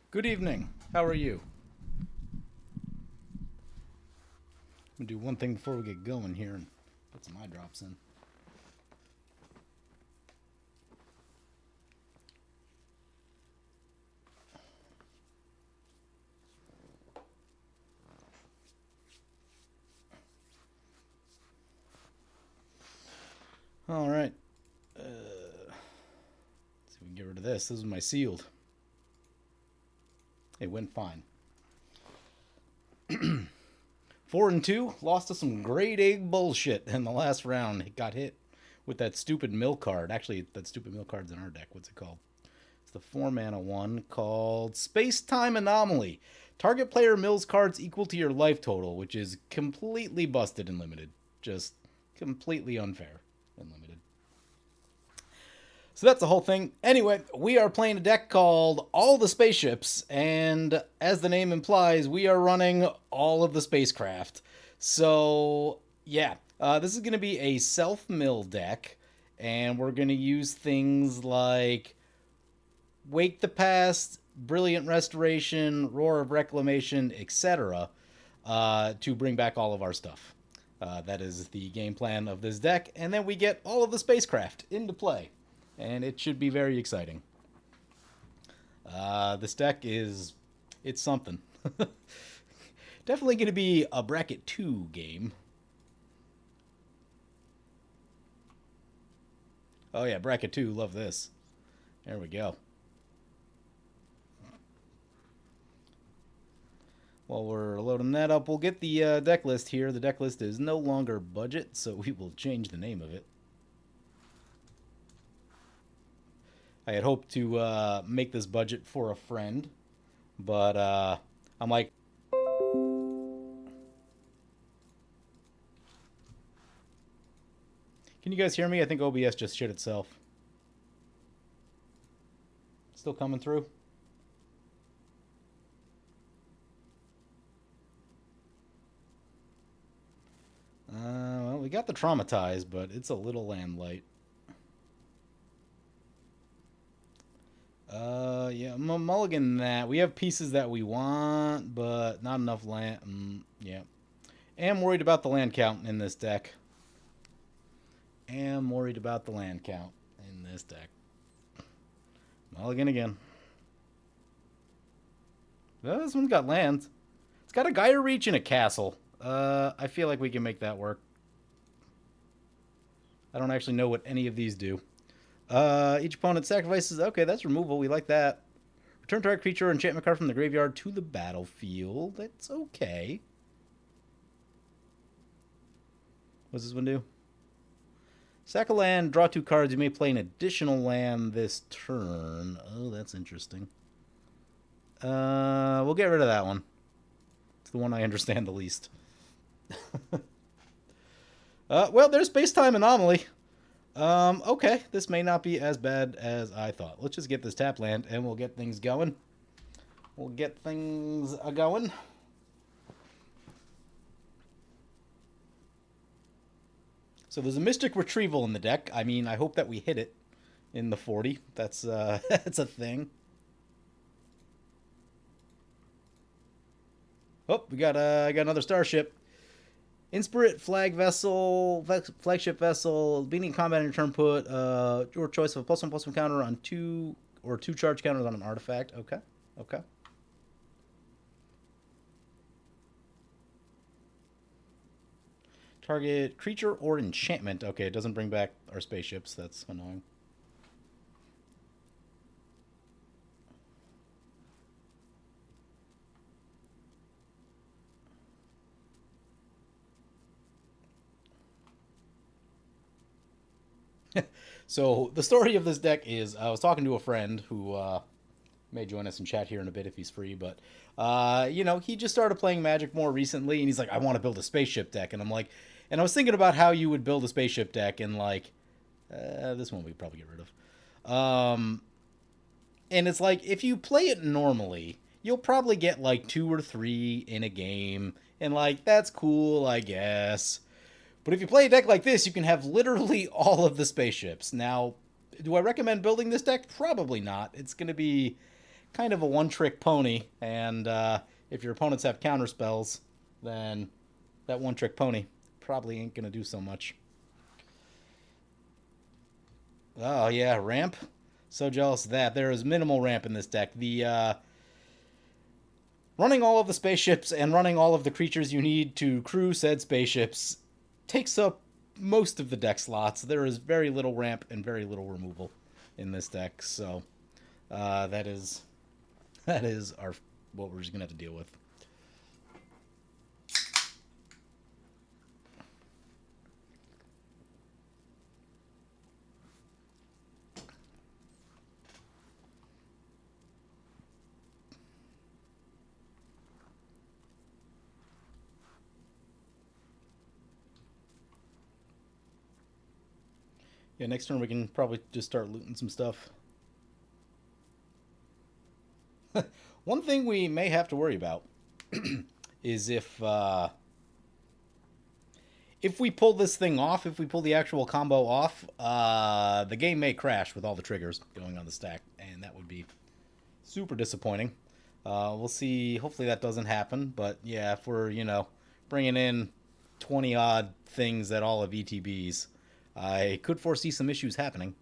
Good evening. How are you? I'm gonna do one thing before we get going here and put some eye drops in. All right. See if we can get rid of this. This is my sealed. It went fine. 4-2. Lost to some grade A bullshit in the last round. It got hit with that stupid mill card. Actually, that stupid mill card's in our deck. What's it called? It's the 4-mana one called Space-Time Anomaly. Target player mills cards equal to your life total, which is completely busted and limited. Just completely unfair and limited. So that's the whole thing. Anyway, we are playing a deck called All the Spaceships, and as the name implies, we are running all of the spacecraft. So, yeah, this is going to be a self-mill deck, and we're going to use things like Wake the Past, Brilliant Restoration, Roar of Reclamation, etc. To bring back all of our stuff. That is the game plan of this deck, and then we get all of the spacecraft into play. And it should be very exciting. This deck it's something. Definitely going to be a bracket 2 game. Oh yeah, bracket 2, love this. There we go. While we're loading that up, we'll get the deck list here. The deck list is no longer budget, so we will change the name of it. I had hoped to make this budget for a friend, but I'm like, can you guys hear me? I think OBS just shit itself. Still coming through? Well, we got the traumatized, but it's a little land light. Yeah, mulligan that. We have pieces that we want, but not enough land. Yeah. Am worried about the land count in this deck. Am worried about the land count in this deck. Mulligan again. Oh, this one's got lands. It's got a Gaia Reach and a castle. I feel like we can make that work. I don't actually know what any of these do. Each opponent sacrifices. Okay, that's removal. We like that. Return target creature or enchantment card from the graveyard to the battlefield. That's okay. What's this one do? Sack a land, draw 2 cards. You may play an additional land this turn. Oh, that's interesting. We'll get rid of that one. It's the one I understand the least. Well, there's Space-Time Anomaly. Okay, this may not be as bad as I thought. Let's just get this tap land, and we'll get things going. We'll get things going. So there's a Mystic Retrieval in the deck. I mean, I hope that we hit it in the 40. That's that's a thing. Oh, we got another starship. Inspirit, flag vessel, flagship vessel, beating combat in your turn, put your choice of a +1/+1 counter on 2 or 2 charge counters on an artifact. Okay, okay. Target creature or enchantment. Okay, it doesn't bring back our spaceships. That's annoying. So the story of this deck is I was talking to a friend who may join us in chat here in a bit if he's free, but you know, he just started playing Magic more recently, and he's like, I want to build a spaceship deck, and I'm like, and I was thinking about how you would build a spaceship deck, and like, this one we probably get rid of. And it's like, if you play it normally, you'll probably get like 2 or 3 in a game, and like, that's cool, I guess. But if you play a deck like this, you can have literally all of the spaceships. Now, do I recommend building this deck? Probably not. It's going to be kind of a one-trick pony, and if your opponents have counter spells, then that one-trick pony probably ain't gonna do so much. Oh yeah, ramp. So jealous of that. There is minimal ramp in this deck. The running all of the spaceships and running all of the creatures you need to crew said spaceships takes up most of the deck slots. There is very little ramp and very little removal in this deck, so that is our what we're just gonna have to deal with. Yeah, next turn we can probably just start looting some stuff. One thing we may have to worry about is if we pull this thing off, if we pull the actual combo off, the game may crash with all the triggers going on the stack, and that would be super disappointing. We'll see. Hopefully that doesn't happen, but yeah, if we're, bringing in 20-odd things that all have ETBs, I could foresee some issues happening.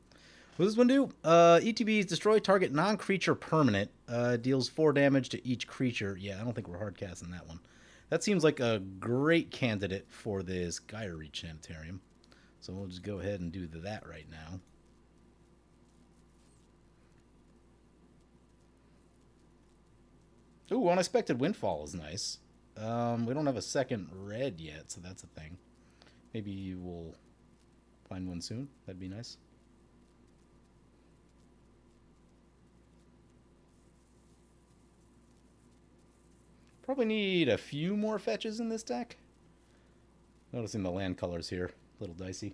What does this one do? ETBs destroy target non-creature permanent. Deals 4 damage to each creature. Yeah, I don't think we're hard casting that one. That seems like a great candidate for this Gaia Reach Sanitarium. So we'll just go ahead and do that right now. Ooh, Unexpected Windfall is nice. We don't have a second red yet, so that's a thing. Maybe we'll find one soon. That'd be nice. Probably need a few more fetches in this deck. Noticing the land colors here. A little dicey.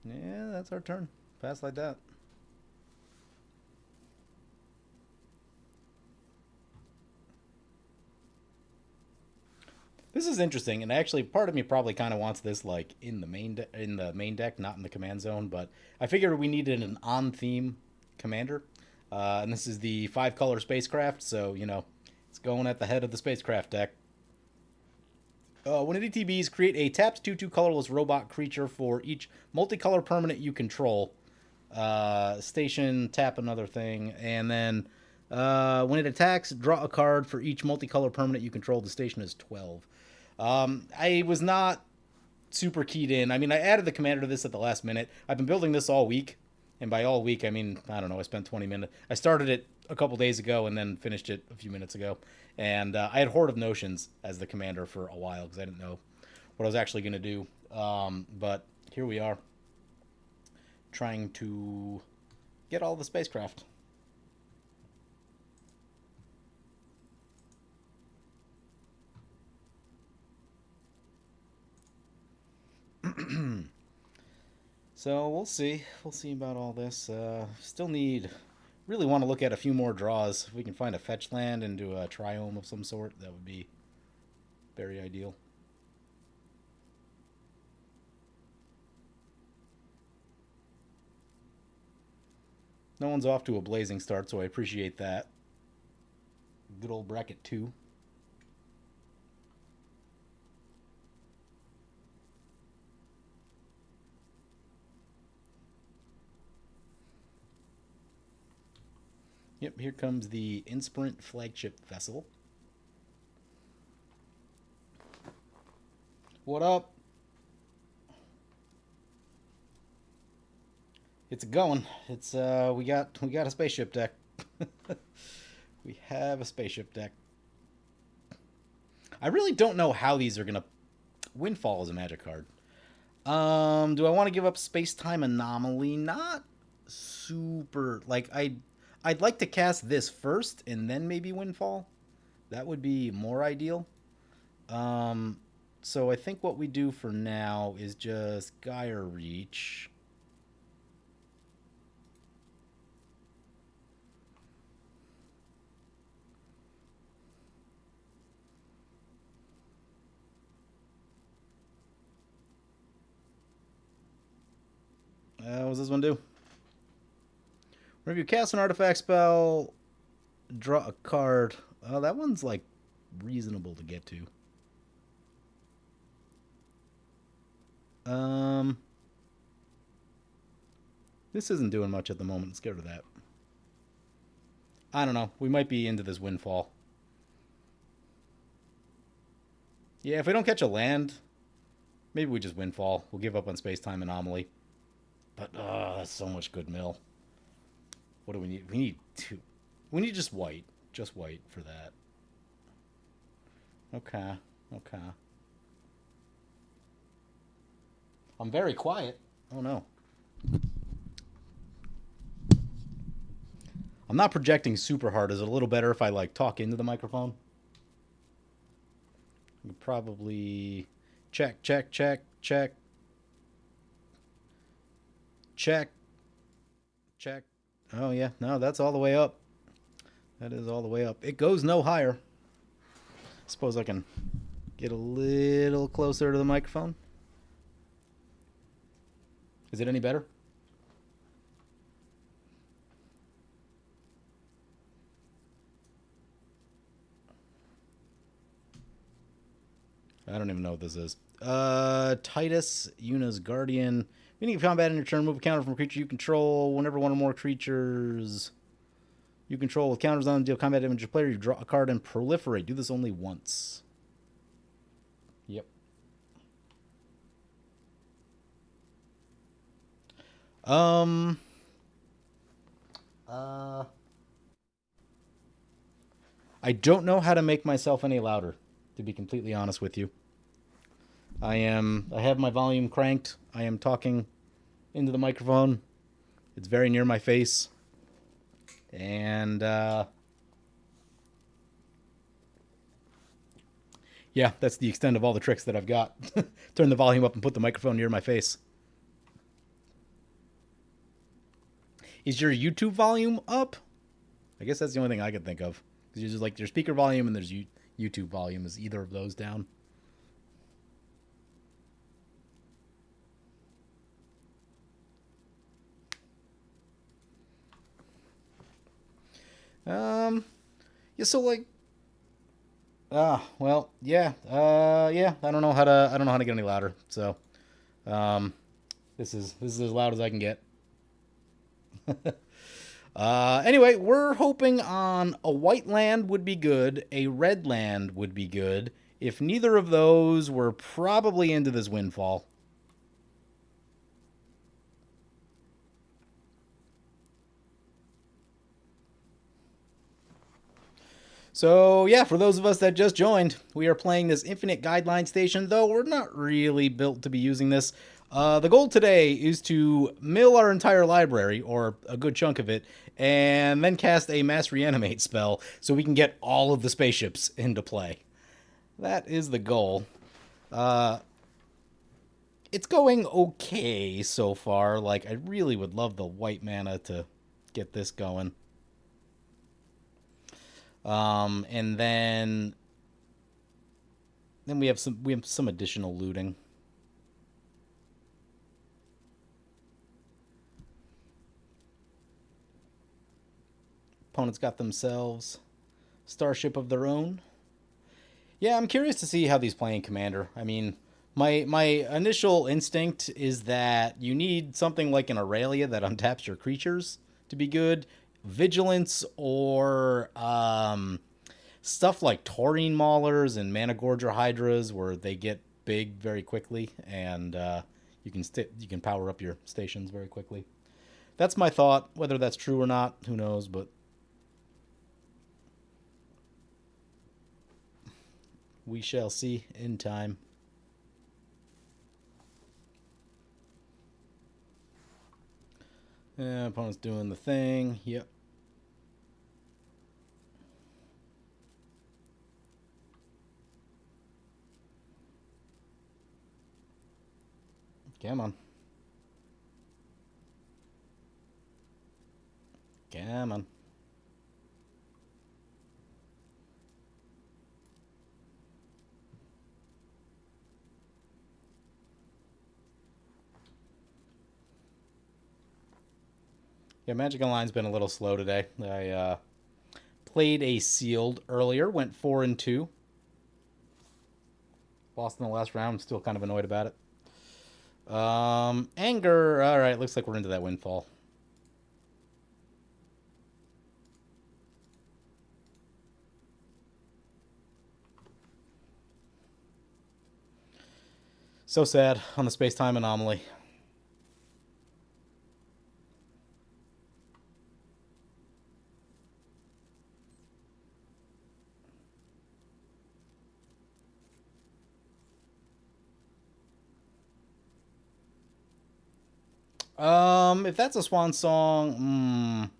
Yeah, that's our turn. Pass like that. This is interesting, and actually, part of me probably kind of wants this like in the main deck, not in the command zone. But I figured we needed an on-theme commander, and this is the 5-color spacecraft, so it's going at the head of the spacecraft deck. When it ETBs, create a tapped 2/2 colorless robot creature for each multicolor permanent you control. Station, tap another thing, and then when it attacks, draw a card for each multicolor permanent you control. The station is 12. I was not super keyed in. I mean, I added the commander to this at the last minute. I've been building this all week, and by all week, I mean, I don't know, I spent 20 minutes. I started it a couple days ago and then finished it a few minutes ago. And I had Horde of Notions as the commander for a while because I didn't know what I was actually going to do. But here we are, trying to get all the spacecraft. So we'll see. We'll see about all this. Still really want to look at a few more draws. If we can find a fetch land and do a triome of some sort, that would be very ideal. No one's off to a blazing start, so I appreciate that. Good old bracket 2. Yep, here comes the Insprint flagship vessel. What up? It's going. It's we got a spaceship deck. We have a spaceship deck. I really don't know how these are gonna. Windfall is a magic card. Do I want to give up space-time anomaly? Not super. Like I'd like to cast this first and then maybe Windfall. That would be more ideal. So I think what we do for now is just Gaia Reach. What does this one do? Whenever you cast an artifact spell, draw a card. Oh, that one's like reasonable to get to. This isn't doing much at the moment. Let's get rid of that. I don't know. We might be into this windfall. Yeah, if we don't catch a land, maybe we just windfall. We'll give up on space-time anomaly. But, that's so much good mill. What do we need? We need two. We need just white. Just white for that. Okay. Okay. I'm very quiet. Oh, no. I'm not projecting super hard. Is it a little better if I, like, talk into the microphone? Probably check, check, check, check. Check. Check. Oh, yeah. No, that's all the way up. That is all the way up. It goes no higher. Suppose I can get a little closer to the microphone. Is it any better? I don't even know what this is. Titus, Yuna's Guardian. Beginning of combat in your turn, move a counter from a creature you control. Whenever one or more creatures you control with counters on deal combat damage to your player, you draw a card and proliferate. Do this only once. Yep. I don't know how to make myself any louder, to be completely honest with you. I have my volume cranked. I am talking into the microphone. It's very near my face. And, yeah, that's the extent of all the tricks that I've got. Turn the volume up and put the microphone near my face. Is your YouTube volume up? I guess that's the only thing I could think of. Because there's like your speaker volume and there's YouTube volume. Is either of those down? Yeah, so like, well, yeah, yeah, I don't know how to get any louder. So, this is as loud as I can get. Anyway, we're hoping on a white land would be good, a red land would be good. If neither of those, we're probably into this windfall. So, yeah, for those of us that just joined, we are playing this Infinite Guideline Station, though we're not really built to be using this. The goal today is to mill our entire library, or a good chunk of it, and then cast a Mass Reanimate spell so we can get all of the spaceships into play. That is the goal. It's going okay so far. Like, I really would love the white mana to get this going. And then we have some additional looting. Opponents got themselves starship of their own. Yeah, I'm curious to see how these play in Commander. I mean, my initial instinct is that you need something like an Aurelia that untaps your creatures to be good. Vigilance or stuff like Taurine Maulers and Managorger Hydras, where they get big very quickly, and you can power up your stations very quickly. That's my thought. Whether that's true or not, who knows? But we shall see in time. Opponent's doing the thing. Yep. Come on. Come on. Yeah, Magic Online's been a little slow today. I played a sealed earlier, went 4-2. Lost in the last round. I'm still kind of annoyed about it. Anger. All right, looks like we're into that windfall. So sad on the space-time anomaly. If that's a swan song,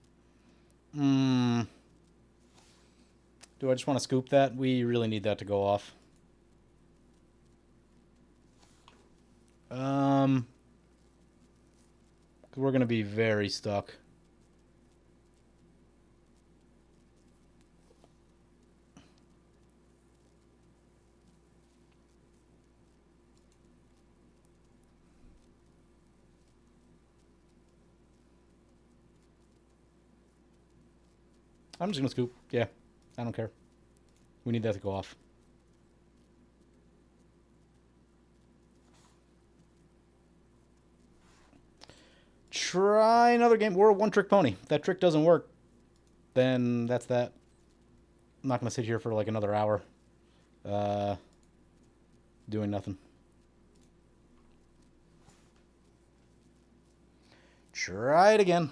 do I just want to scoop that? We really need that to go off. We're gonna be very stuck. I'm just gonna scoop. Yeah, I don't care. We need that to go off. Try another game. We're a one-trick pony. If that trick doesn't work, then that's that. I'm not gonna sit here for like another hour, doing nothing. Try it again.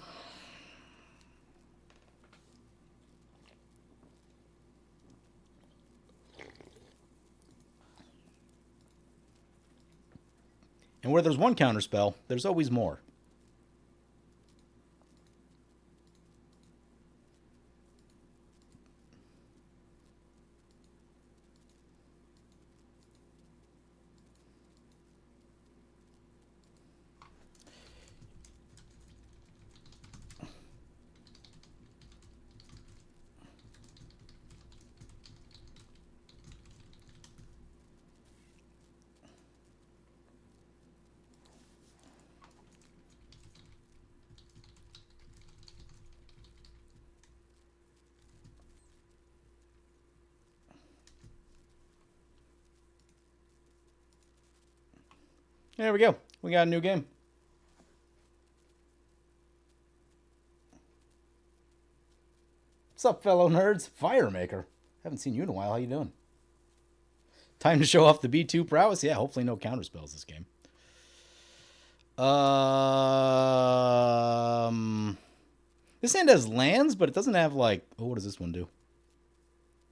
And where there's one counterspell, there's always more. There we go. We got a new game. What's up, fellow nerds? Firemaker. Haven't seen you in a while. How you doing? Time to show off the B2 prowess? Yeah, hopefully no counterspells this game. This hand has lands, but it doesn't have, like... Oh, what does this one do?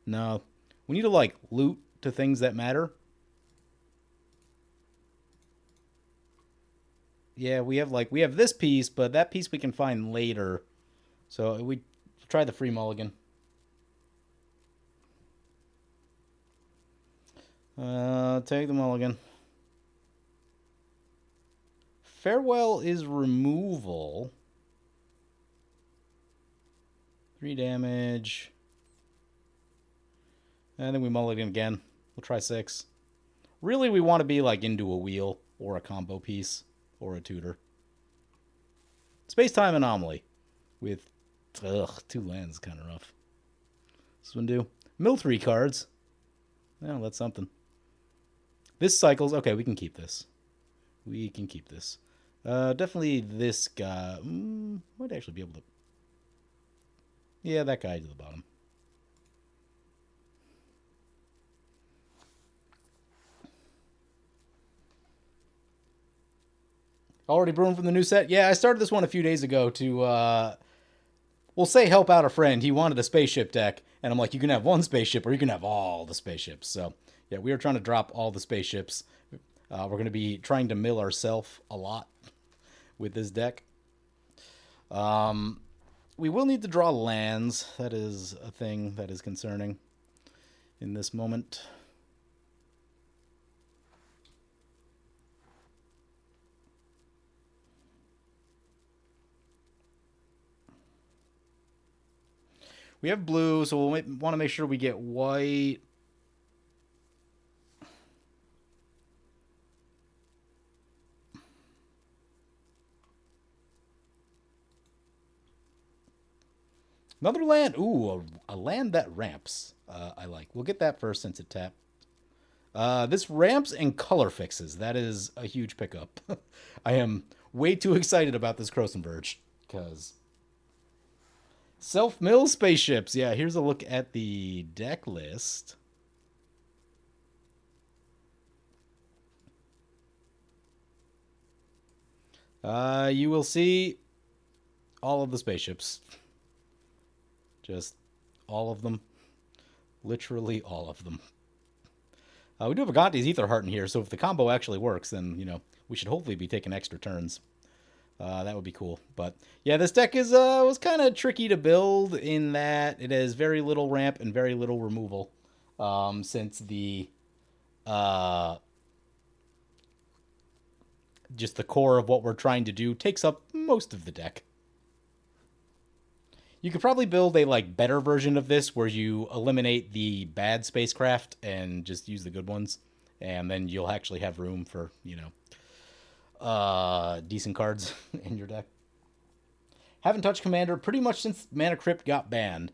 No. We need to, like, loot to things that matter. Yeah, we have this piece, but that piece we can find later. So we try the free mulligan. Take the mulligan. Farewell is removal. 3 damage. And then we mulligan again. We'll try 6. Really, we want to be like into a wheel or a combo piece or a tutor. Space-time anomaly with 2 lands is kind of rough. This one do. Mill 3 cards. Well, that's something. This cycles. Okay, we can keep this. We can keep this. Definitely this guy. Might actually be able to... Yeah, that guy to the bottom. Already brewing from the new set? Yeah, I started this one a few days ago to, we'll say help out a friend. He wanted a spaceship deck, and I'm like, you can have one spaceship or you can have all the spaceships. So, yeah, we are trying to drop all the spaceships. We're going to be trying to mill ourselves a lot with this deck. We will need to draw lands. That is a thing that is concerning in this moment. We have blue, so we'll want to make sure we get white. Another land. Ooh, a land that ramps. I like. We'll get that first since it tapped. This ramps and color fixes. That is a huge pickup. I am way too excited about this Crosenverge because self-mill spaceships. Yeah, here's a look at the deck list. You will see all of the spaceships. Just all of them. Literally all of them. We do have a Gante's Aetherheart in here, so if the combo actually works, then, we should hopefully be taking extra turns. That would be cool. But, yeah, this deck was kind of tricky to build in that it has very little ramp and very little removal. Since the... just the core of what we're trying to do takes up most of the deck. You could probably build a better version of this where you eliminate the bad spacecraft and just use the good ones, and then you'll actually have room for decent cards in your deck. Haven't touched Commander pretty much since Mana Crypt got banned.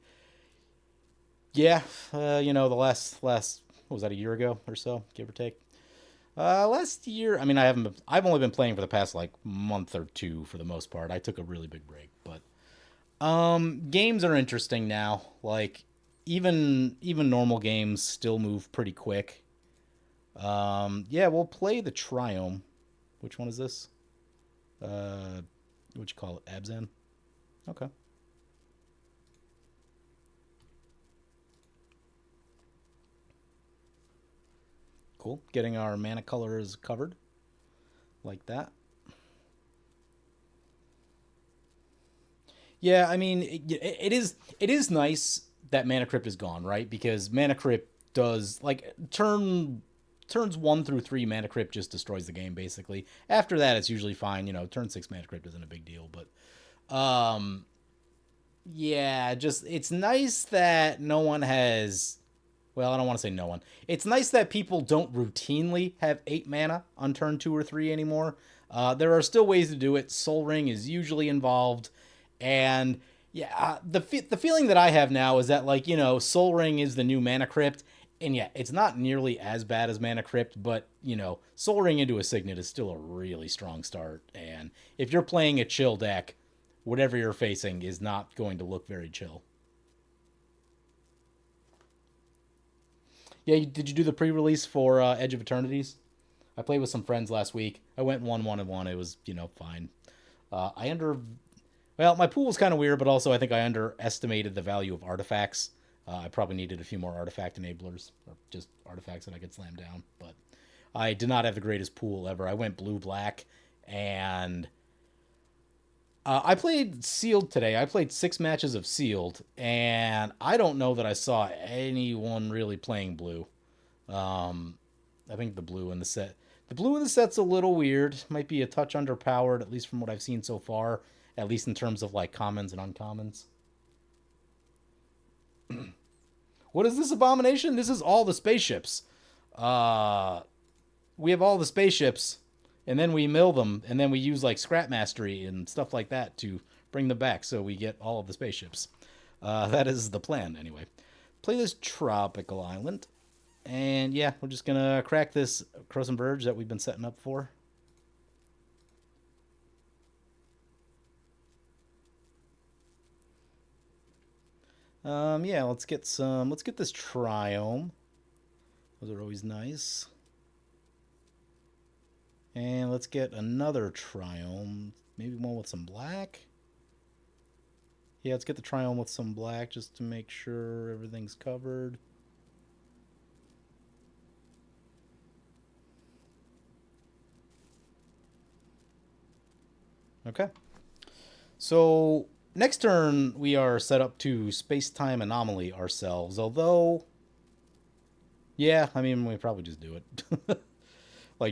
Yeah, the last what was that, a year ago or so, give or take. Last year, I mean, I've only been playing for the past month or two for the most part. I took a really big break, but games are interesting now. Even normal games still move pretty quick. Yeah, we'll play the Triome. Which one is this? What you call it? Abzan? Okay. Cool. Getting our mana colors covered. Like that. Yeah, I mean, it is nice that Mana Crypt is gone, right? Because Mana Crypt does turns 1 through 3 Mana Crypt just destroys the game basically. After that, it's usually fine. Turn 6 Mana Crypt isn't a big deal, but yeah, just it's nice that no one has. Well, I don't want to say no one. It's nice that people don't routinely have 8 mana on turn 2 or 3 anymore. There are still ways to do it. Soul Ring is usually involved. And yeah, the feeling that I have now is that Soul Ring is the new Mana Crypt, and yeah, it's not nearly as bad as Mana Crypt, but Soul Ring into a Signet is still a really strong start. And if you're playing a chill deck, whatever you're facing is not going to look very chill. Yeah, did you do the pre-release for Edge of Eternities? I played with some friends last week. I went 1-1-1. It was fine. Well, my pool was kind of weird, but also I think I underestimated the value of artifacts. I probably needed a few more artifact enablers, or just artifacts that I could slam down. But I did not have the greatest pool ever. I went blue-black, and I played Sealed today. I played 6 matches of Sealed, and I don't know that I saw anyone really playing blue. I think the blue in the set's a little weird. Might be a touch underpowered, at least from what I've seen so far. At least in terms of commons and uncommons. What is this abomination? This is all the spaceships. We have all the spaceships, and then we mill them, and then we use scrap mastery and stuff like that to bring them back, so we get all of the spaceships. That is the plan, anyway. Play this tropical island, and yeah, we're just gonna crack this Crosenverge that we've been setting up for. Yeah, let's get this Triome. Those are always nice. And let's get another Triome. Maybe one with some black. Yeah, let's get the Triome with some black just to make sure everything's covered. Okay. So next turn, we are set up to space-time anomaly ourselves, although, yeah, I mean, we probably just do it.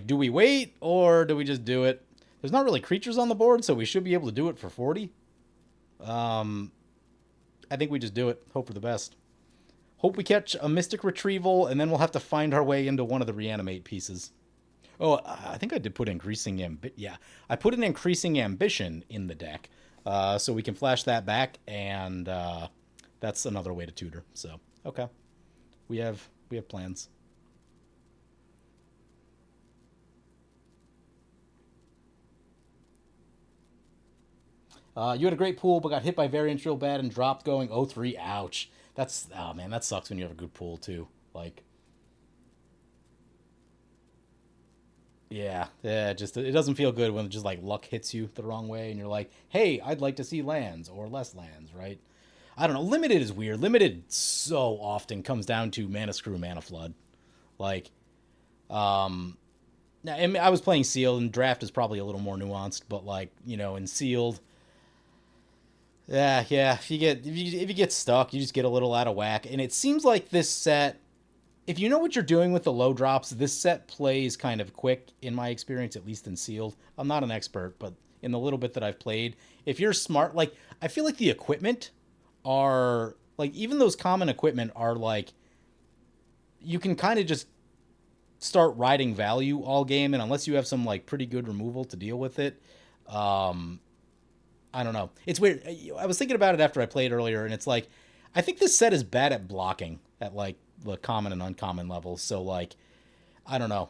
Do we wait, or do we just do it? There's not really creatures on the board, so we should be able to do it for 40. I think we just do it. Hope for the best. Hope we catch a Mystic Retrieval, and then we'll have to find our way into one of the Reanimate pieces. Oh, I think I did put Increasing Ambition. Yeah, I put an Increasing Ambition in the deck. So we can flash that back and That's another way to tutor. So okay, we have plans. You had a great pool, but got hit by variants real bad and dropped going 0-3. Ouch. That's oh man, that sucks when you have a good pool too. Like yeah, just it doesn't feel good when just like luck hits you the wrong way and you're like, hey, I'd like to see lands or less lands, right? I don't know. Limited is weird. Limited so often comes down to mana screw, mana flood. Like, now, I, mean, I was playing sealed, and draft is probably a little more nuanced, but like in sealed, yeah. If you get stuck, you just get a little out of whack. And it seems like this set, if you know what you're doing with the low drops, this set plays kind of quick in my experience, at least in sealed. I'm not an expert, but in the little bit that I've played, if you're smart, like I feel like the equipment are like even those common equipment are like you can kind of just start riding value all game, and unless you have some like pretty good removal to deal with it, um, I don't know. It's weird. I was thinking about it after I played earlier, and it's like I think this set is bad at blocking at like the common and uncommon levels. So like I don't know.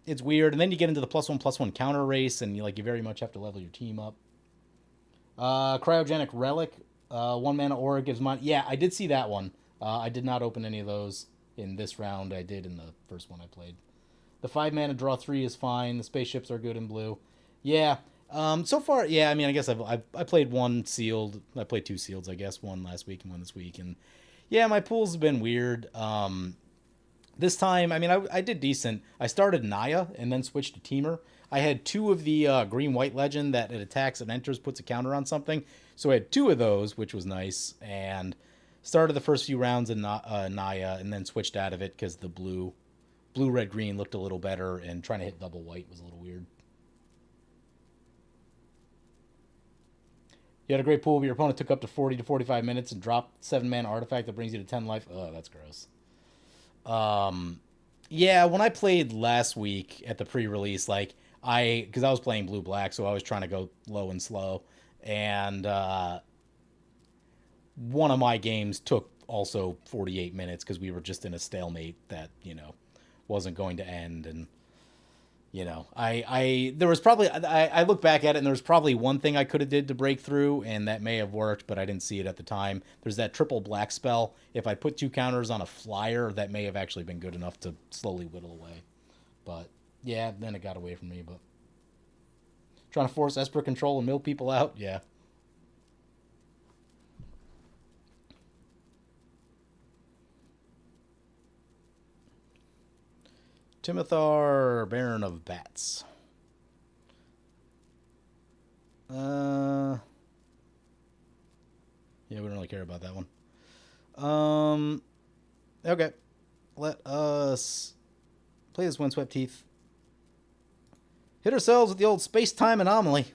It's weird, and then you get into the +1/+1 counter race, and you very much have to level your team up. Cryogenic relic, 1 mana aura gives money. Yeah, I did see that one. I did not open any of those in this round. I did in the first one I played. The 5 mana draw 3 is fine. The spaceships are good in blue. Yeah. So far, yeah. I mean, I guess I played one sealed. I played two sealeds. I guess one last week and one this week. And yeah, my pools have been weird. This time, I mean, I did decent. I started Naya and then switched to Teamer. I had two of the green white legend that it attacks and enters, puts a counter on something. So I had two of those, which was nice. And started the first few rounds in Naya and then switched out of it because the blue, red, green looked a little better, and trying to hit double white was a little weird. You had a great pool, but your opponent took up to 40 to 45 minutes and dropped 7 mana artifact that brings you to 10 life. Oh, that's gross. Yeah, when I played last week at the pre-release, because I was playing blue black, so I was trying to go low and slow, and one of my games took also 48 minutes because we were just in a stalemate that wasn't going to end. And I there was probably I look back at it and there was probably one thing I could have did to break through, and that may have worked, but I didn't see it at the time. There's that triple black spell. If I put two counters on a flyer, that may have actually been good enough to slowly whittle away. But yeah, then it got away from me. But trying to force Esper control and mill people out, yeah. Timothar, Baron of Bats. Yeah, we don't really care about that one. Okay. Let us play this Windswept Teeth. Hit ourselves with the old space-time anomaly.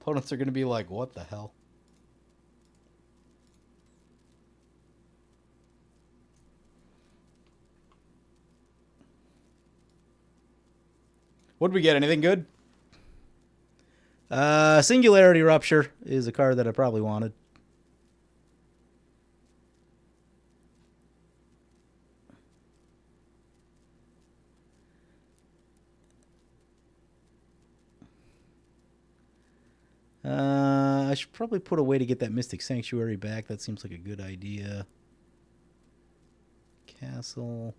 Opponents are going to be like, what the hell? What did we get? Anything good? Singularity Rupture is a card that I probably wanted. I should probably put a way to get that Mystic Sanctuary back. That seems like a good idea. Castle.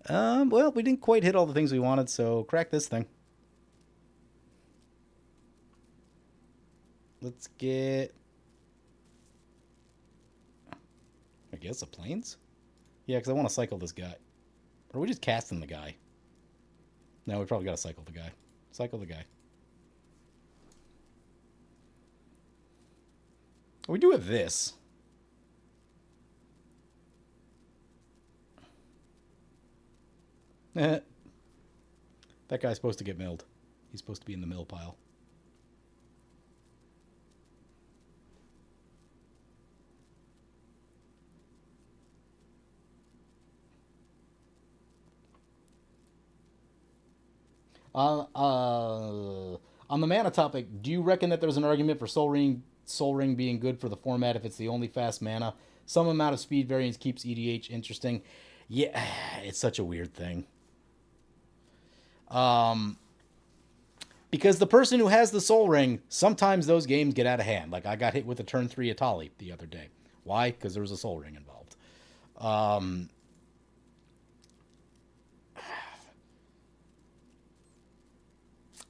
Well, we didn't quite hit all the things we wanted, so crack this thing. Let's get... I guess a plains? Yeah, because I want to cycle this guy. Or are we just casting the guy? No, we probably got to cycle the guy. Cycle the guy. We do have this. That guy's supposed to get milled. He's supposed to be in the mill pile. On the mana topic, do you reckon that there's an argument for Soul Ring being good for the format if it's the only fast mana? Some amount of speed variance keeps EDH interesting. Yeah, it's such a weird thing. Because the person who has the Soul Ring, sometimes those games get out of hand. Like I got hit with a turn 3 Atali the other day. Why? Because there was a Soul Ring involved.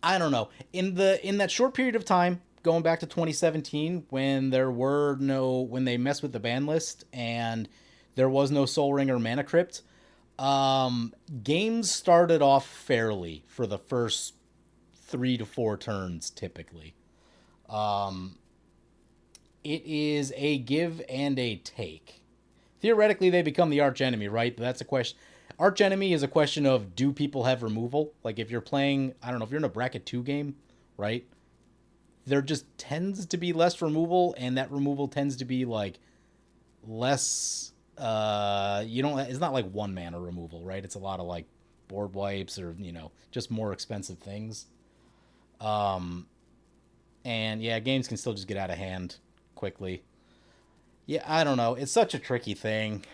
I don't know. In that short period of time, going back to 2017, when when they messed with the ban list and there was no Soul Ring or Mana Crypt, games started off fairly for the first 3 to 4 turns typically. It is a give and a take. Theoretically, they become the arch enemy, right? But that's a question. Arch enemy is a question of, do people have removal? Like if you're playing, I don't know, if you're in a bracket 2 game, right? There just tends to be less removal, and that removal tends to be like less it's not like 1 mana removal, right? It's a lot of like board wipes or, just more expensive things. And yeah, games can still just get out of hand quickly. Yeah, I don't know. It's such a tricky thing.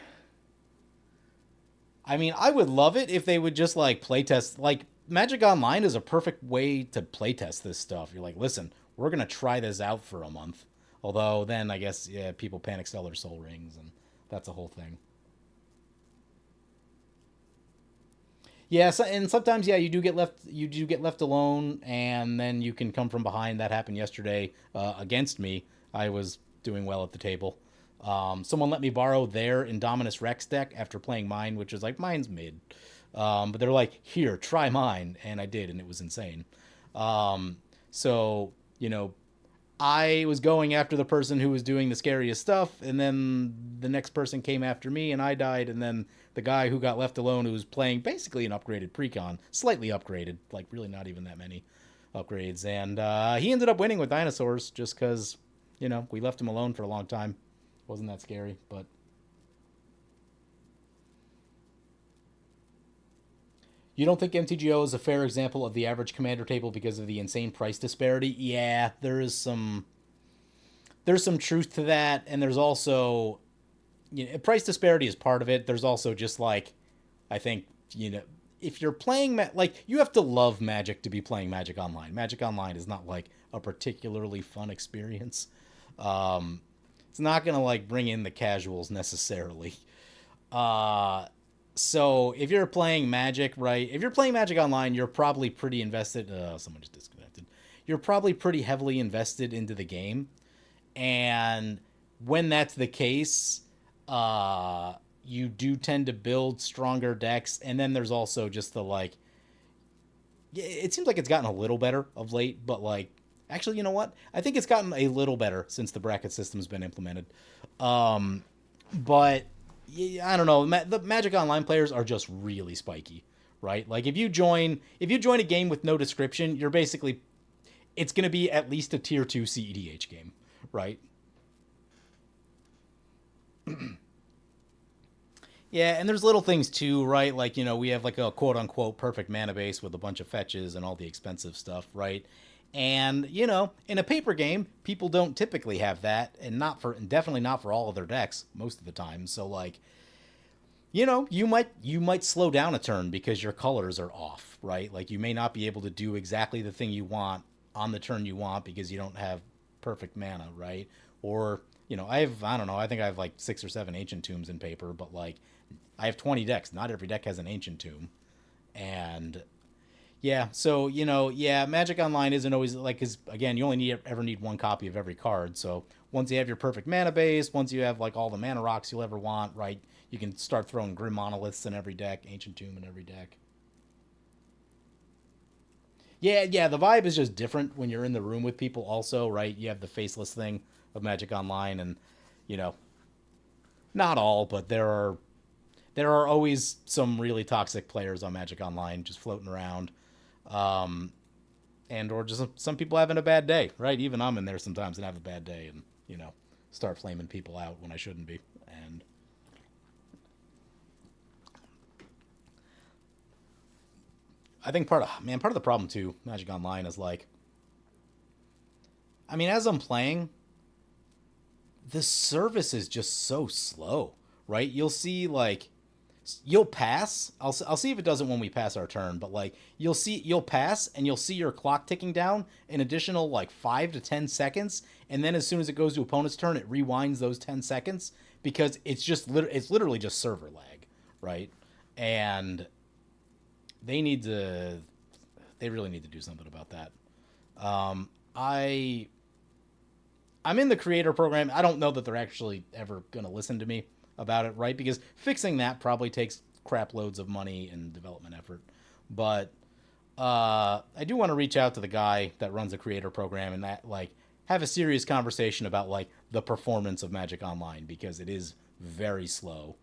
I mean, I would love it if they would just like playtest. Like Magic Online is a perfect way to playtest this stuff. You're like, listen, we're gonna try this out for a month. Although then I guess people panic sell their Soul Rings, and that's a whole thing. Yeah, so, and sometimes you do get left alone, and then you can come from behind. That happened yesterday against me. I was doing well at the table. Someone let me borrow their Indominus Rex deck after playing mine, which was like, mine's mid. But they're like, here, try mine, and I did, and it was insane. So I was going after the person who was doing the scariest stuff, and then the next person came after me, and I died, and then the guy who got left alone, who was playing basically an upgraded precon, slightly upgraded, like really not even that many upgrades, and he ended up winning with dinosaurs just because, we left him alone for a long time. Wasn't that scary, but you don't think MTGO is a fair example of the average commander table because of the insane price disparity? Yeah, there's some truth to that, and there's also price disparity is part of it. There's also just like, I think if you're playing like, you have to love Magic to be playing Magic Online. Magic Online is not like a particularly fun experience. It's not gonna like bring in the casuals necessarily. Uh, so if you're playing Magic, right? If you're playing Magic Online, you're probably pretty invested. Someone just disconnected. You're probably pretty heavily invested into the game, and when that's the case, you do tend to build stronger decks. And then there's also just the like, it seems like it's gotten a little better of late, but like, actually, you know what? I think it's gotten a little better since the bracket system's been implemented. But I don't know. The Magic Online players are just really spiky, right? Like if you join a game with no description, you're basically, it's going to be at least a tier 2 CEDH game, right? Yeah, and there's little things too, right? Like, we have like a quote unquote perfect mana base with a bunch of fetches and all the expensive stuff, right? And, in a paper game, people don't typically have that, and definitely not for all of their decks most of the time. So like, you might slow down a turn because your colors are off, right? Like you may not be able to do exactly the thing you want on the turn you want because you don't have perfect mana, right? Or, I don't know, I think I have like 6 or 7 Ancient Tombs in paper, but like I have 20 decks. Not every deck has an Ancient Tomb. And yeah, so yeah, Magic Online isn't always like, because again, you only ever need one copy of every card. So once you have your perfect mana base, once you have like all the mana rocks you'll ever want, right, you can start throwing Grim Monoliths in every deck, Ancient Tomb in every deck. Yeah, yeah, the vibe is just different when you're in the room with people. Also, right, you have the faceless thing of Magic Online, and you know, not all, but there are always some really toxic players on Magic Online just floating around. Um, and or just some people having a bad day, right? Even I'm in there sometimes and have a bad day, and start flaming people out when I shouldn't be. And I think part of the problem too, Magic Online is like, I mean, as I'm playing, the service is just so slow, right? You'll see like you'll pass. I'll see if it doesn't when we pass our turn, but like you'll pass and you'll see your clock ticking down an additional like 5 to 10 seconds, and then as soon as it goes to opponent's turn, it rewinds those 10 seconds because it's literally just server lag, right? And they need to they really need to do something about that. I I'm in the creator program. I don't know that they're actually ever going to listen to me about it, right? Because fixing that probably takes crap loads of money and development effort. But I do want to reach out to the guy that runs the creator program and that like have a serious conversation about like the performance of Magic Online because it is very slow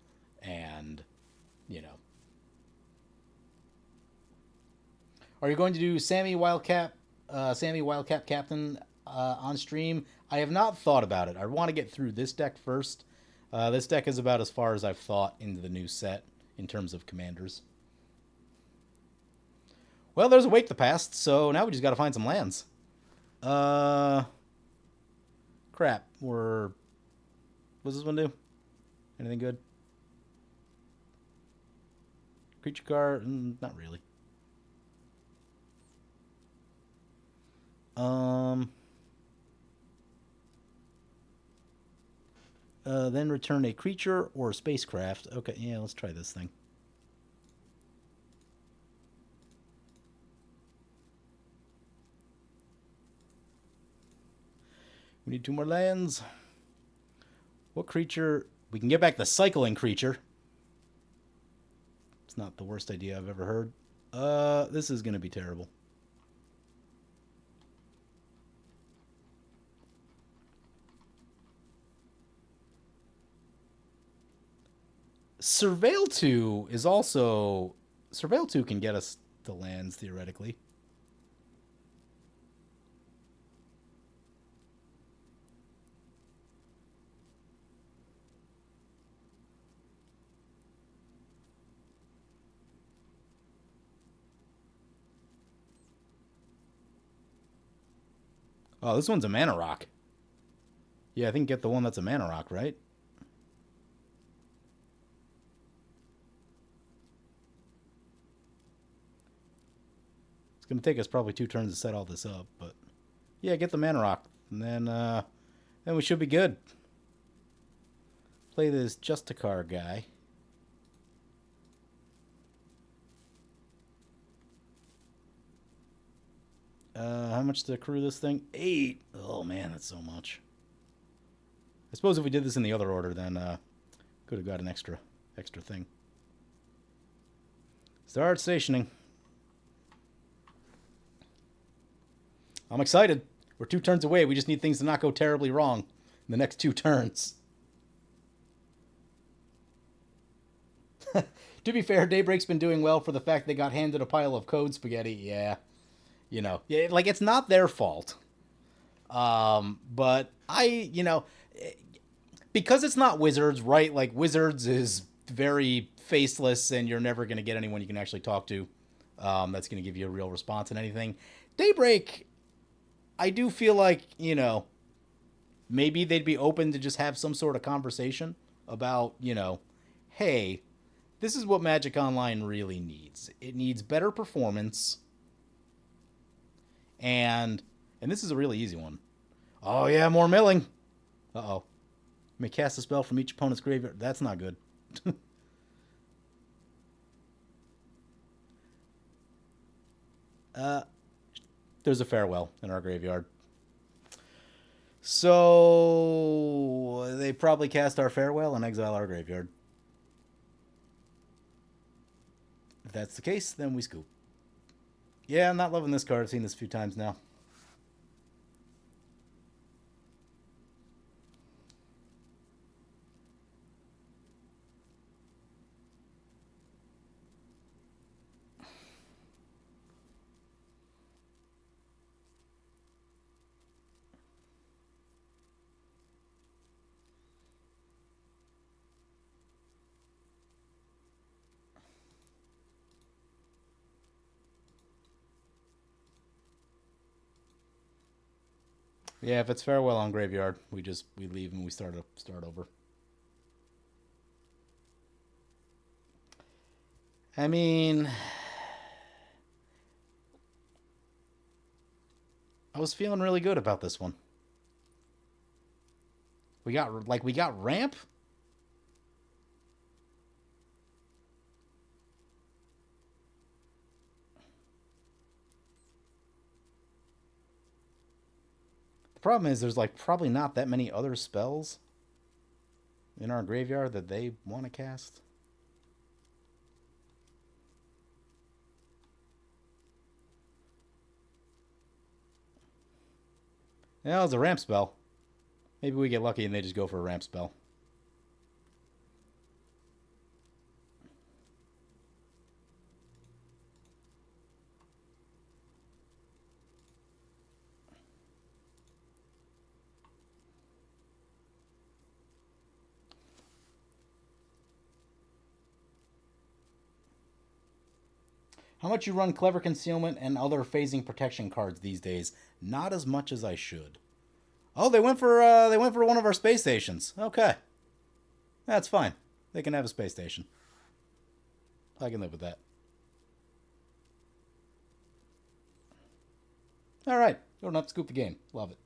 and you know. Are you going to do Sammy Wildcat Captain on stream? I have not thought about it. I want to get through this deck first. This deck is about as far as I've thought into the new set in terms of commanders. Well, there's a Wake the Past, so now we just got to find some lands. Crap. What's this one do? Anything good? Creature card? Not really. Then return a creature or a spacecraft. Okay, yeah, let's try this thing. We need 2 more lands. What creature? We can get back the cycling creature. It's not the worst idea I've ever heard. This is going to be terrible. Surveil 2 is also... Surveil 2 can get us the lands, theoretically. Oh, this one's a mana rock. Yeah, I think get the one that's a mana rock, right? It's going to take us probably 2 turns to set all this up, but... Yeah, get the mana rock. And then we should be good. Play this Justicar guy. How much to accrue this thing? 8. Oh man, that's so much. I suppose if we did this in the other order, then could have got an extra thing. Start stationing. I'm excited. We're 2 turns away. We just need things to not go terribly wrong in the next 2 turns. To be fair, Daybreak's been doing well for the fact they got handed a pile of code spaghetti. Yeah. You know, yeah, like it's not their fault. But because it's not Wizards, right? Like Wizards is very faceless and you're never going to get anyone you can actually talk to. That's going to give you a real response in anything. Daybreak, I do feel like, maybe they'd be open to just have some sort of conversation about, hey, this is what Magic Online really needs. It needs better performance. And this is a really easy one. Oh, yeah, more milling. Uh-oh. You may cast a spell from each opponent's graveyard. That's not good. There's a farewell in our graveyard. So they probably cast our farewell and exile our graveyard. If that's the case, then we scoop. Yeah, I'm not loving this card. I've seen this a few times now. Yeah, if it's farewell on graveyard, we leave and we start over. I mean, I was feeling really good about this one. We got ramp. The problem is there's like probably not that many other spells in our graveyard that they want to cast. Yeah, it's a ramp spell. Maybe we get lucky and they just go for a ramp spell. How much you run Clever Concealment and other phasing protection cards these days? Not as much as I should. Oh, they went for one of our space stations. Okay, that's fine. They can have a space station. I can live with that. All right, don't have to scoop the game. Love it.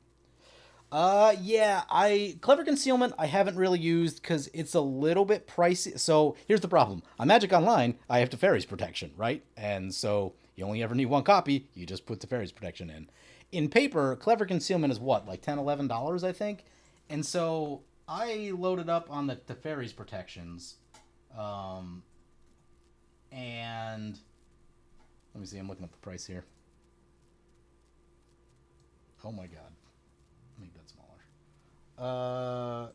Yeah, I Clever Concealment I haven't really used because it's a little bit pricey. So here's the problem: on Magic Online, I have Teferi's protection, right? And so you only ever need one copy. You just put Teferi's protection in. In paper, Clever Concealment is what, like $10, $11, I think. And so I loaded up on the Teferi's protections, um, and let me see. I'm looking up the price here. Oh my god, make that smaller.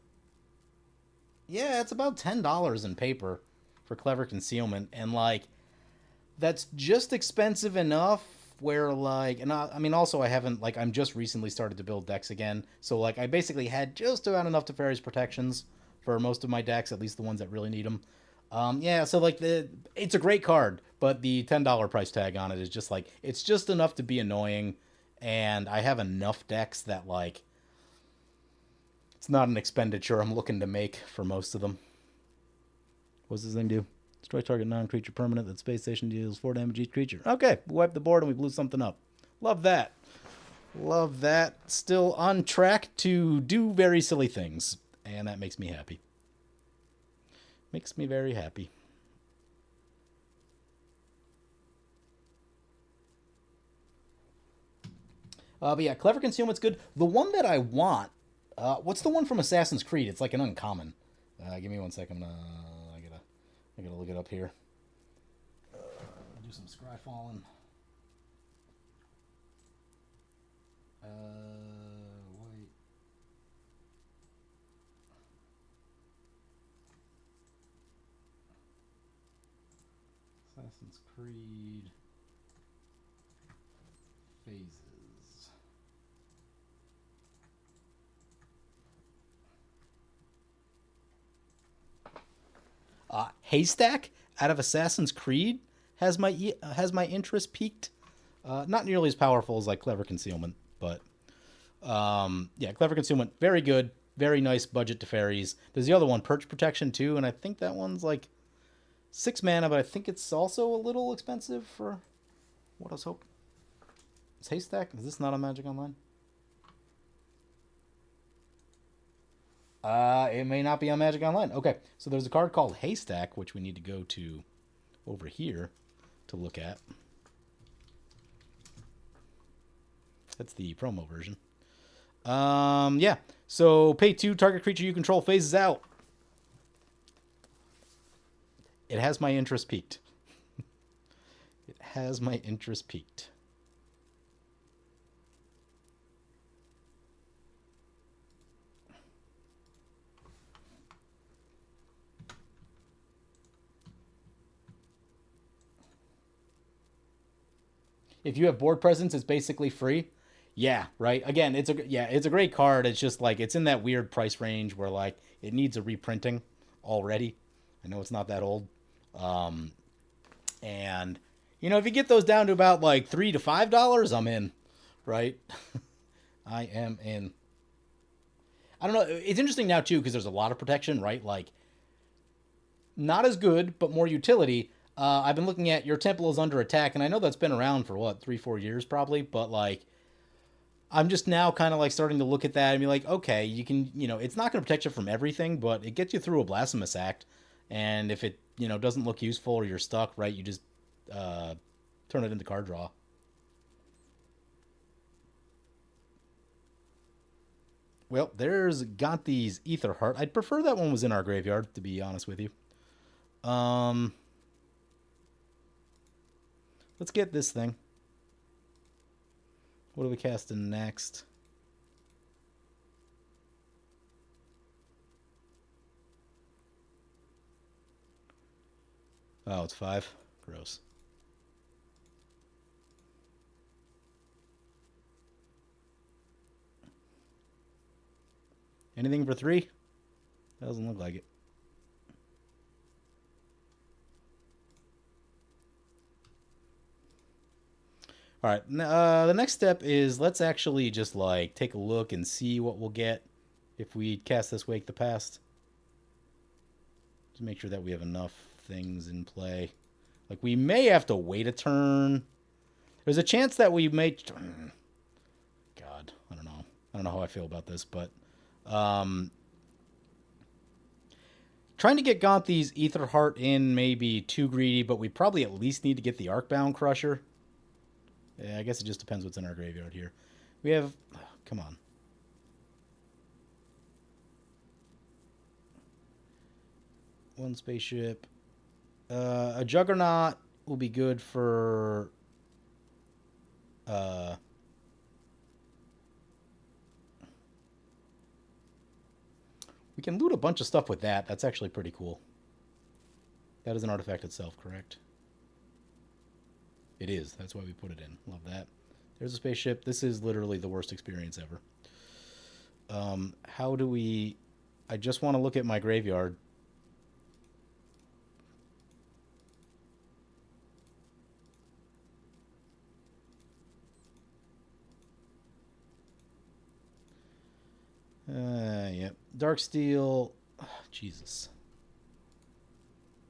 Yeah, it's about $10 in paper for Clever Concealment, and like that's just expensive enough where like, and I mean also I haven't like I'm just recently started to build decks again, so like I basically had just about enough Teferi's protections for most of my decks, at least the ones that really need them. Yeah, so like it's a great card, but the $10 price tag on it is just like it's just enough to be annoying, and I have enough decks that like it's not an expenditure I'm looking to make for most of them. What's this thing do? Destroy target non-creature permanent. That space station deals 4 damage each creature. Okay, we wiped the board and we blew something up. Love that. Love that. Still on track to do very silly things, and that makes me happy. Makes me very happy. But yeah, Clever Concealment's good. The one that I want, what's the one from Assassin's Creed? It's like an uncommon. Give me one second. I gotta look it up here. Do some scry falling. White. Assassin's Creed phases. Haystack out of Assassin's Creed has my interest peaked. Not nearly as powerful as like Clever Concealment, but yeah, Clever Concealment very good, very nice budget to fairies. There's the other one, Perch Protection too, and I think that one's like 6 mana, but I think it's also a little expensive for what I was hoping. Is Haystack? Is this not on Magic Online? It may not be on Magic Online. Okay, so there's a card called Haystack, which we need to go to over here to look at. That's the promo version. Yeah. So pay 2, target creature you control phases out. It has my interest peaked. It has my interest peaked. If you have board presence, it's basically free. Yeah, right. Again, it's a great card. It's just like it's in that weird price range where like it needs a reprinting already. I know it's not that old. Um, and if you get those down to about like $3 to $5, I'm in, right? I am in. I don't know. It's interesting now too because there's a lot of protection, right? Like not as good, but more utility. I've been looking at your temple is under attack, and I know that's been around for what 3-4 years probably, but like I'm just now kind of like starting to look at that and be like, okay, you can, it's not going to protect you from everything, but it gets you through a blasphemous act, and if it doesn't look useful or you're stuck, right, you just uh, turn it into card draw. Well, there's got these Ether Heart. I'd prefer that one was in our graveyard, to be honest with you. Um, let's get this thing. What are we casting next? Oh, it's 5. Gross. Anything for 3? Doesn't look like it. All right. The next step is let's actually just like take a look and see what we'll get if we cast this Wake the Past. To make sure that we have enough things in play. Like we may have to wait a turn. There's a chance that we may. God, I don't know. I don't know how I feel about this, but trying to get Gaunthy's Ether Heart in may be too greedy, but we probably at least need to get the Arcbound Crusher. Yeah, I guess it just depends what's in our graveyard here. We have... Oh, come on. One spaceship. A Juggernaut will be good for... we can loot a bunch of stuff with that. That's actually pretty cool. That is an artifact itself, correct? It is. That's why we put it in. Love that. There's a spaceship. This is literally the worst experience ever. How do we... I just want to look at my graveyard. Yep. Darksteel. Oh, Jesus.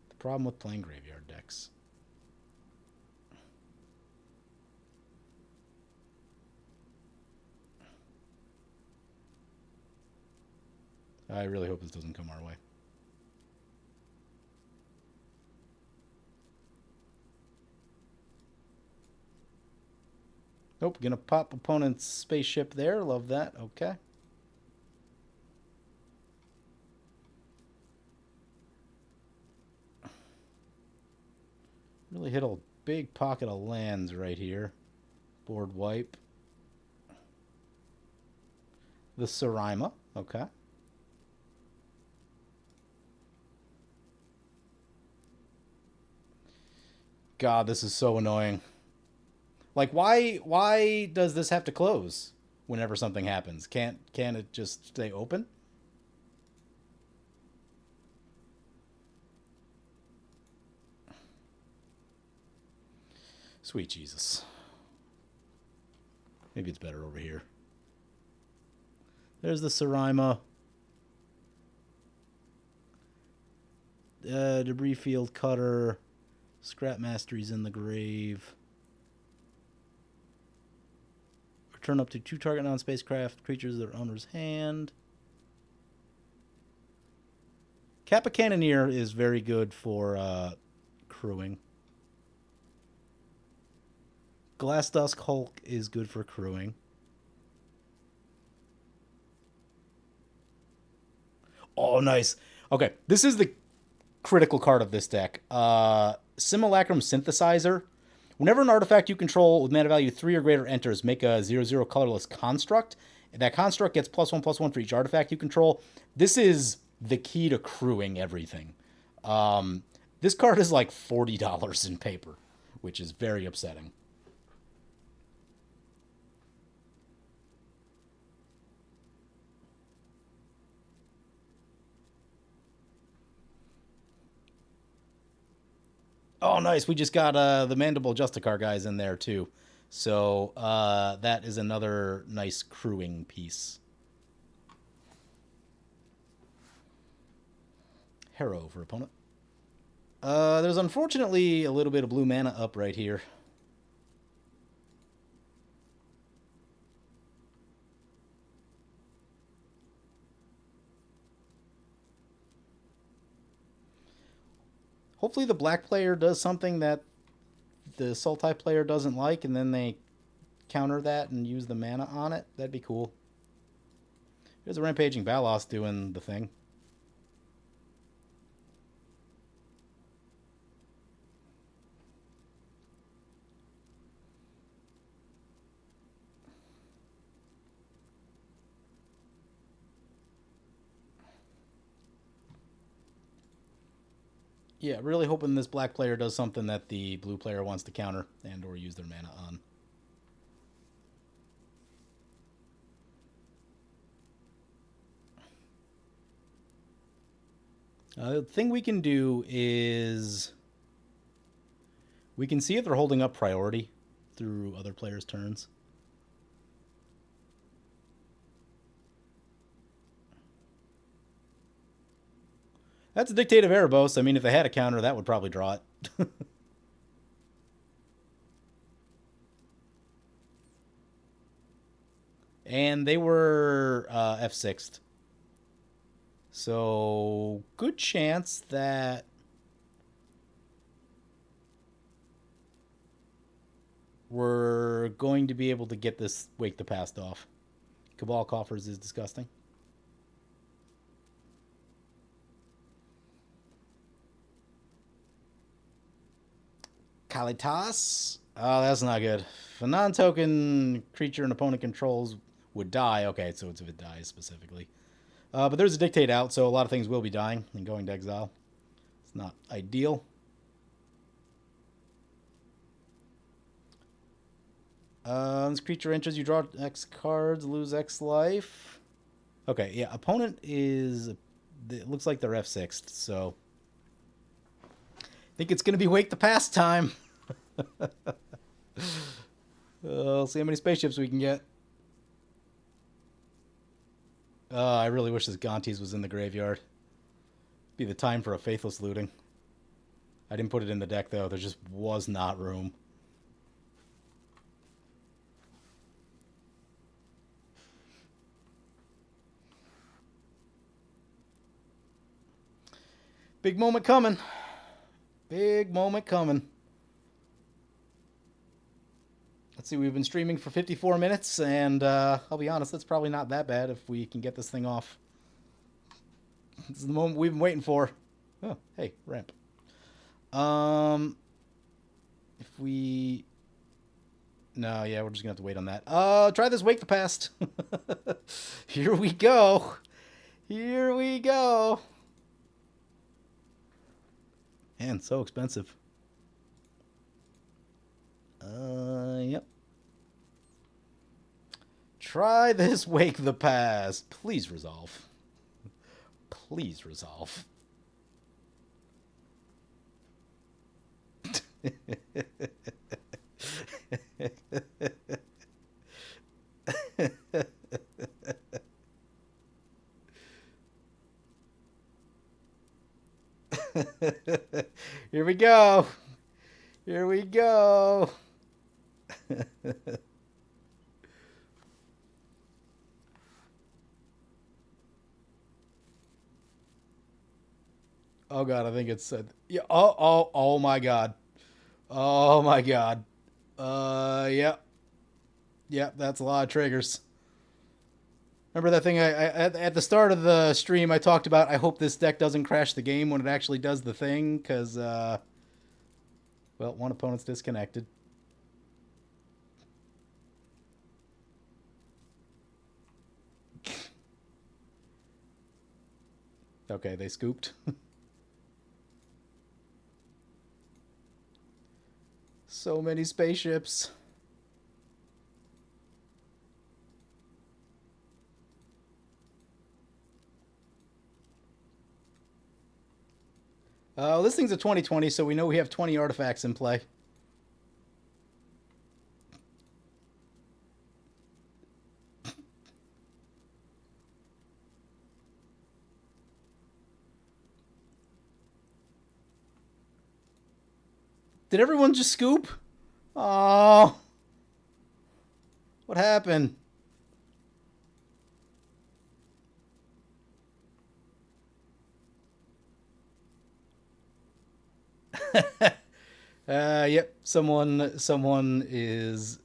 The problem with playing graveyard decks. I really hope this doesn't come our way. Nope, gonna pop opponent's spaceship there. Love that. Okay. Really hit a big pocket of lands right here. Board wipe. The Sarima. Okay. God, this is so annoying. Like, why does this have to close whenever something happens? Can't it just stay open? Sweet Jesus. Maybe it's better over here. There's the Sarima. Debris field cutter. Scrap Mastery's in the grave. Return up to 2 target non-spacecraft creatures to their owner's hand. Kappa Cannoneer is very good for crewing. Glassdusk Hulk is good for crewing. Oh, nice. Okay, this is the critical card of this deck. Simulacrum Synthesizer. Whenever an artifact you control with mana value 3 or greater enters, make a 0/0 colorless construct. And that construct gets +1/+1 for each artifact you control. This is the key to crewing everything. This card is like $40 in paper, which is very upsetting. Oh, nice. We just got the Mandible Justicar guys in there, too. So that is another nice crewing piece. Harrow for opponent. There's unfortunately a little bit of blue mana up right here. Hopefully the black player does something that the Sultai player doesn't like, and then they counter that and use the mana on it. That'd be cool. There's a Rampaging Balos doing the thing. Yeah, really hoping this black player does something that the blue player wants to counter and or use their mana on. The thing we can do is we can see if they're holding up priority through other players' turns. That's a Dictate of Erebos. I mean, if they had a counter, that would probably draw it. And they were F6'd. So, good chance that we're going to be able to get this Wake the Past off. Cabal Coffers is disgusting. Kalitas. Oh, that's not good. If a non-token creature an opponent controls would die. Okay, so it's if it dies specifically. But there's a Dictate out, so a lot of things will be dying and going to exile. It's not ideal. This creature enters, you draw X cards, lose X life. Okay, yeah, opponent is... It looks like they're F6'd, so... I think it's going to be Wake the Past time. We'll see how many spaceships we can get. I really wish this Gontes was in the graveyard. Be the time for a Faithless Looting. I didn't put it in the deck, though. There just was not room. Big moment coming. Big moment coming. Let's see, we've been streaming for 54 minutes, and I'll be honest, that's probably not that bad if we can get this thing off. This is the moment we've been waiting for. Oh, hey, ramp. If we... No, yeah, we're just going to have to wait on that. Try this Wake the Past. Here we go. Here we go. Man, so expensive. Yep. Try this Wake the Past. Please resolve. Please resolve. Here we go. Here we go. Oh god, I think it's yeah. Oh my god. Oh my god. Yep. Yep, that's a lot of triggers. Remember that thing at the start of the stream I talked about, I hope this deck doesn't crash the game when it actually does the thing, because, well, one opponent's disconnected. Okay, they scooped. So many spaceships. This thing's a 2020, so we know we have 20 artifacts in play. Did everyone just scoop? Oh, what happened? Yep. Someone is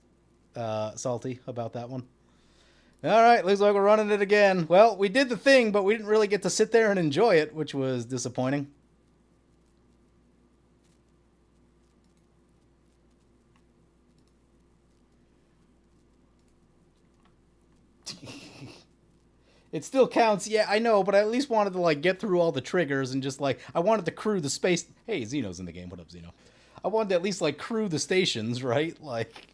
salty about that one. All right, looks like we're running it again. Well, we did the thing, but we didn't really get to sit there and enjoy it, which was disappointing. It still counts, yeah, I know, but I at least wanted to like get through all the triggers and just like I wanted to crew the space. Hey, Xeno's in the game. What up, Xeno? I wanted to at least like crew the stations, right? Like,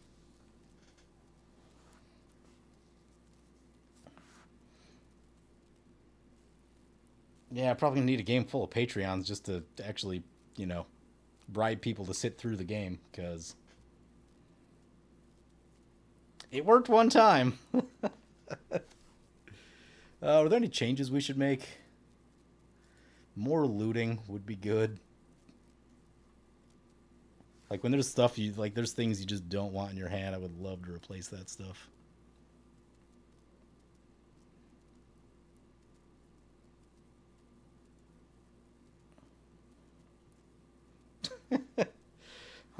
yeah, I probably need a game full of Patreons just to actually, you know, bribe people to sit through the game because it worked one time. Are there any changes we should make? More looting would be good. Like when there's stuff you like, there's things you just don't want in your hand. I would love to replace that stuff.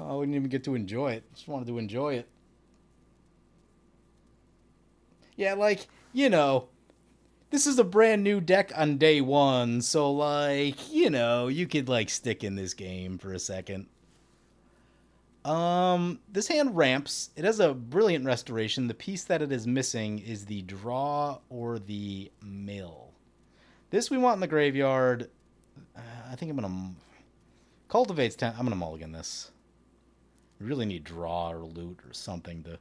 Oh, I wouldn't even get to enjoy it. Just wanted to enjoy it. Yeah, like, you know, this is a brand new deck on day one, so like, you know, you could like stick in this game for a second. This hand ramps. It has a brilliant restoration. The piece that it is missing is the draw or the mill. This we want in the graveyard. I think I'm gonna cultivates 10. I'm gonna mulligan this. We really need draw or loot or something to.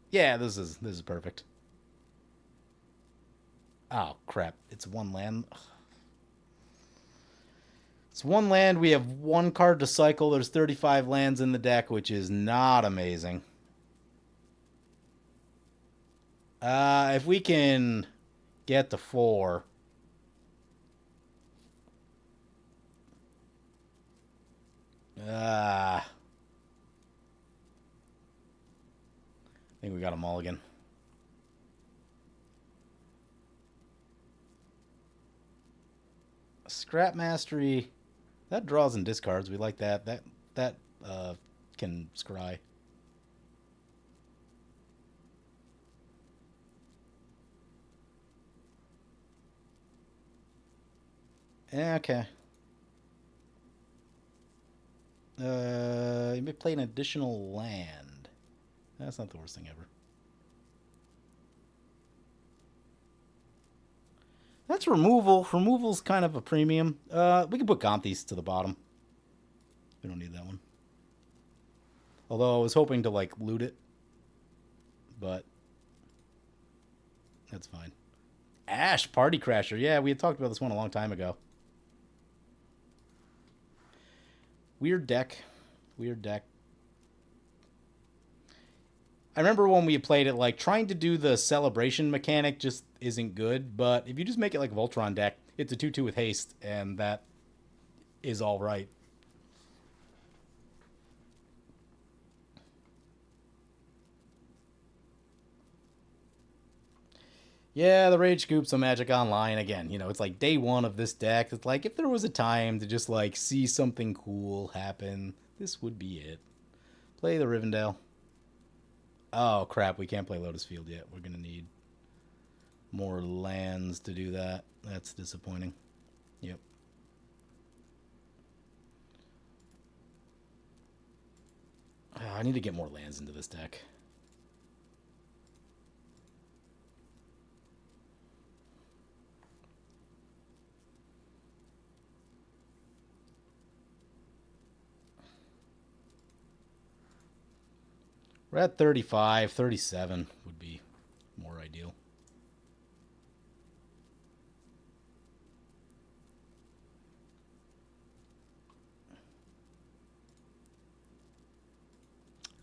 Yeah, this is perfect. Oh crap! It's one land. It's one land. We have one card to cycle. There's 35 lands in the deck, which is not amazing. If we can get to 4. I think we got a mulligan. Scrap Mastery. That draws and discards. We like that. That can scry. Yeah, okay. You may play an additional land. That's not the worst thing ever. That's removal. Removal's kind of a premium. We can put Gonthis to the bottom. We don't need that one. Although I was hoping to like loot it, but that's fine. Ash Party Crasher. Yeah, we had talked about this one a long time ago. Weird deck. Weird deck. I remember when we played it, like, trying to do the celebration mechanic just isn't good, but if you just make it like a Voltron deck, it's a 2-2 with haste, and that is all right. Yeah, the Rage Scoop's a Magic Online again. You know, it's like day one of this deck. It's like if there was a time to just like see something cool happen, this would be it. Play the Rivendell. Oh crap, we can't play Lotus Field yet. We're gonna need more lands to do that. That's disappointing. Yep. I need to get more lands into this deck. We're at 35, 37 would be more ideal.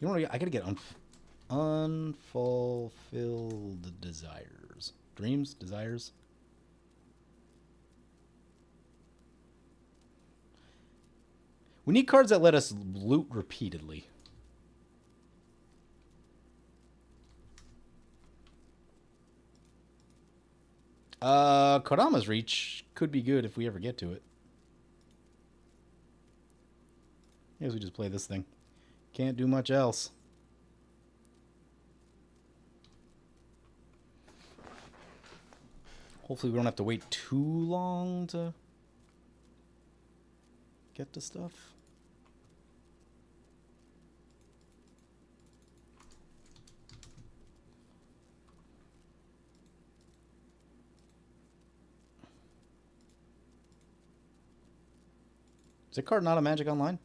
You know what? I gotta get unfulfilled desires, dreams, desires. We need cards that let us loot repeatedly. Kodama's Reach could be good if we ever get to it. I guess we just play this thing. Can't do much else. Hopefully we don't have to wait too long to get to stuff. Is that card not a Magic Online?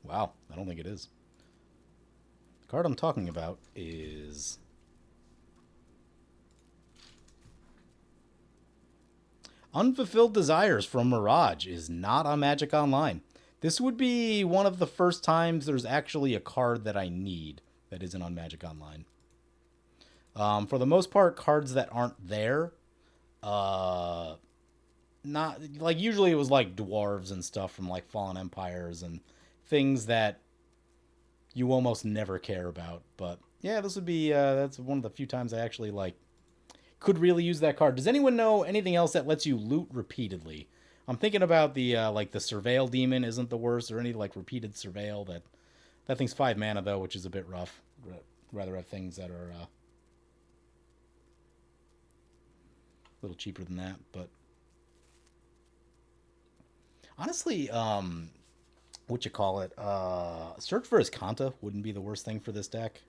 Wow, I don't think it is. The card I'm talking about is... Unfulfilled Desires from Mirage is not on Magic Online. This would be one of the first times there's actually a card that I need that isn't on Magic Online. For the most part, cards that aren't there, not like usually it was like dwarves and stuff from like Fallen Empires and things that you almost never care about. But yeah, this would be that's one of the few times I actually like could really use that card. Does anyone know anything else that lets you loot repeatedly? I'm thinking about the like the Surveil Demon isn't the worst, or any like repeated Surveil. That thing's 5 mana though, which is a bit rough. Rather have things that are a little cheaper than that. But honestly, what you call it? Search for Escanta wouldn't be the worst thing for this deck.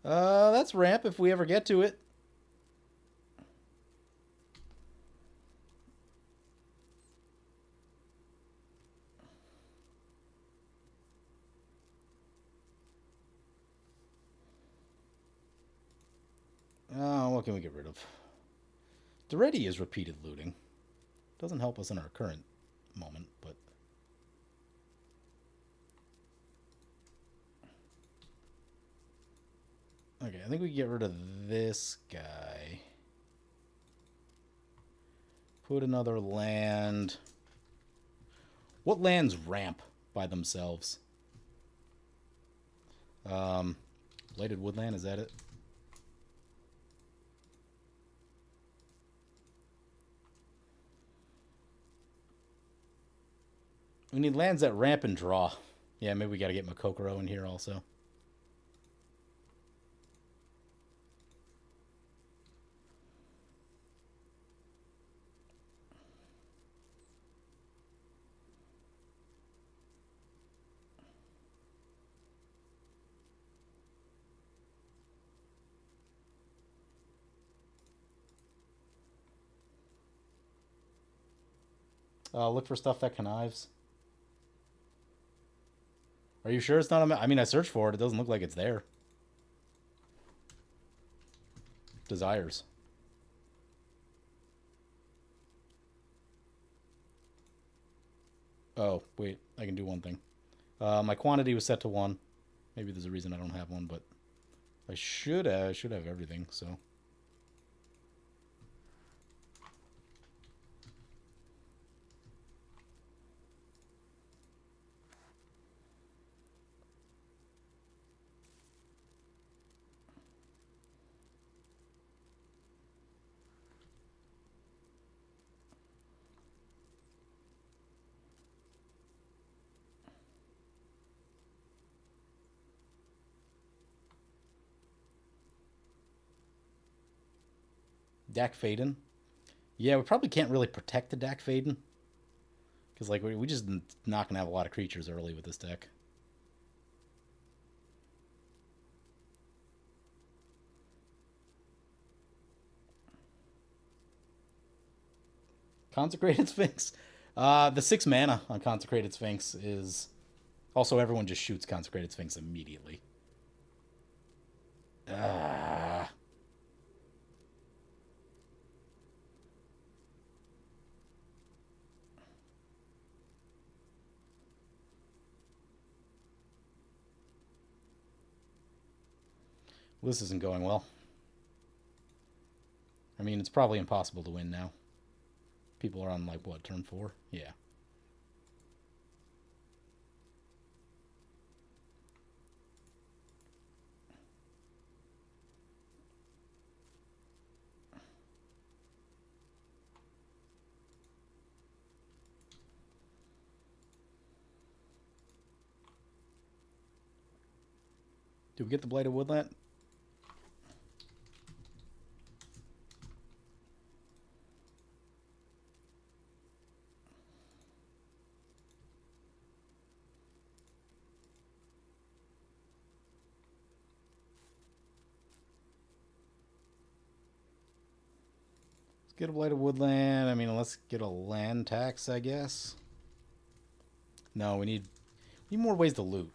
That's ramp if we ever get to it. What can we get rid of? Duretti is repeated looting. Doesn't help us in our current moment, but... Okay, I think we can get rid of this guy. Put another land. What lands ramp by themselves? Bladed Woodland, is that it? We need lands that ramp and draw. Yeah, maybe we gotta get Makokoro in here also. Look for stuff that connives. Are you sure it's not I mean, I searched for it. It doesn't look like it's there. Desires. Oh, wait. I can do one thing. My quantity was set to 1. Maybe there's a reason I don't have one, but I should have everything, so... Dak Faden. Yeah, we probably can't really protect the Dak Faden. Because, like, we just not going to have a lot of creatures early with this deck. Consecrated Sphinx. The 6 mana on Consecrated Sphinx is... Also, everyone just shoots Consecrated Sphinx immediately. Well, this isn't going well. I mean, it's probably impossible to win now. People are on, like, what, turn 4? Yeah. Do we get the Blighted Woodland? Let's get a Blighted Woodland. I mean, let's get a land tax, I guess. No, we need more ways to loot.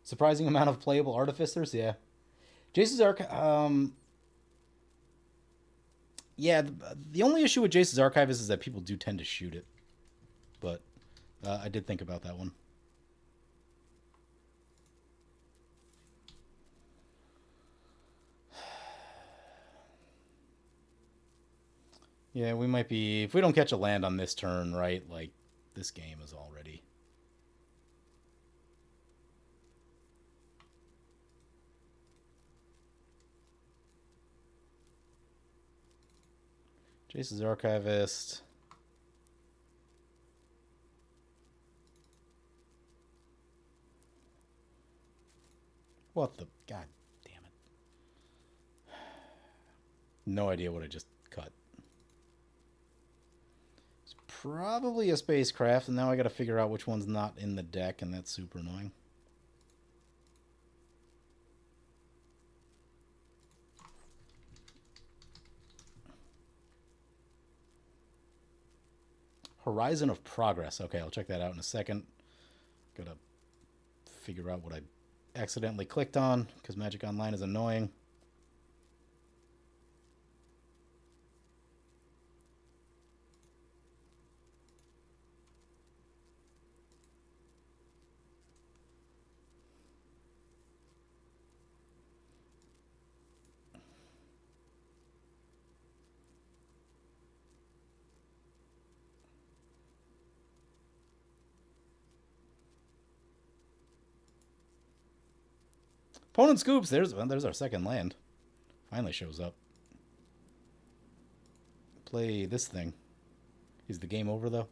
Surprising amount of playable artificers, yeah. Jace's Archive, yeah, the only issue with Jace's Archive is that people do tend to shoot it. But I did think about that one. Yeah, we might be... If we don't catch a land on this turn, right, like, this game is already... Jace's Archivist. What the... God damn it. No idea what I just cut. It's probably a spacecraft, and now I gotta figure out which one's not in the deck, and that's super annoying. Horizon of Progress. Okay, I'll check that out in a second. Gotta figure out what I accidentally clicked on, because Magic Online is annoying. Opponent scoops. There's our second land. Finally shows up. Play this thing. Is the game over, though?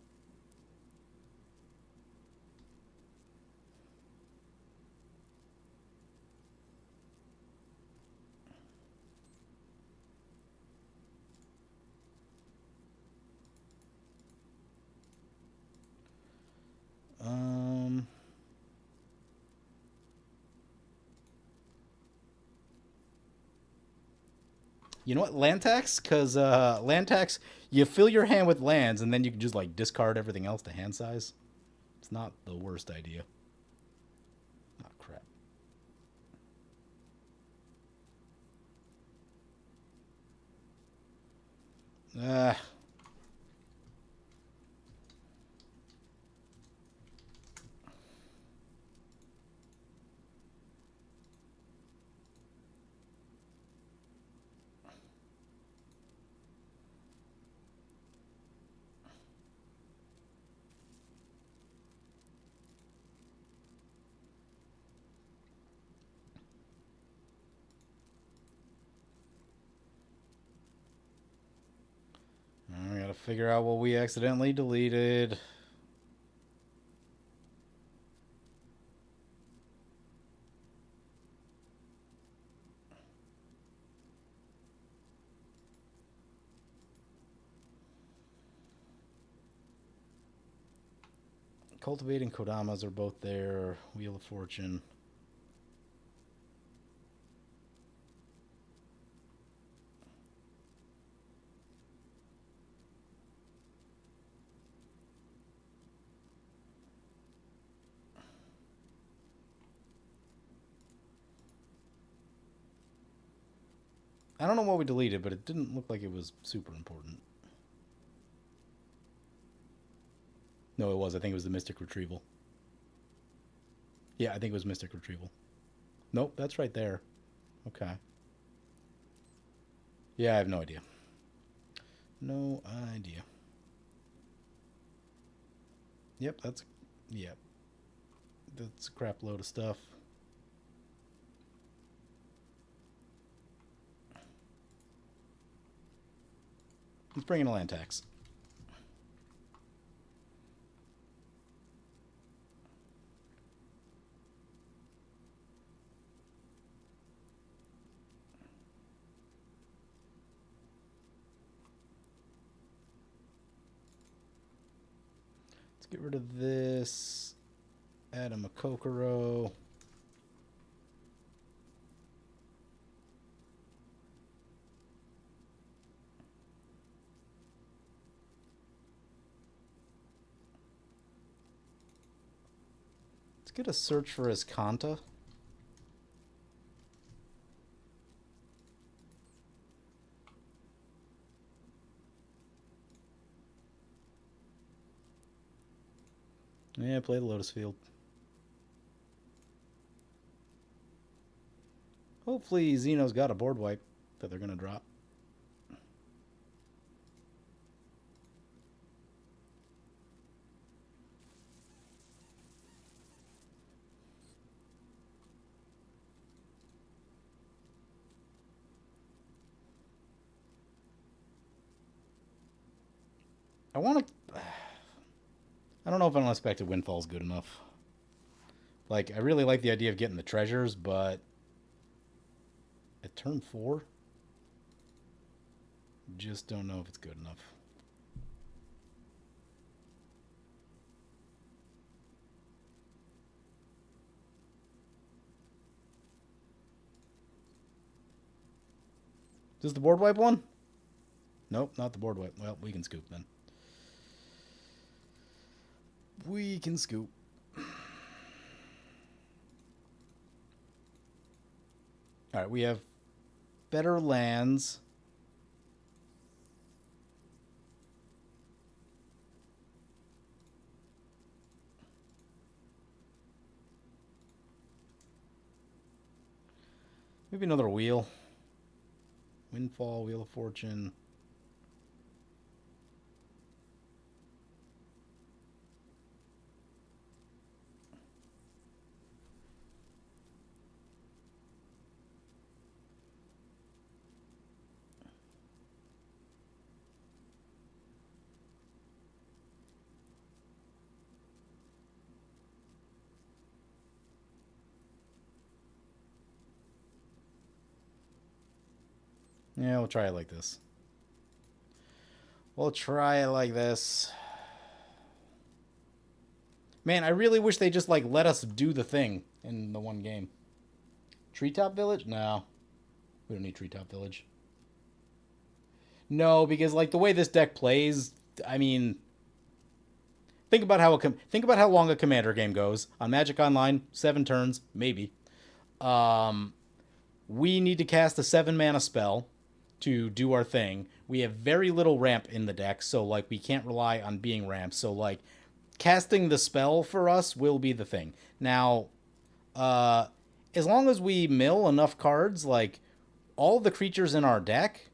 You know what? Land tax? Because land tax, you fill your hand with lands, and then you can just, like, discard everything else to hand size. It's not the worst idea. Oh, crap. Ah. I gotta figure out what we accidentally deleted. Cultivating Kodamas are both there. Wheel of Fortune. I don't know what we deleted, but it didn't look like it was super important. No, it was. I think it was the Mystic Retrieval. Yeah, I think it was Mystic Retrieval. Nope, that's right there. Okay. Yeah, I have no idea. No idea. Yep, that's... Yep. That's a crap load of stuff. Let's bring in a land tax. Let's get rid of this. Add him a Kokoro. Let's get a search for his Kanta. Yeah, play the Lotus Field. Hopefully Xeno's got a board wipe that they're going to drop. I want to... I don't know if Unexpected Windfall's good enough. Like, I really like the idea of getting the treasures, but... At turn 4? Just don't know if it's good enough. Is this the board wipe one? Nope, not the board wipe. Well, we can scoop then. We can scoop. Alright, we have better lands. Maybe another wheel. Windfall, Wheel of Fortune. Yeah, we'll try it like this. We'll try it like this. Man, I really wish they just, like, let us do the thing in the one game. Treetop Village? No. We don't need Treetop Village. No, because, like, the way this deck plays, I mean... Think about how long a Commander game goes. On Magic Online, 7 turns, maybe. We need to cast a 7-mana spell to do our thing. We have very little ramp in the deck, so, like, we can't rely on being ramped. So, like, casting the spell for us will be the thing. Now, as long as we mill enough cards, like, all the creatures in our deck...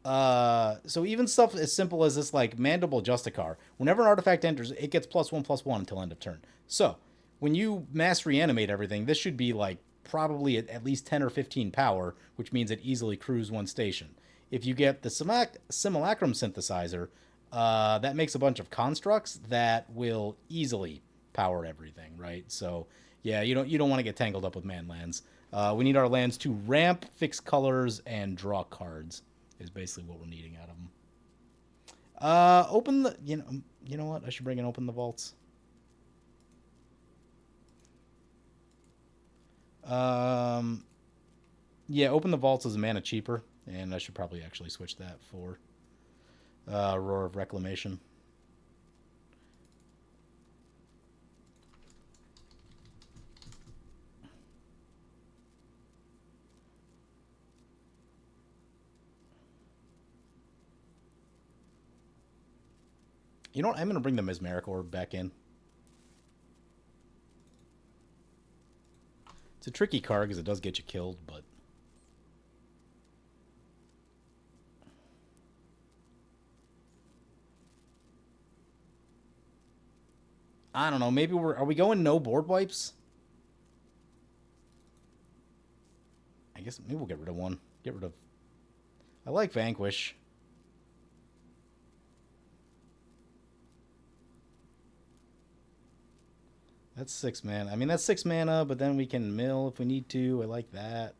so even stuff as simple as this, like, Mandible Justicar, whenever an artifact enters, it gets +1/+1 until end of turn. So, when you mass reanimate everything, this should be, like, probably at least 10 or 15 power, which means it easily crews one station. If you get the Simulacrum Synthesizer, that makes a bunch of constructs that will easily power everything, right? So, yeah, you don't want to get tangled up with man lands. We need our lands to ramp, fix colors, and draw cards. Is basically what we're needing out of them. Open the... You know what? I should bring in Open the Vaults. Yeah, Open the Vaults is a mana cheaper, and I should probably actually switch that for Roar of Reclamation. You know what? I'm going to bring the Mesmeric Orb back in. It's a tricky card because it does get you killed, but... I don't know. Maybe are we going no board wipes? I guess maybe we'll get rid of one. Get rid of... I like Vanquish. That's 6 mana. I mean, that's 6 mana, but then we can mill if we need to. I like that.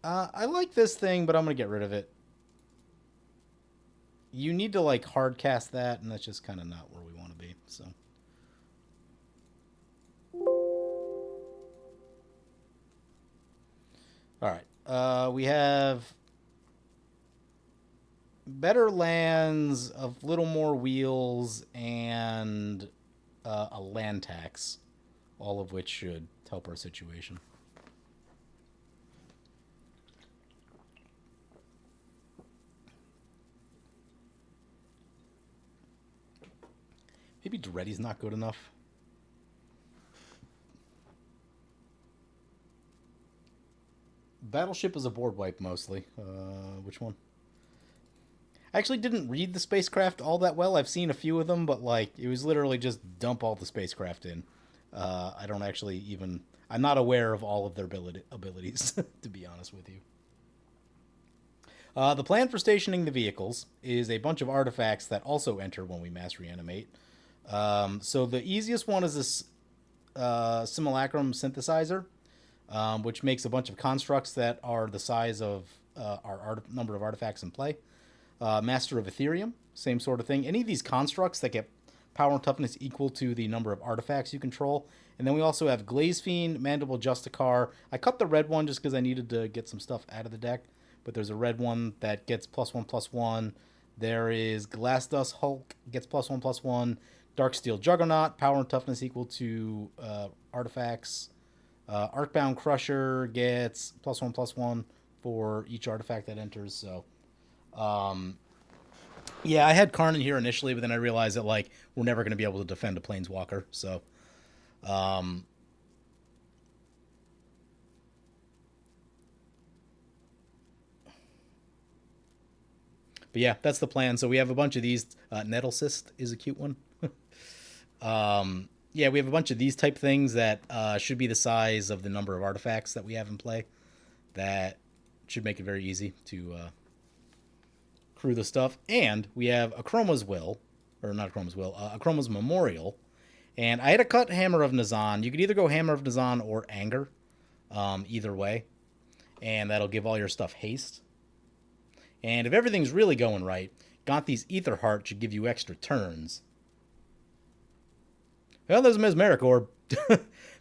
I like this thing, but I'm going to get rid of it. You need to, like, hard cast that, and that's just kind of not where we want to be, so... Alright, we have better lands, a little more wheels, and a land tax, all of which should help our situation. Maybe Duretti's not good enough. Battleship is a board wipe mostly. Which one? I actually didn't read the spacecraft all that well. I've seen a few of them, but like it was literally just dump all the spacecraft in. I don't actually even... I'm not aware of all of their abilities, to be honest with you. The plan for stationing the vehicles is a bunch of artifacts that also enter when we mass reanimate. So the easiest one is this simulacrum synthesizer, which makes a bunch of constructs that are the size of our number of artifacts in play. Master of Ethereum, same sort of thing. Any of these constructs that get power and toughness equal to the number of artifacts you control. And then we also have Glaze Fiend, Mandible Justicar. I cut the red one just because I needed to get some stuff out of the deck. But there's a red one that gets +1/+1. There is Glass Dust Hulk, gets +1/+1. Darksteel Juggernaut, power and toughness equal to artifacts. Arcbound Crusher gets +1/+1 for each artifact that enters. So, yeah, I had Karn in here initially, but then I realized that like we're never going to be able to defend a Planeswalker. So, but yeah, that's the plan. So we have a bunch of these. Nettlecyst is a cute one. Yeah, we have a bunch of these type things that should be the size of the number of artifacts that we have in play. That should make it very easy to crew the stuff. And we have Akroma's Will, or not Akroma's Will, Akroma's Memorial. And I had to cut Hammer of Nazan. You could either go Hammer of Nazan or Anger, either way. And that'll give all your stuff haste. And if everything's really going right, Gaunthy's Aetherheart should give you extra turns. Well, there's a Mesmeric Orb.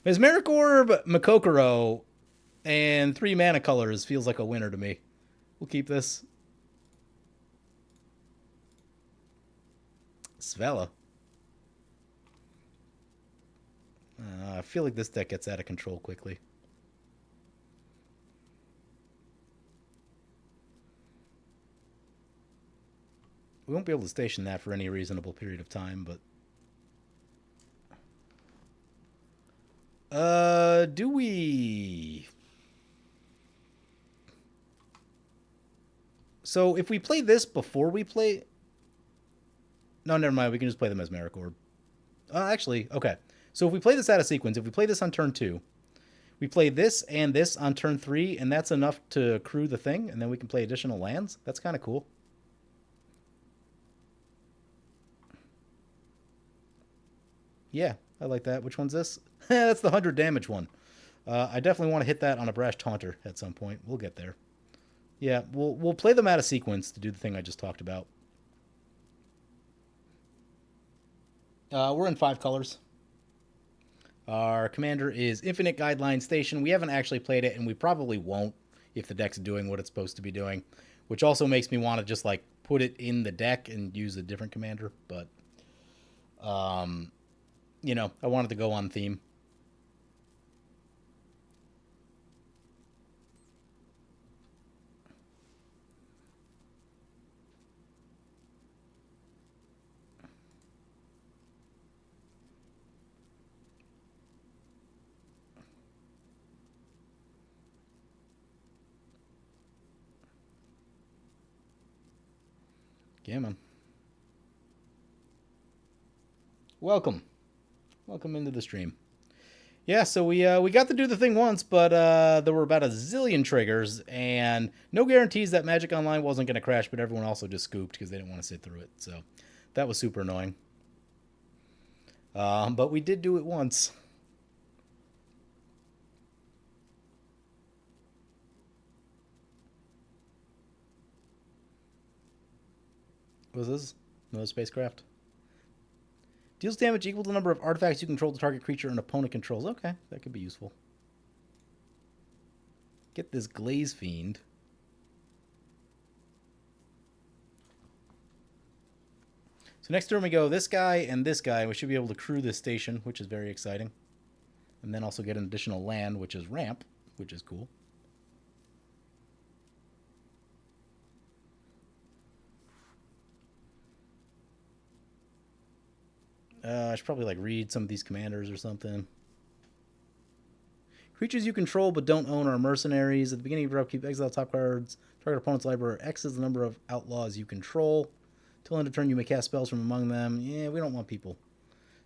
Mesmeric Orb, Makokoro, and 3 mana colors feels like a winner to me. We'll keep this. Svella. I feel like this deck gets out of control quickly. We won't be able to station that for any reasonable period of time, but... do we... So, if we play this before we play... No, never mind. We can just play the Mesmeric Orb. Actually, okay. So, if we play this out of sequence, if we play this on turn 2, we play this and this on turn 3, and that's enough to crew the thing, and then we can play additional lands. That's kind of cool. Yeah, I like that. Which one's this? That's the 100 damage one. I definitely want to hit that on a Brash Taunter at some point. We'll get there. Yeah, we'll play them out of sequence to do the thing I just talked about. We're in 5 colors. Our commander is Infinite Guideline Station. We haven't actually played it, and we probably won't if the deck's doing what it's supposed to be doing, which also makes me want to just, like, put it in the deck and use a different commander, but you know, I wanted to go on theme. Yeah, man. Welcome. Welcome into the stream. Yeah, so we got to do the thing once, but there were about a zillion triggers, and no guarantees that Magic Online wasn't going to crash, but everyone also just scooped because they didn't want to sit through it. So that was super annoying. But we did do it once. What was this? No spacecraft? Deals damage equal to the number of artifacts you control the target creature and opponent controls. Okay, that could be useful. Get this Glaze Fiend. So next turn we go this guy and this guy. We should be able to crew this station, which is very exciting. And then also get an additional land, which is ramp, which is cool. I should probably like read some of these commanders or something. Creatures you control but don't own are mercenaries. At the beginning of your upkeep, exile top cards. Target opponent's library X is the number of outlaws you control. Till end of turn, you may cast spells from among them. Yeah, we don't want people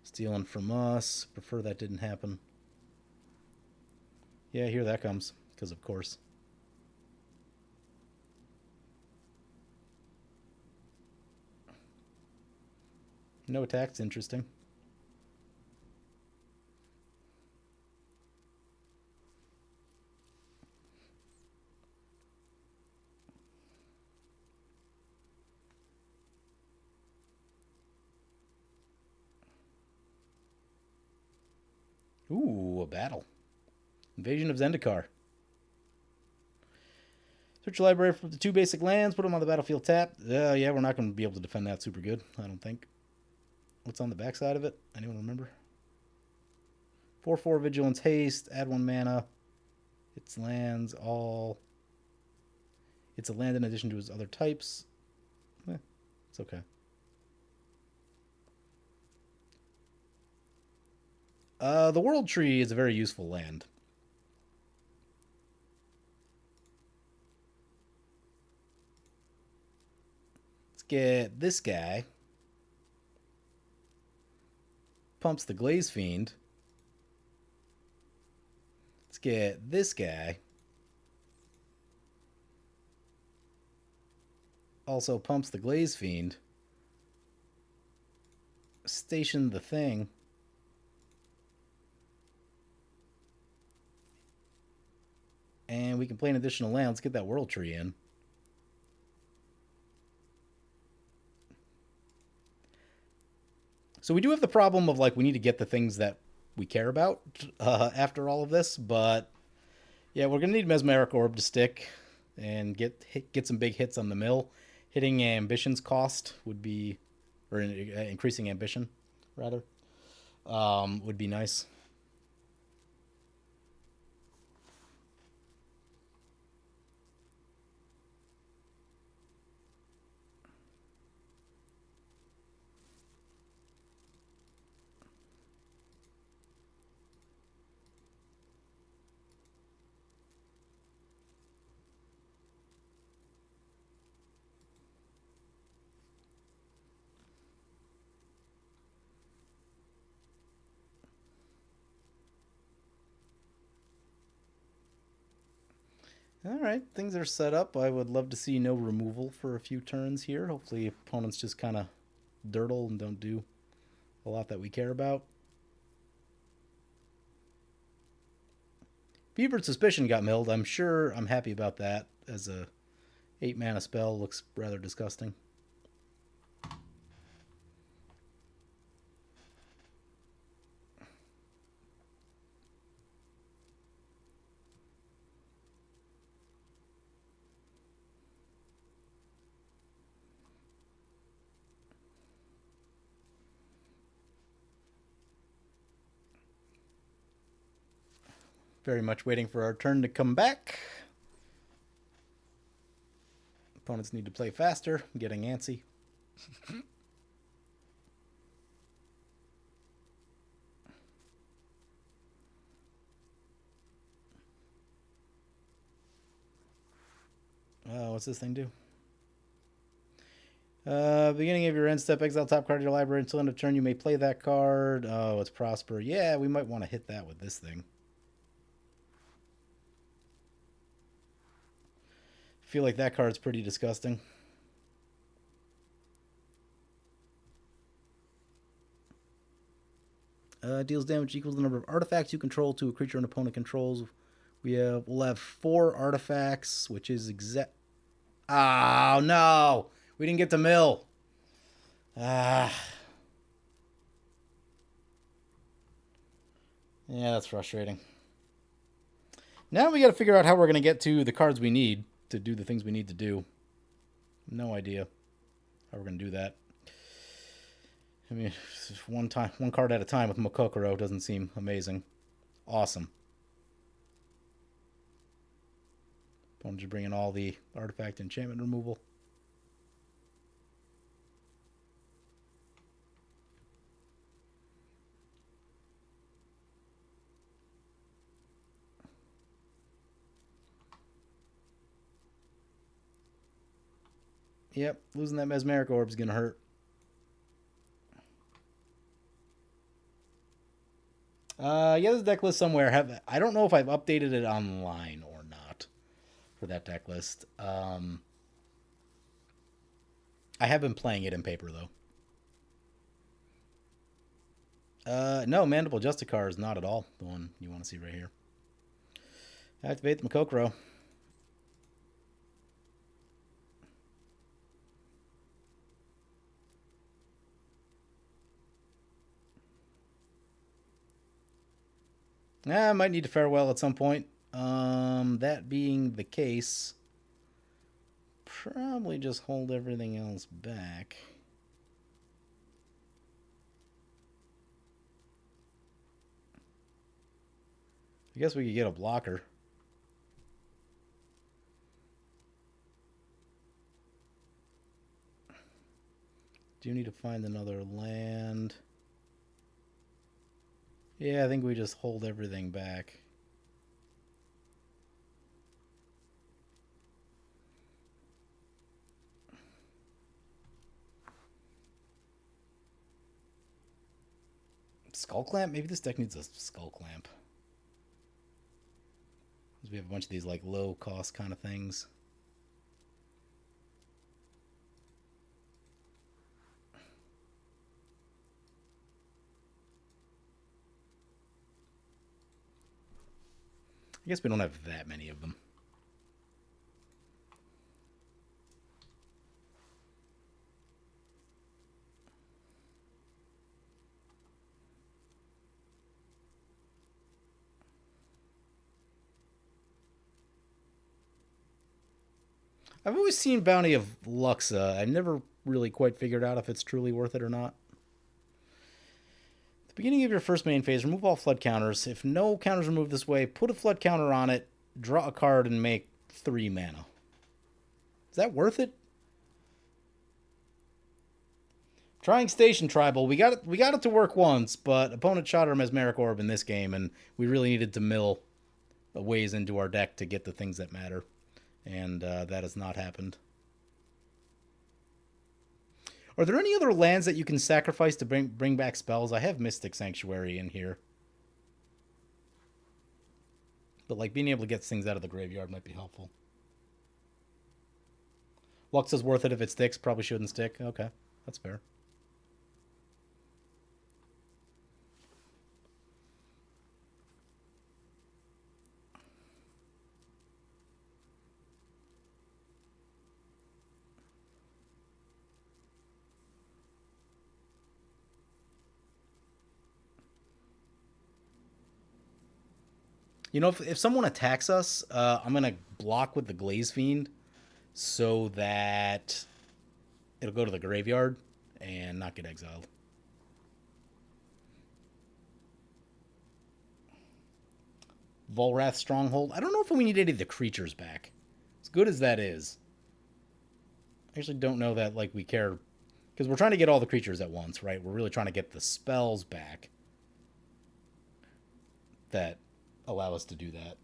stealing from us. Prefer that didn't happen. Yeah, here that comes. Because of course. No attacks, interesting. Ooh, a battle. Invasion of Zendikar. Search your library for the 2 basic lands, put them on the battlefield tapped. Yeah, we're not going to be able to defend that super good, I don't think. What's on the backside of it? Anyone remember? 4/4 Vigilance Haste, add 1 mana. Its lands all... It's a land in addition to its other types. It's okay. The World Tree is a very useful land. Let's get this guy. Pumps the Glaze Fiend. Let's get this guy. Also pumps the Glaze Fiend. Station the thing. And we can play an additional land. Let's get that World Tree in. So we do have the problem of, like, we need to get the things that we care about after all of this. But, yeah, we're going to need Mesmeric Orb to stick and get some big hits on the mill. Hitting Ambition's cost would be... Or increasing Ambition, rather. Would be nice. Alright, things are set up. I would love to see no removal for a few turns here. Hopefully opponents just kind of dirtle and don't do a lot that we care about. Fevered Suspicion got milled. I'm sure I'm happy about that, as a 8 mana spell looks rather disgusting. Very much waiting for our turn to come back. Opponents need to play faster. I'm getting antsy. What's this thing do? Beginning of your end step, exile top card of your library until end of turn. You may play that card. Oh, it's Prosper. Yeah, we might want to hit that with this thing. Feel like that card's pretty disgusting. Deals damage equal to the number of artifacts you control to a creature an opponent controls. We'll have 4 artifacts, which is exact. Oh no, we didn't get the mill. Yeah, that's frustrating. Now we got to figure out how we're going to get to the cards we need to do the things we need to do. No idea how we're going to do that. I mean, one card at a time with Mokokoro doesn't seem amazing. Awesome. Opponent just bring in all the artifact enchantment removal. Yep, losing that Mesmeric Orb is going to hurt. Yeah, there's a deck list somewhere. I don't know if I've updated it online or not for that deck list. I have been playing it in paper, though. No, Mandible Justicar is not at all the one you want to see right here. Activate the Mokokoro. I might need to farewell at some point. That being the case, probably just hold everything else back. I guess we could get a blocker. Do need to find another land. Yeah, I think we just hold everything back. Skull Clamp? Maybe this deck needs a Skull Clamp. Because we have a bunch of these like low cost kind of things. I guess we don't have that many of them. I've always seen Bounty of Luxa. I never really quite figured out if it's truly worth it or not. At the beginning of your first main phase, remove all flood counters. If no counters removed this way, put a flood counter on it, draw a card, and make 3 mana. Is that worth it? Trying Station Tribal. We got it to work once, but opponent shot our Mesmeric Orb in this game, and we really needed to mill ways into our deck to get the things that matter. And that has not happened. Are there any other lands that you can sacrifice to bring back spells? I have Mystic Sanctuary in here. But like being able to get things out of the graveyard might be helpful. Lux is worth it if it sticks. Probably shouldn't stick. Okay, that's fair. You know, if someone attacks us, I'm going to block with the Glaze Fiend so that it'll go to the graveyard and not get exiled. Volrath Stronghold. I don't know if we need any of the creatures back. As good as that is. I actually don't know that like we care. Because we're trying to get all the creatures at once, right? We're really trying to get the spells back that allow us to do that.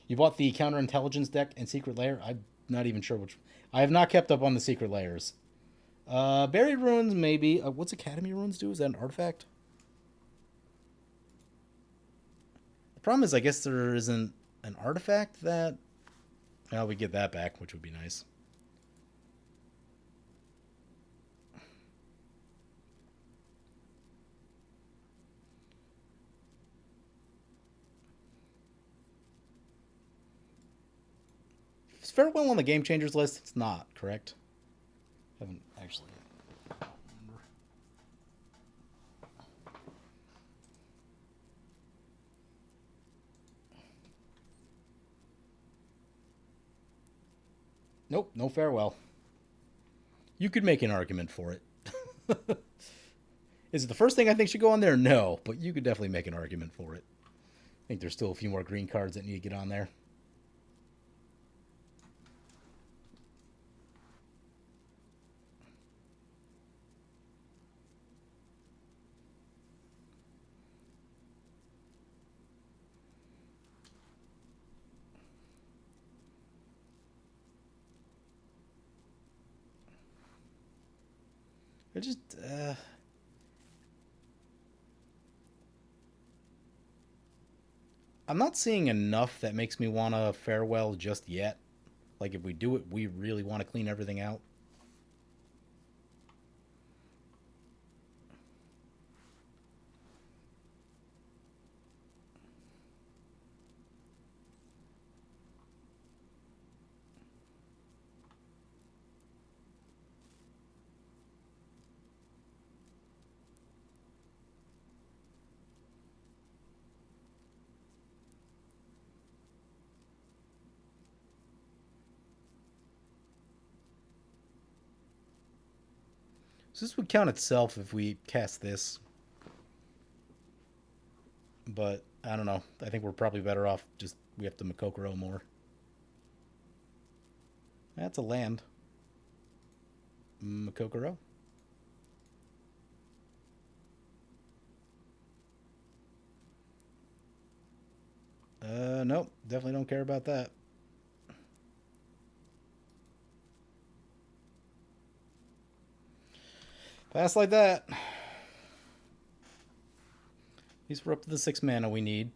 You bought the counterintelligence deck and secret lair? I'm not even sure which. I have not kept up on the secret layers. Buried ruins, maybe. What's Academy ruins do? Is that an artifact? The problem is, I guess there isn't an artifact that. Well, we get that back, which would be nice. Is Farewell on the Game Changers list? It's not, correct? I haven't actually. I don't remember. Nope, no Farewell. You could make an argument for it. Is it the first thing I think should go on there? No, but you could definitely make an argument for it. I think there's still a few more green cards that need to get on there. I just, I'm not seeing enough that makes me want to Farewell just yet. Like, if we do it, we really want to clean everything out. So this would count itself if we cast this. But, I don't know. I think we're probably better off just, we have to Makokoro more. That's a land. Makokoro. Nope. Definitely don't care about that. Pass like that. At least we're up to the 6 mana we need.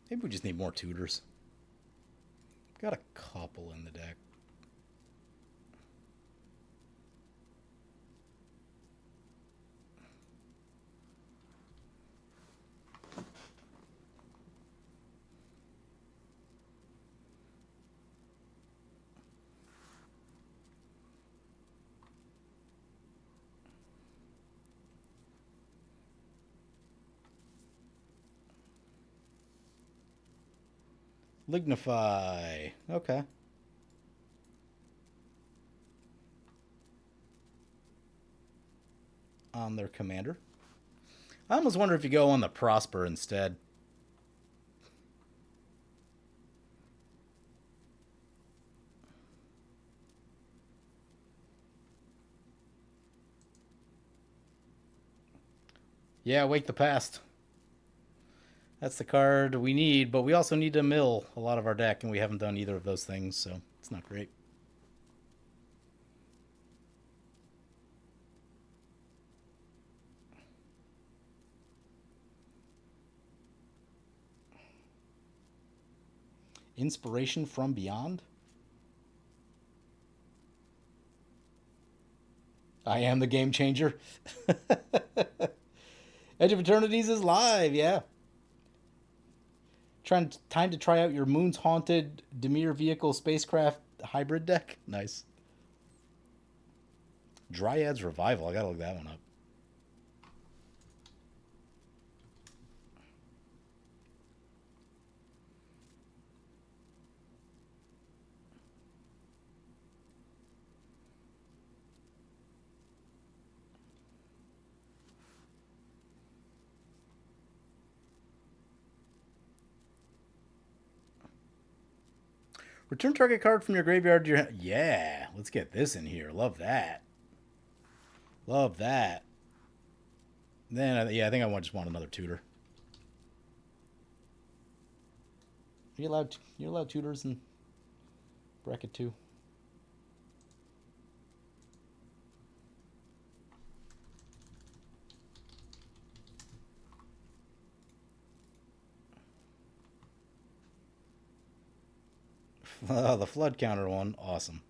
Maybe we just need more tutors. Got a couple in the deck. Lignify. Okay. On their commander. I almost wonder if you go on the Prosper instead. Yeah, Wake the Past. That's the card we need, but we also need to mill a lot of our deck, and we haven't done either of those things, so it's not great. Inspiration from Beyond? I am the game changer. Edge of Eternities is live, yeah. Time to try out your Moon's Haunted Demir Vehicle Spacecraft Hybrid deck. Nice. Dryad's Revival. I gotta look that one up. Return target card from your graveyard to your hand. Yeah, let's get this in here. Love that. Love that. Then, yeah, I think I just want another tutor. You're allowed tutors in bracket 2. The flood counter one, awesome.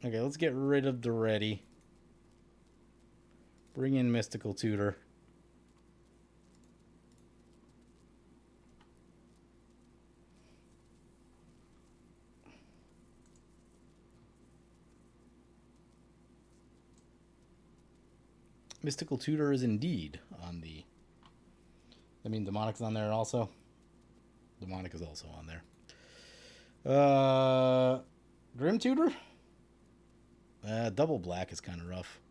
Okay, let's get rid of the ready. Bring in Mystical Tutor. Mystical Tutor is indeed on the... I mean, Demonic's on there also. Demonic is also on there. Grim Tutor? Double black is kind of rough.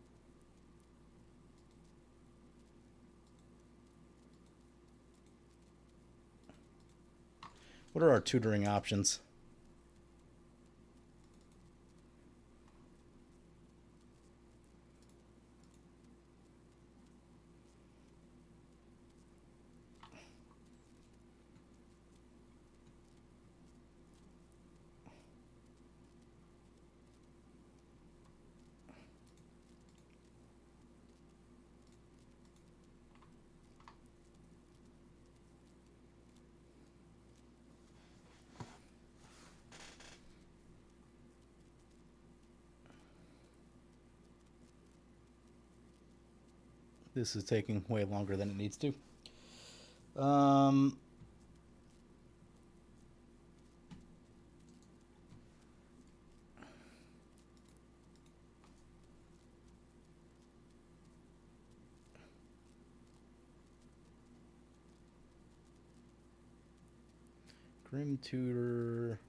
What are our tutoring options? This is taking way longer than it needs to. Grim Tutor.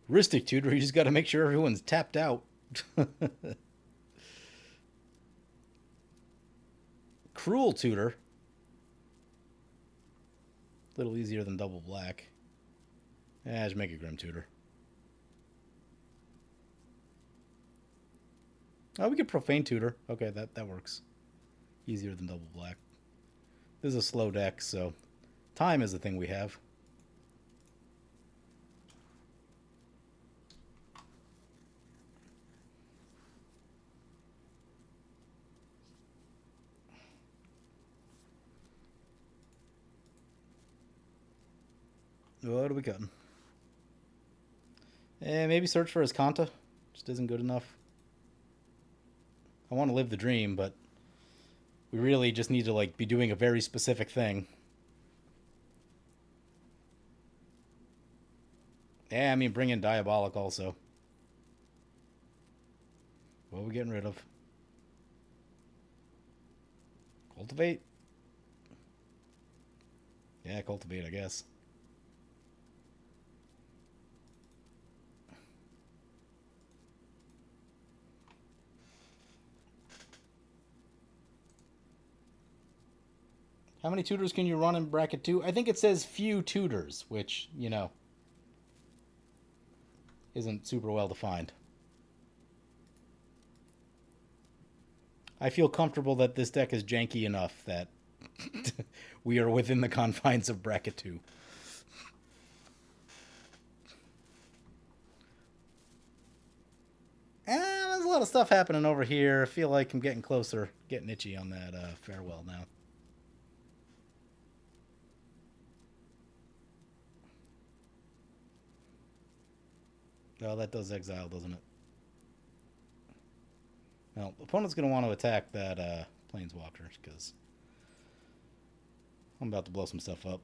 Ristic Tutor, you just got to make sure everyone's tapped out. Cruel Tutor. A little easier than double black. Just make a Grim Tutor. Oh, we could Profane Tutor. Okay, that works. Easier than double black. This is a slow deck, so time is the thing we have. What are we cutting? Maybe search for Ascanta. Just isn't good enough. I want to live the dream, but we really just need to like be doing a very specific thing. Yeah, I mean, bring in Diabolic also. What are we getting rid of? Cultivate? Yeah, Cultivate, I guess. How many tutors can you run in bracket 2? I think it says few tutors, which, you know, isn't super well defined. I feel comfortable that this deck is janky enough that we are within the confines of bracket 2. There's a lot of stuff happening over here. I feel like I'm getting closer, getting itchy on that farewell now. Oh, that does exile, doesn't it? Well, opponent's going to want to attack that Planeswalker because I'm about to blow some stuff up.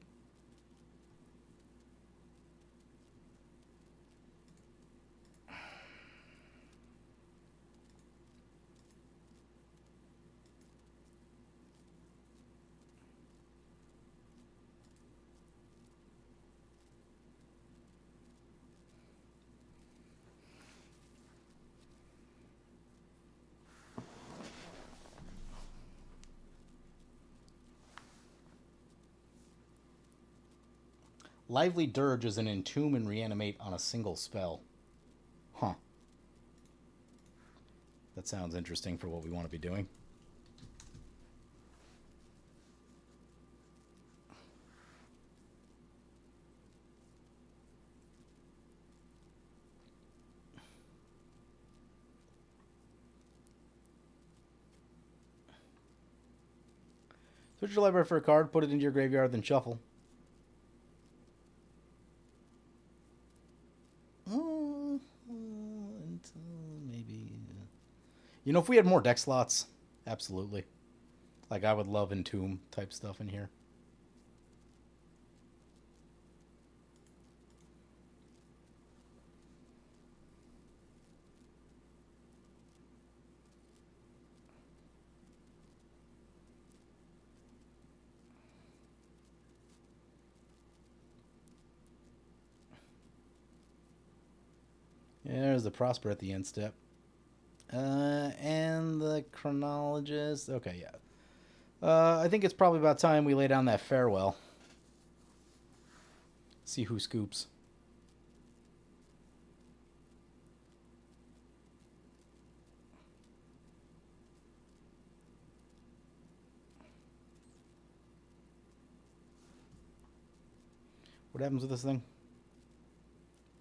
Lively Dirge is an entomb and reanimate on a single spell. Huh. That sounds interesting for what we want to be doing. Search your library for a card, put it into your graveyard, then shuffle. Maybe. You know, if we had more deck slots, absolutely. Like, I would love Entomb type stuff in here. Yeah, there's the Prosper at the end step. And the Chronologist. Okay, yeah. I think it's probably about time we lay down that Farewell. See who scoops. What happens with this thing?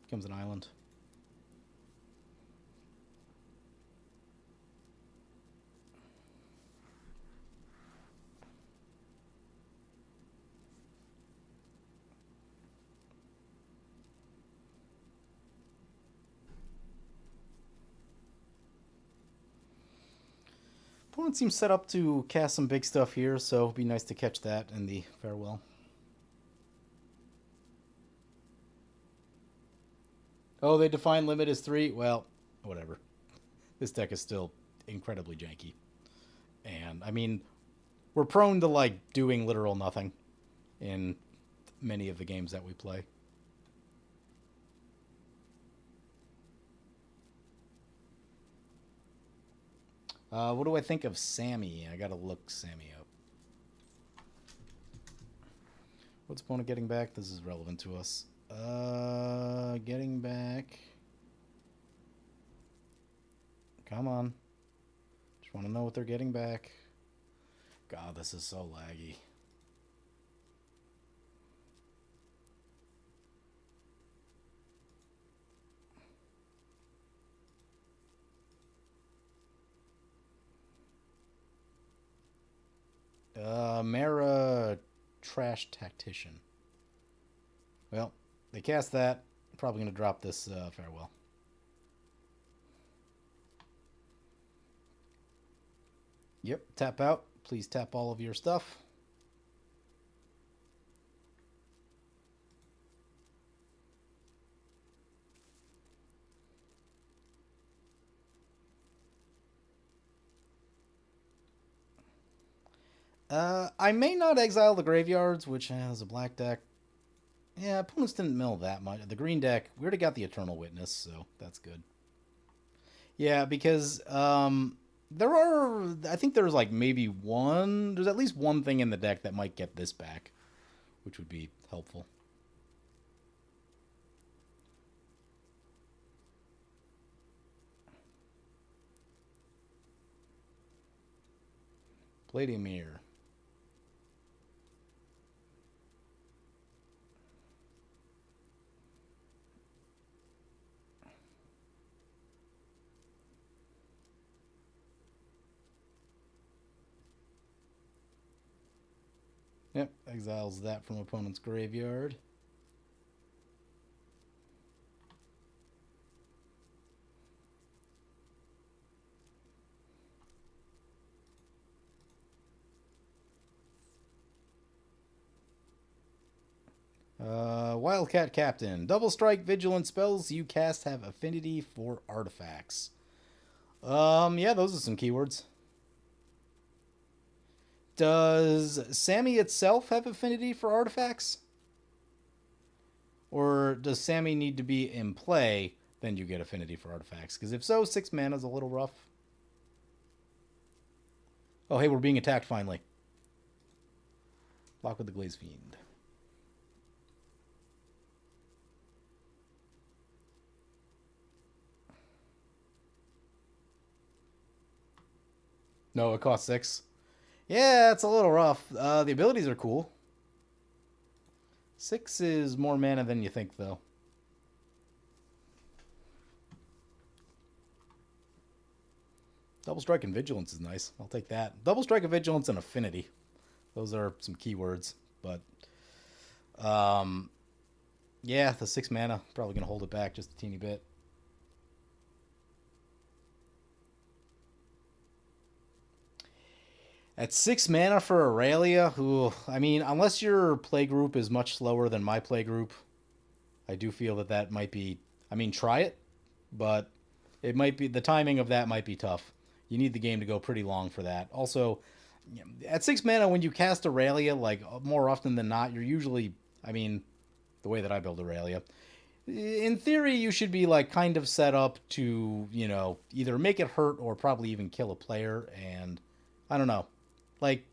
Becomes an island. Opponent seems set up to cast some big stuff here, so it'd be nice to catch that in the Farewell. Oh, they define limit as 3? Well, whatever. This deck is still incredibly janky. And, I mean, we're prone to, like, doing literal nothing in many of the games that we play. What do I think of Sammy? I gotta look Sammy up. What's opponent getting back? This is relevant to us. Getting back. Come on. Just want to know what they're getting back. God, this is so laggy. Mara Trash Tactician. Well, they cast that. Probably going to drop this Farewell. Yep, tap out. Please tap all of your stuff. I may not exile the graveyards, which has a black deck. Yeah, opponents didn't mill that much. The green deck, we already got the Eternal Witness, so that's good. Yeah, because there are, I think there's like maybe there's at least one thing in the deck that might get this back, which would be helpful. Vladimir. Yep, exiles that from opponent's graveyard. Wildcat Captain. Double strike vigilant spells you cast have affinity for artifacts. Yeah, those are some keywords. Does Sammy itself have affinity for artifacts? Or does Sammy need to be in play, then you get affinity for artifacts? Because if so, 6 mana is a little rough. Oh, hey, we're being attacked finally. Lock with the Glaze Fiend. No, it costs 6. Yeah, it's a little rough. The abilities are cool. 6 is more mana than you think, though. Double Strike and Vigilance is nice. I'll take that. Double Strike and Vigilance and Affinity. Those are some keywords. But, yeah, the 6 mana. Probably going to hold it back just a teeny bit. At 6 mana for Aurelia, who, I mean, unless your play group is much slower than my play group, I do feel that that might be, I mean, try it, but it might be, the timing of that might be tough. You need the game to go pretty long for that. Also, at 6 mana, when you cast Aurelia, like, more often than not, you're usually, I mean, the way that I build Aurelia, in theory, you should be, like, kind of set up to, you know, either make it hurt or probably even kill a player, and I don't know. Like,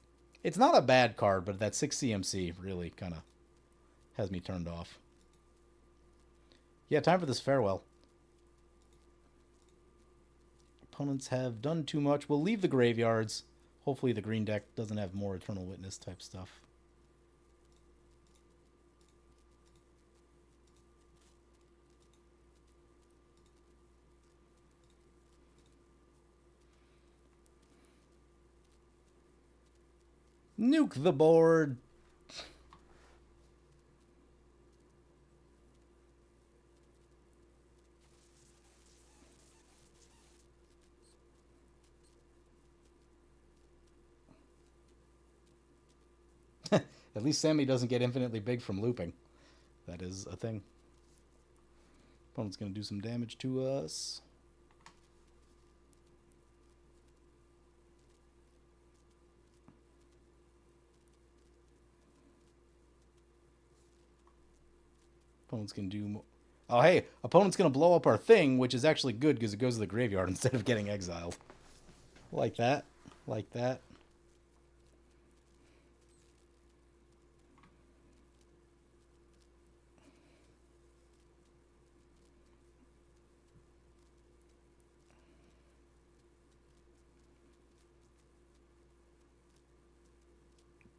it's not a bad card, but that 6 CMC really kind of has me turned off. Yeah, time for this farewell. Opponents have done too much. We'll leave the graveyards. Hopefully the green deck doesn't have more Eternal Witness type stuff. Nuke the board. At least Sammy doesn't get infinitely big from looping. That is a thing. Opponent's going to do some damage to us. Opponent's going to do... Oh, hey, opponent's going to blow up our thing, which is actually good because it goes to the graveyard instead of getting exiled. Like that. Like that.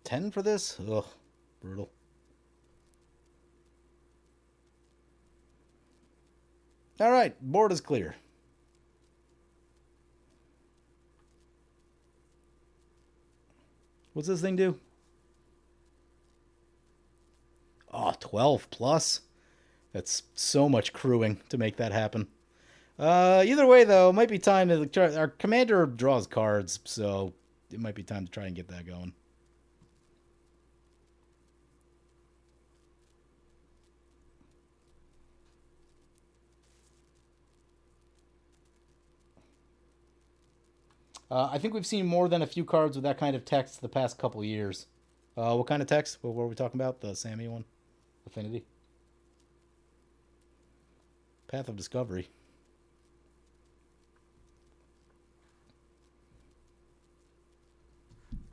$10 for this? Ugh, brutal. All right, board is clear. What's this thing do? Oh, 12 plus? That's so much crewing to make that happen. Either way, though, it might be time to... Our commander draws cards, so it might be time to try and get that going. I think we've seen more than a few cards with that kind of text the past couple years. What kind of text? What were we talking about? The Sammy one? Affinity? Path of Discovery.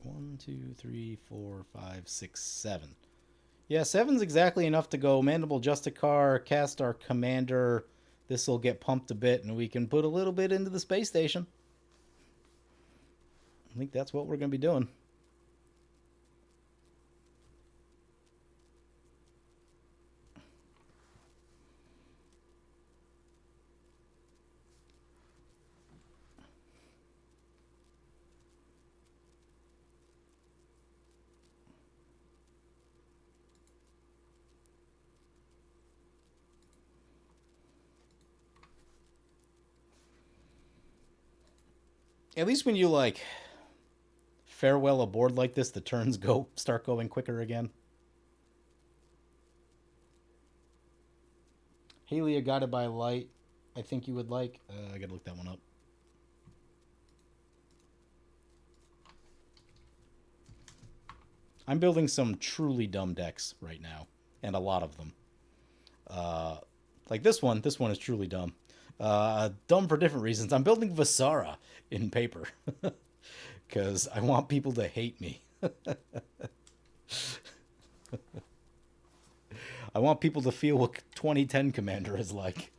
One, two, three, four, five, six, 7. Yeah, 7's exactly enough to go Mandible Justicar, cast our commander. This will get pumped a bit, and we can put a little bit into the space station. I think that's what we're going to be doing. At least when you, like, farewell a board like this, the turns start going quicker again. Halia Guided by Light, I think you would like. I gotta look that one up. I'm building some truly dumb decks right now, and a lot of them. Uh, like this one. This one is truly dumb. Dumb for different reasons. I'm building Visara in paper because I want people to hate me. I want people to feel what 2010 Commander is like.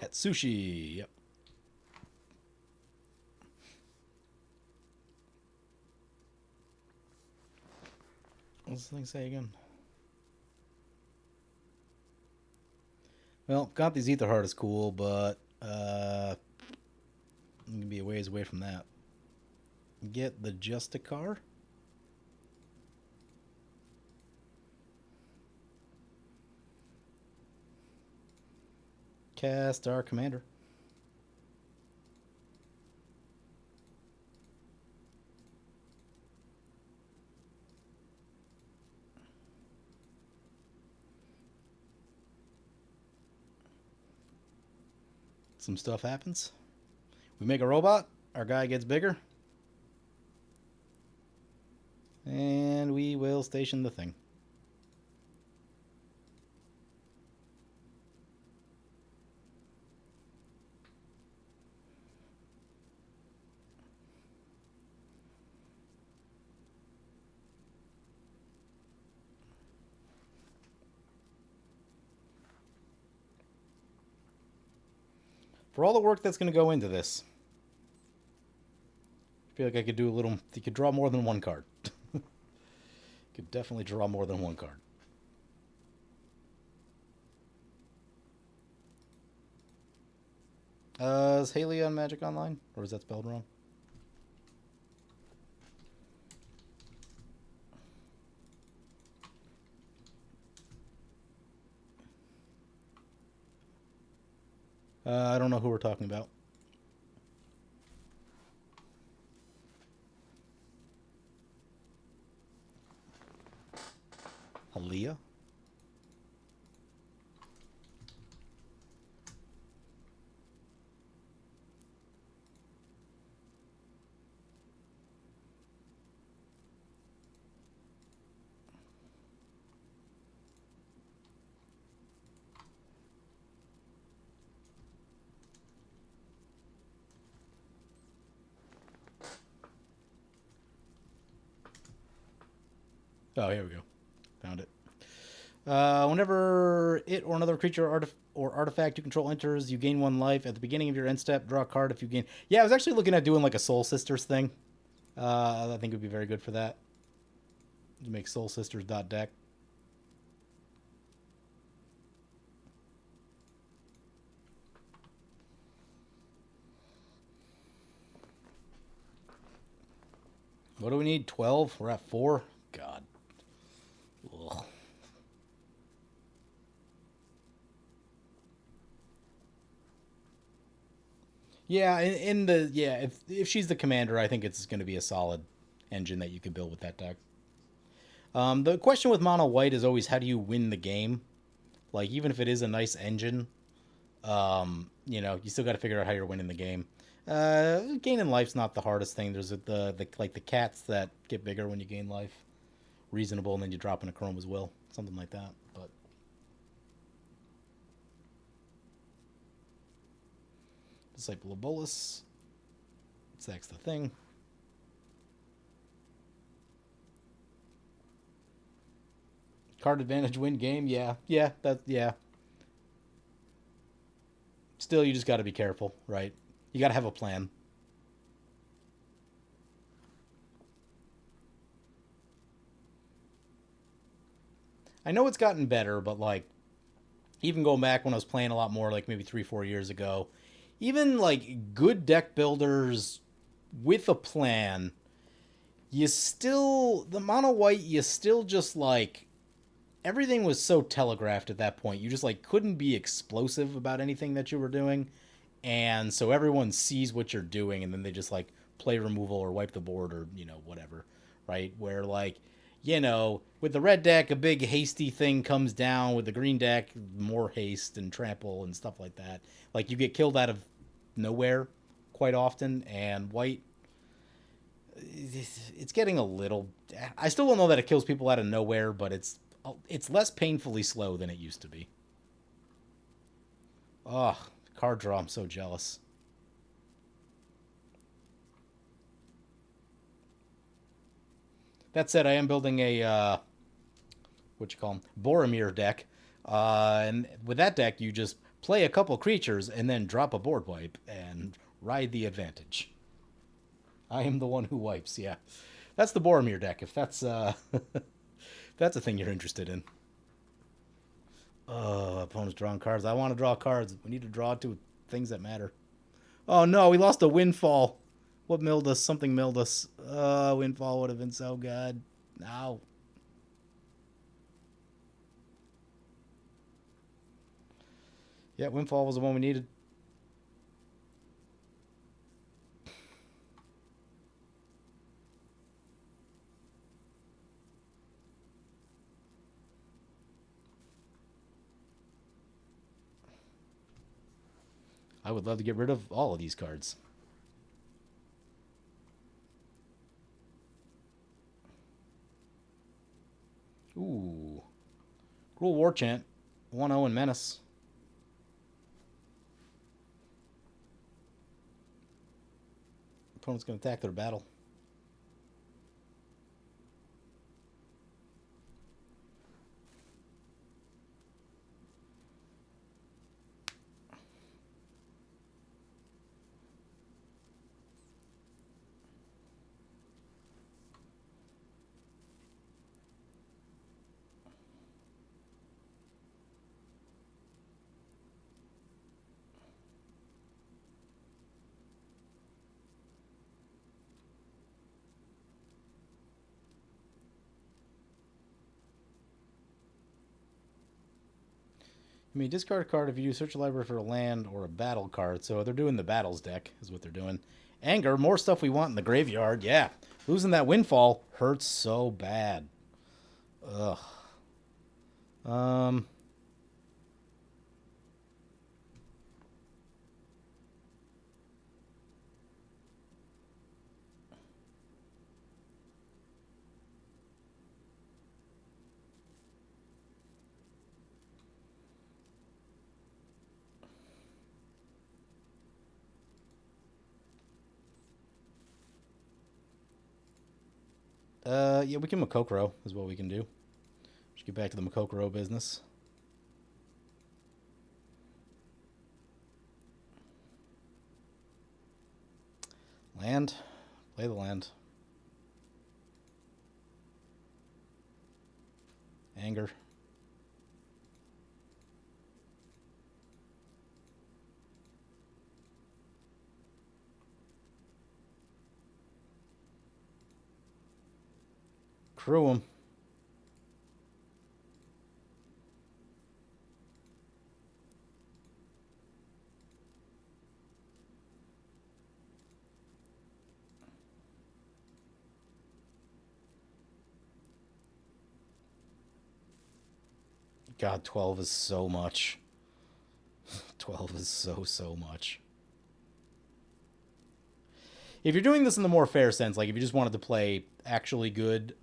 At sushi, yep. What's the thing say again? Well, got these Ether Heart is cool, but I'm gonna be a ways away from that. Get the Justicar. Cast our commander. Some stuff happens. We make a robot. Our guy gets bigger. And we will station the thing. For all the work that's going to go into this, I feel like I could do a little. You could draw more than one card. Could definitely draw more than one card. Is Haley on Magic Online? Or is that spelled wrong? I don't know who we're talking about. Aaliyah? Oh, here we go. Found it. Whenever it or another creature or artifact you control enters, you gain 1 life. At the beginning of your end step, draw a card if you gain... Yeah, I was actually looking at doing like a Soul Sisters thing. I think it would be very good for that. You make Soul Sisters deck. What do we need? 12? We're at 4? God. Ugh. Yeah, if she's the commander, I think it's going to be a solid engine that you could build with that deck. The question with mono white is always how do you win the game? Like even if it is a nice engine, you still got to figure out how you're winning the game. Gaining life's not the hardest thing. There's the cats that get bigger when you gain life, reasonable, and then you drop in a chrome as well, something like that. But Disciple of Bolus, sacks the thing. Card advantage win game, yeah. Still, you just got to be careful, right? You got to have a plan. I know it's gotten better, but like, even going back when I was playing a lot more, like maybe 3-4 years ago, even like good deck builders with a plan, the mono white, you still just like, everything was so telegraphed at that point. You just like couldn't be explosive about anything that you were doing. And so everyone sees what you're doing and then they just like play removal or wipe the board or, whatever, right? Where like with the red deck, a big hasty thing comes down. With the green deck, more haste and trample and stuff like that. Like, you get killed out of nowhere quite often, and white, it's getting a little... I still don't know that it kills people out of nowhere, but it's less painfully slow than it used to be. Oh, card draw, I'm so jealous. That said, I am building a what you call them, Boromir deck. And with that deck, you just play a couple creatures and then drop a board wipe and ride the advantage. I am the one who wipes. Yeah, that's the Boromir deck. If that's that's a thing you're interested in. Opponent's drawing cards. I want to draw cards. We need to draw to things that matter. Oh no, we lost a windfall. What milled us? Something milled us. Windfall would have been so good. No. Yeah, windfall was the one we needed. I would love to get rid of all of these cards. Ooh. Cruel War Chant. 1-0 and Menace. Opponent's going to attack their battle. You may discard a card if you do search a library for a land or a battle card. So they're doing the battles deck, is what they're doing. Anger, more stuff we want in the graveyard. Yeah, losing that windfall hurts so bad. Ugh. Yeah, we can Makokoro is what we can do. Just get back to the Makokoro business. Land. Play the land. Anger. Crew him. God, 12 is so much. 12 is so much. If you're doing this in the more fair sense, like if you just wanted to play actually good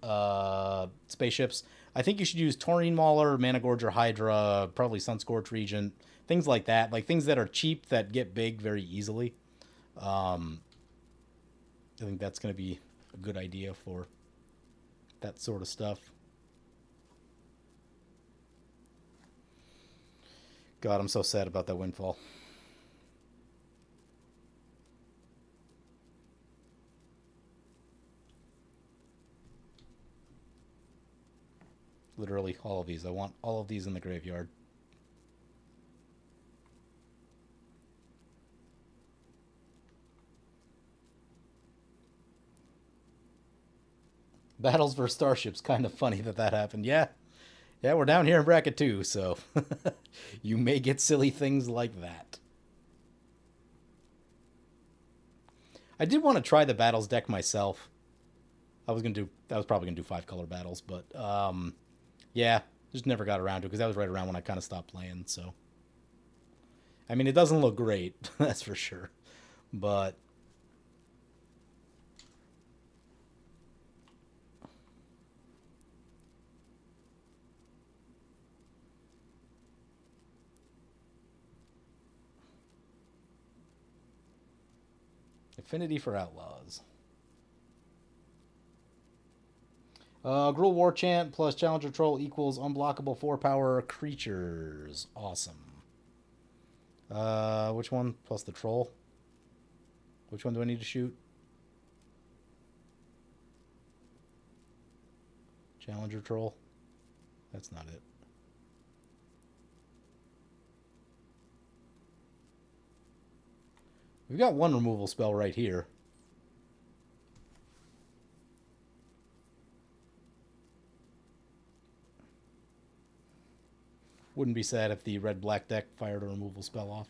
spaceships, I think you should use Taurine Mauler, Mana Gorger Hydra, probably Sunscorch Regent, things like that. Like things that are cheap that get big very easily. I think that's going to be a good idea for that sort of stuff. God, I'm so sad about that windfall. Literally all of these. I want all of these in the graveyard. Battles versus Starships. Kind of funny that happened. Yeah. Yeah, we're down here in bracket 2, so you may get silly things like that. I did want to try the Battles deck myself. I was probably gonna do 5-color battles, but yeah, just never got around to it because that was right around when I kind of stopped playing. So, I mean, it doesn't look great, that's for sure, but Affinity for Outlaws. Gruul War Chant plus Challenger Troll equals unblockable 4-power creatures. Awesome. Which one? Plus the Troll? Which one do I need to shoot? Challenger Troll? That's not it. We've got one removal spell right here. Wouldn't be sad if the red-black deck fired a removal spell off.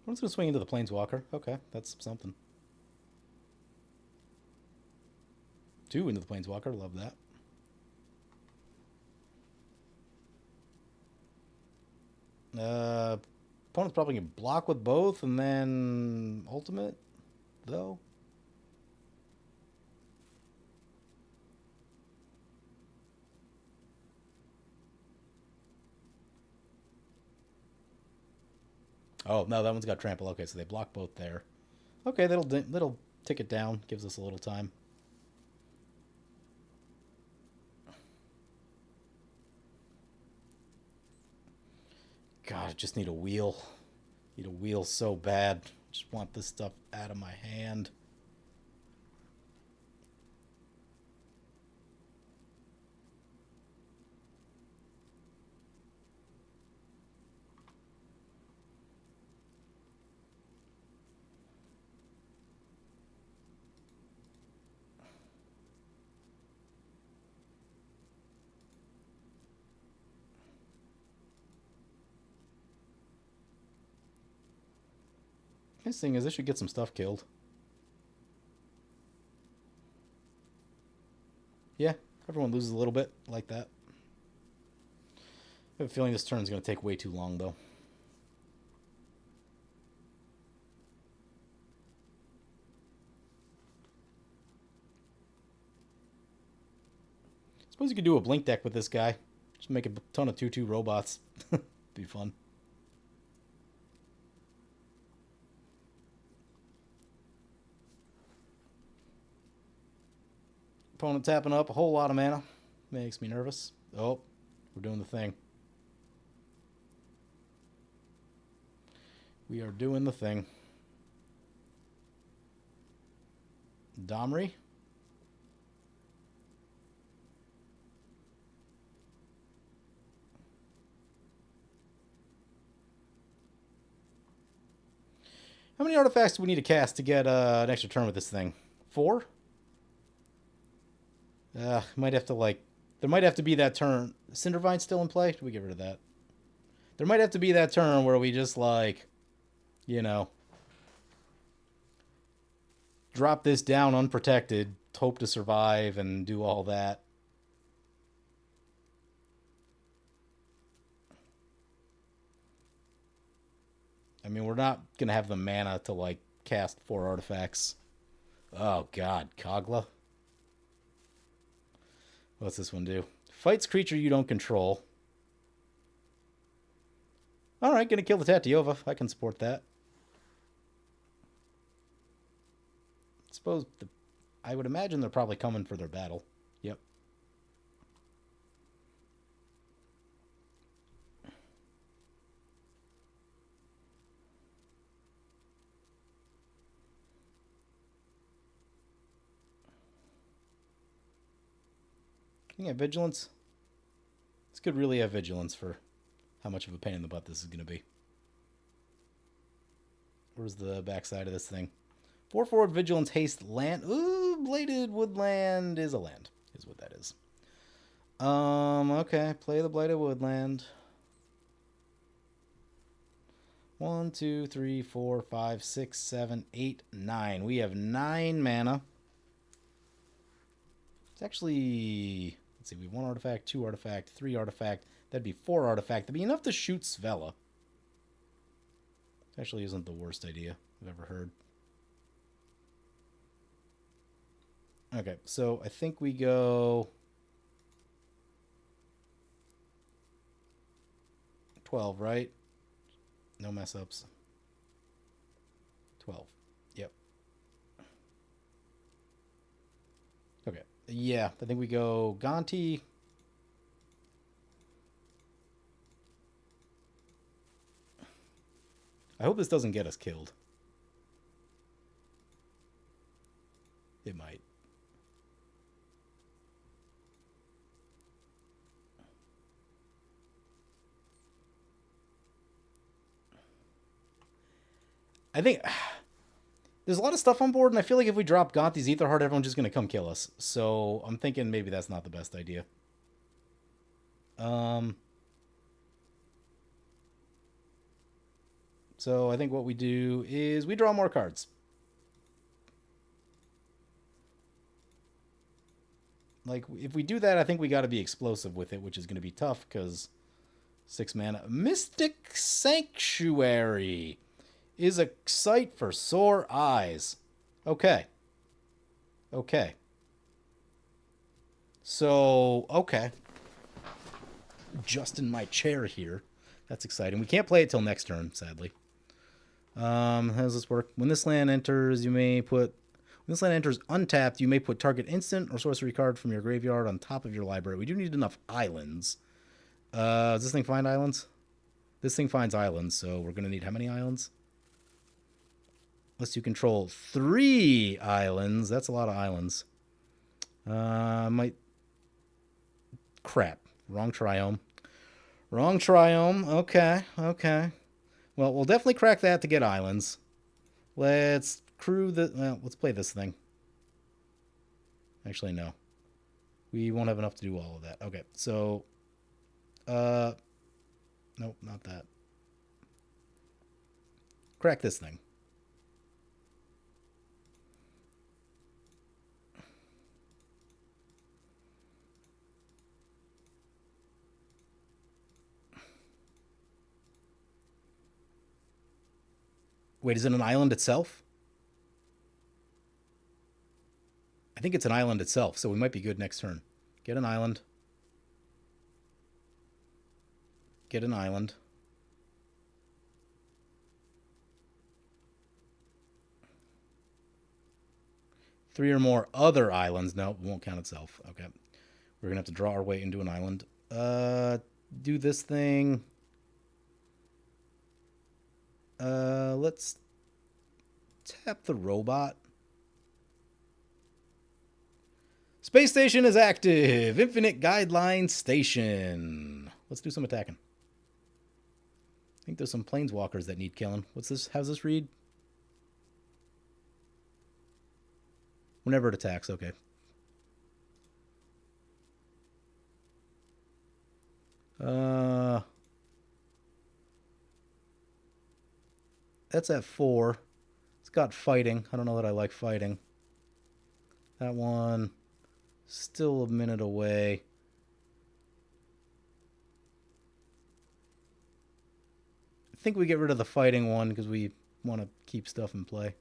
I'm just going to swing into the Planeswalker. Okay, that's something. 2 into the Planeswalker. Love that. Opponent's probably going to block with both and then ultimate, though. Oh, no, that one's got trample. Okay, so they block both there. Okay, that'll tick it down. Gives us a little time. God, I just need a wheel. Need a wheel so bad. Just want this stuff out of my hand. Nice thing is, I should get some stuff killed. Yeah, everyone loses a little bit like that. I have a feeling this turn is going to take way too long, though. Suppose you could do a blink deck with this guy. Just make a ton of 2/2 robots. Be fun. Opponent tapping up a whole lot of mana. Makes me nervous. Oh, we're doing the thing. We are doing the thing. Domri. How many artifacts do we need to cast to get an extra turn with this thing? 4? Might have to, like... There might have to be that turn... Cindervine's still in play? Do we get rid of that? There might have to be that turn where we just, like... You know... Drop this down unprotected, hope to survive, and do all that. I mean, we're not going to have the mana to, like, cast 4 artifacts. Oh, God. Kogla? What's this one do? Fights creature you don't control. Alright, gonna kill the Tatiova. I can support that. I would imagine they're probably coming for their battle. Yep. Can you have vigilance? This could really have vigilance for how much of a pain in the butt this is going to be. Where's the backside of this thing? 4/4 vigilance haste land. Ooh, bladed woodland is a land, is what that is. Okay, play the bladed woodland. 1, 2, 3, 4, 5, 6, 7, 8, 9. We have 9 mana. It's actually, let's see, we have 1 artifact, 2 artifact, 3 artifact. That'd be 4 artifact. That'd be enough to shoot Svella. Actually isn't the worst idea I've ever heard. Okay, so I think we go 12, right? No mess ups. 12. Yep. Okay. Yeah, I think we go Gonti. I hope this doesn't get us killed. It might. I think there's a lot of stuff on board, and I feel like if we drop Gonti's Aetherheart, everyone's just going to come kill us. So I'm thinking maybe that's not the best idea. So I think what we do is we draw more cards. Like, if we do that, I think we got to be explosive with it, which is going to be tough because 6 mana. Mystic Sanctuary is a sight for sore eyes. Okay. Okay. So, okay. Just in my chair here. That's exciting. We can't play it till next turn, sadly. How does this work? When this land enters, when this land enters untapped, you may put target instant or sorcery card from your graveyard on top of your library. We do need enough islands. Does this thing find islands? This thing finds islands, so we're going to need how many islands? Unless you control 3 islands. That's a lot of islands. Might... Crap. Wrong triome. Wrong triome. Okay, okay. Well, we'll definitely crack that to get islands. Let's crew the... Well, let's play this thing. Actually, no. We won't have enough to do all of that. Okay, so... Nope, not that. Crack this thing. Wait, is it an island itself? I think it's an island itself, so we might be good next turn. Get an island. Get an island. Three or more other islands. No, it won't count itself. Okay. We're going to have to draw our way into an island. Do this thing. Let's tap the robot. Space station is active. Infinite guideline station. Let's do some attacking. I think there's some planeswalkers that need killing. What's this? How's this read? Whenever it attacks, okay. That's at 4. It's got fighting. I don't know that I like fighting. That one, still a minute away. I think we get rid of the fighting one because we want to keep stuff in play.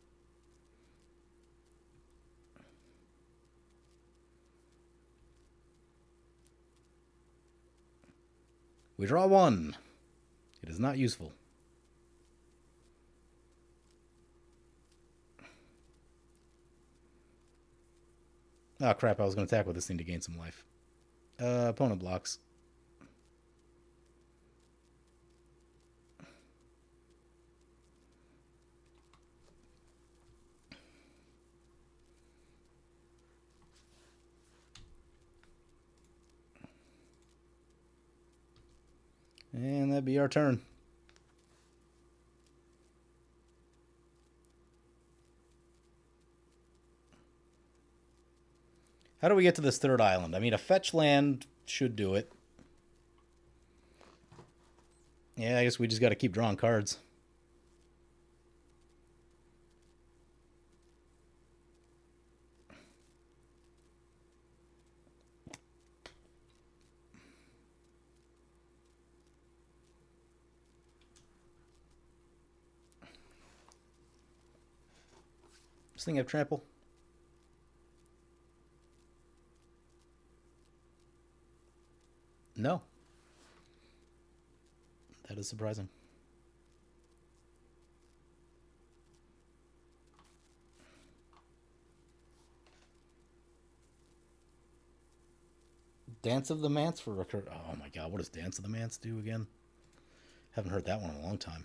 We draw 1. It is not useful. Oh, crap. I was going to attack with this thing to gain some life. Opponent blocks. And that'd be our turn. How do we get to this third island? I mean, a fetch land should do it. Yeah, I guess we just got to keep drawing cards. This thing have trample? No. That is surprising. Dance of the Mance for recur. Oh my god, what does Dance of the Mance do again? Haven't heard that one in a long time.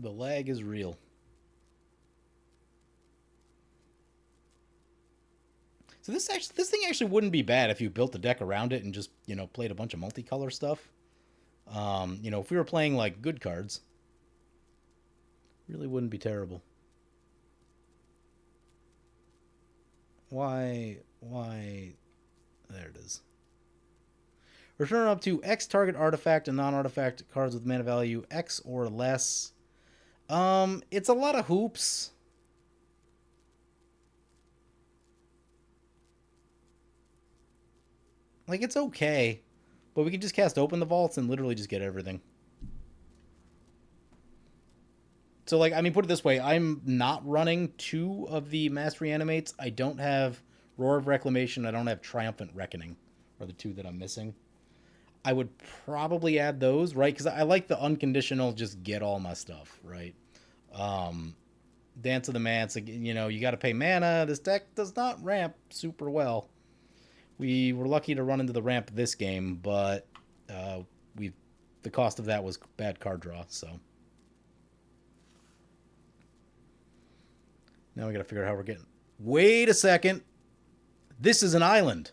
The lag is real. So this thing actually wouldn't be bad if you built a deck around it and just, you know, played a bunch of multicolor stuff. You know, if we were playing like good cards, really wouldn't be terrible. Why? There it is. Return up to X target artifact and non-artifact cards with mana value X or less. It's a lot of hoops. Like, it's okay. But we can just cast Open the Vaults and literally just get everything. So, like, I mean, put it this way. I'm not running 2 of the Mass Reanimates. I don't have Roar of Reclamation. I don't have Triumphant Reckoning. Are the 2 that I'm missing. I would probably add those, right? Because I like the unconditional just get all my stuff, right? Dance of the Mance, you know, you got to pay mana. This deck does not ramp super well. We were lucky to run into the ramp this game, but the cost of that was bad card draw, so. Now we got to figure out how we're getting. Wait a second. This is an island.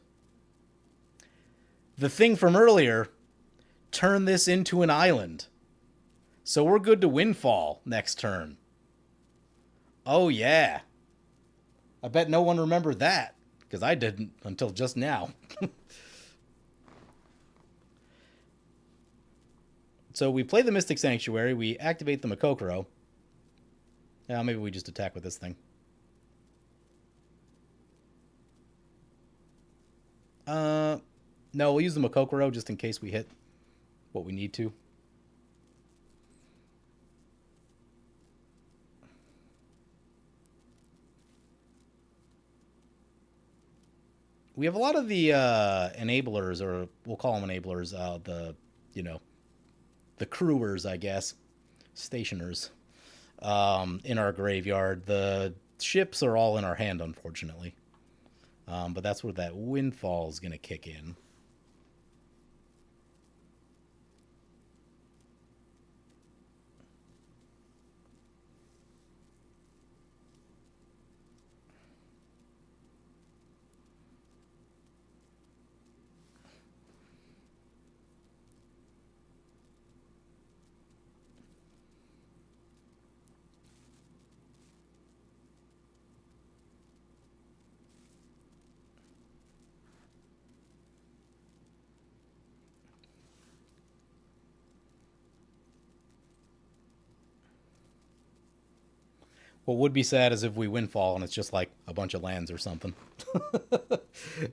The thing from earlier turned this into an island. So we're good to Windfall next turn. Oh, yeah. I bet no one remembered that, because I didn't until just now. So we play the Mystic Sanctuary. We activate the Makokoro. Now maybe we just attack with this thing. No, we'll use the Makokoro just in case we hit what we need to. We have a lot of the enablers, or we'll call them enablers, the crewers, I guess, stationers, in our graveyard. The ships are all in our hand, unfortunately. But that's where that Windfall is going to kick in. What would be sad is if we Windfall and it's just like a bunch of lands or something.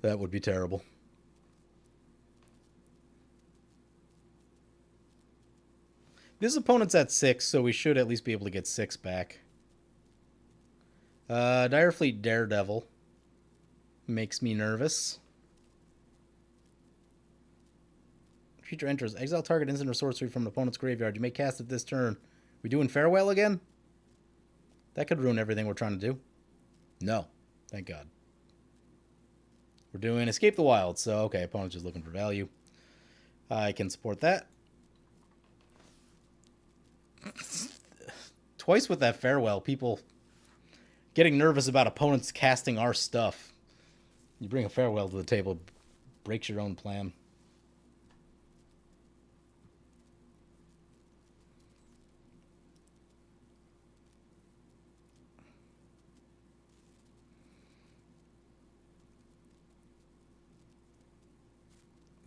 That would be terrible. This opponent's at 6, so we should at least be able to get 6 back. Direfleet Daredevil makes me nervous. Creature enters. Exile target instant or sorcery from an opponent's graveyard. You may cast it this turn. We doing Farewell again? That could ruin everything we're trying to do. No. Thank God. We're doing Escape the Wild. So, okay, opponent's just looking for value. I can support that. Twice with that Farewell, people getting nervous about opponents casting our stuff. You bring a Farewell to the table, breaks your own plan.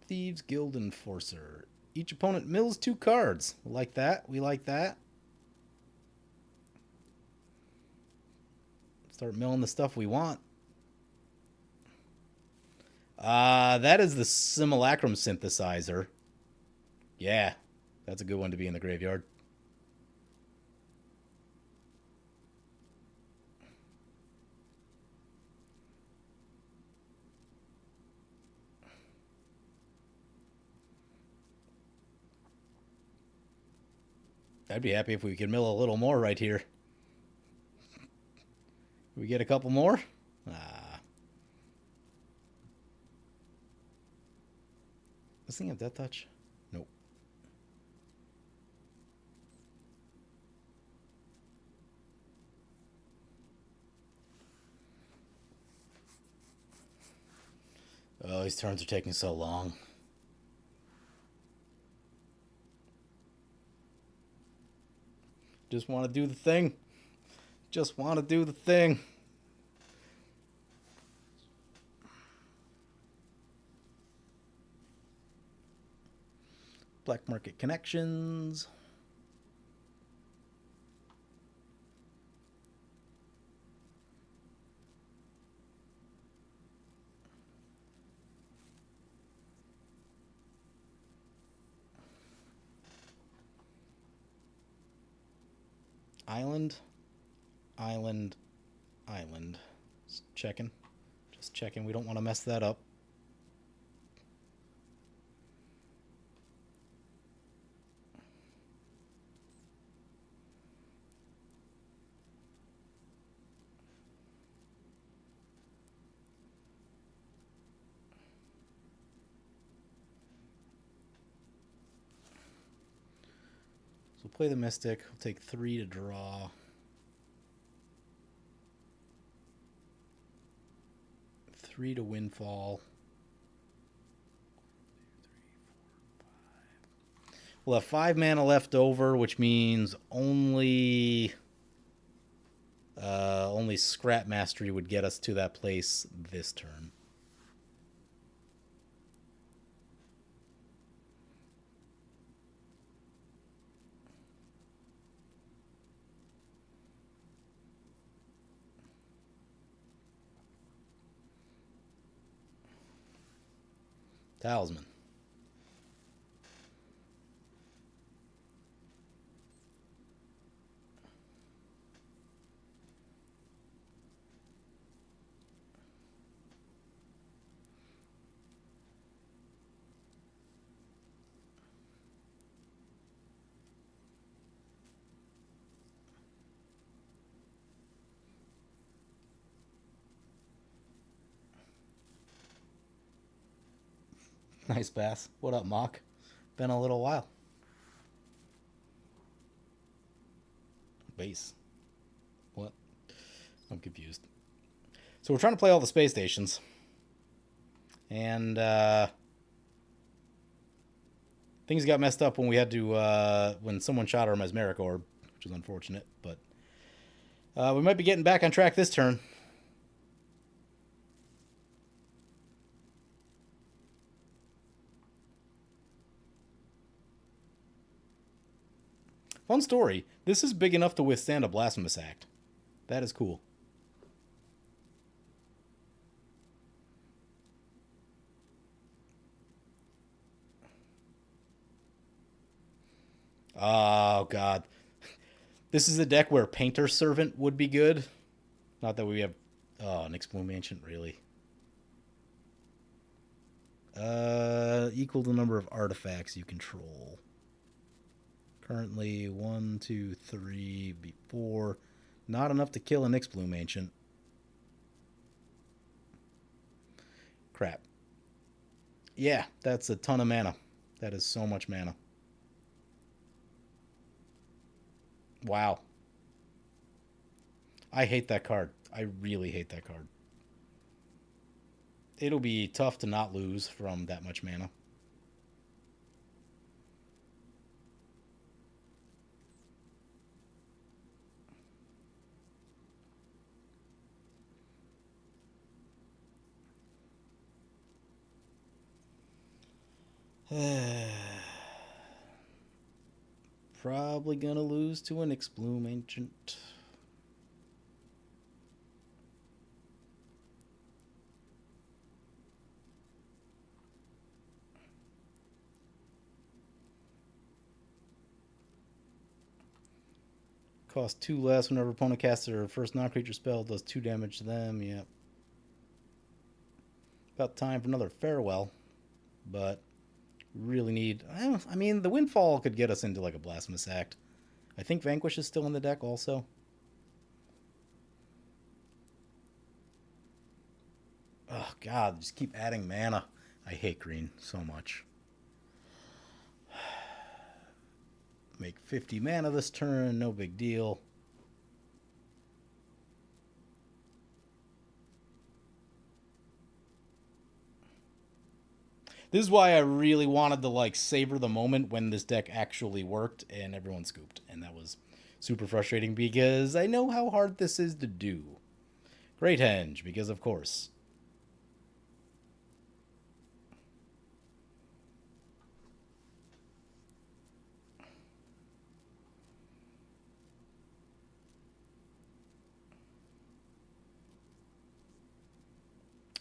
Thieves Guild Enforcer. Each opponent mills 2 cards. We like that. We like that. Start milling the stuff we want. That is the simulacrum synthesizer. Yeah, that's a good one to be in the graveyard. I'd be happy if we could mill a little more right here. We get a couple more? Ah. This thing have Death Touch? Nope. Oh, these turns are taking so long. Just want to do the thing. Just want to do the thing. Black market connections. Island, island, island. Just checking. Just checking. We don't want to mess that up. So we'll play the Mystic. We'll take 3 to draw. 3 to Windfall. 3, 4, 5. We'll have 5 mana left over, which means only Scrap Mastery would get us to that place this turn. Talisman. Nice pass. What up, Mock? Been a little while. Base. What? I'm confused. So we're trying to play all the space stations. And things got messed up when we had to when someone shot our Mesmeric Orb, which was unfortunate, but we might be getting back on track this turn. Fun story. This is big enough to withstand a Blasphemous Act. That is cool. Oh, God. This is a deck where Painter Servant would be good. Not that we have... Oh, an Explume Ancient, really. Equal the number of artifacts you control. Currently, 1, 2, 3, 4. Not enough to kill an Explume Ancient. Crap. Yeah, that's a ton of mana. That is so much mana. Wow. I hate that card. I really hate that card. It'll be tough to not lose from that much mana. Probably gonna lose to an Explume Ancient. Cost 2 less whenever opponent casts their first non-creature spell. Does 2 damage to them. Yep. About time for another farewell. But really need... I mean, the Windfall could get us into like a Blasphemous Act. I think Vanquish is still in the deck also. Oh, God. Just keep adding mana. I hate green so much. Make 50 mana this turn. No big deal. This is why I really wanted to like savor the moment when this deck actually worked and everyone scooped. And that was super frustrating because I know how hard this is to do. Great Henge, because of course.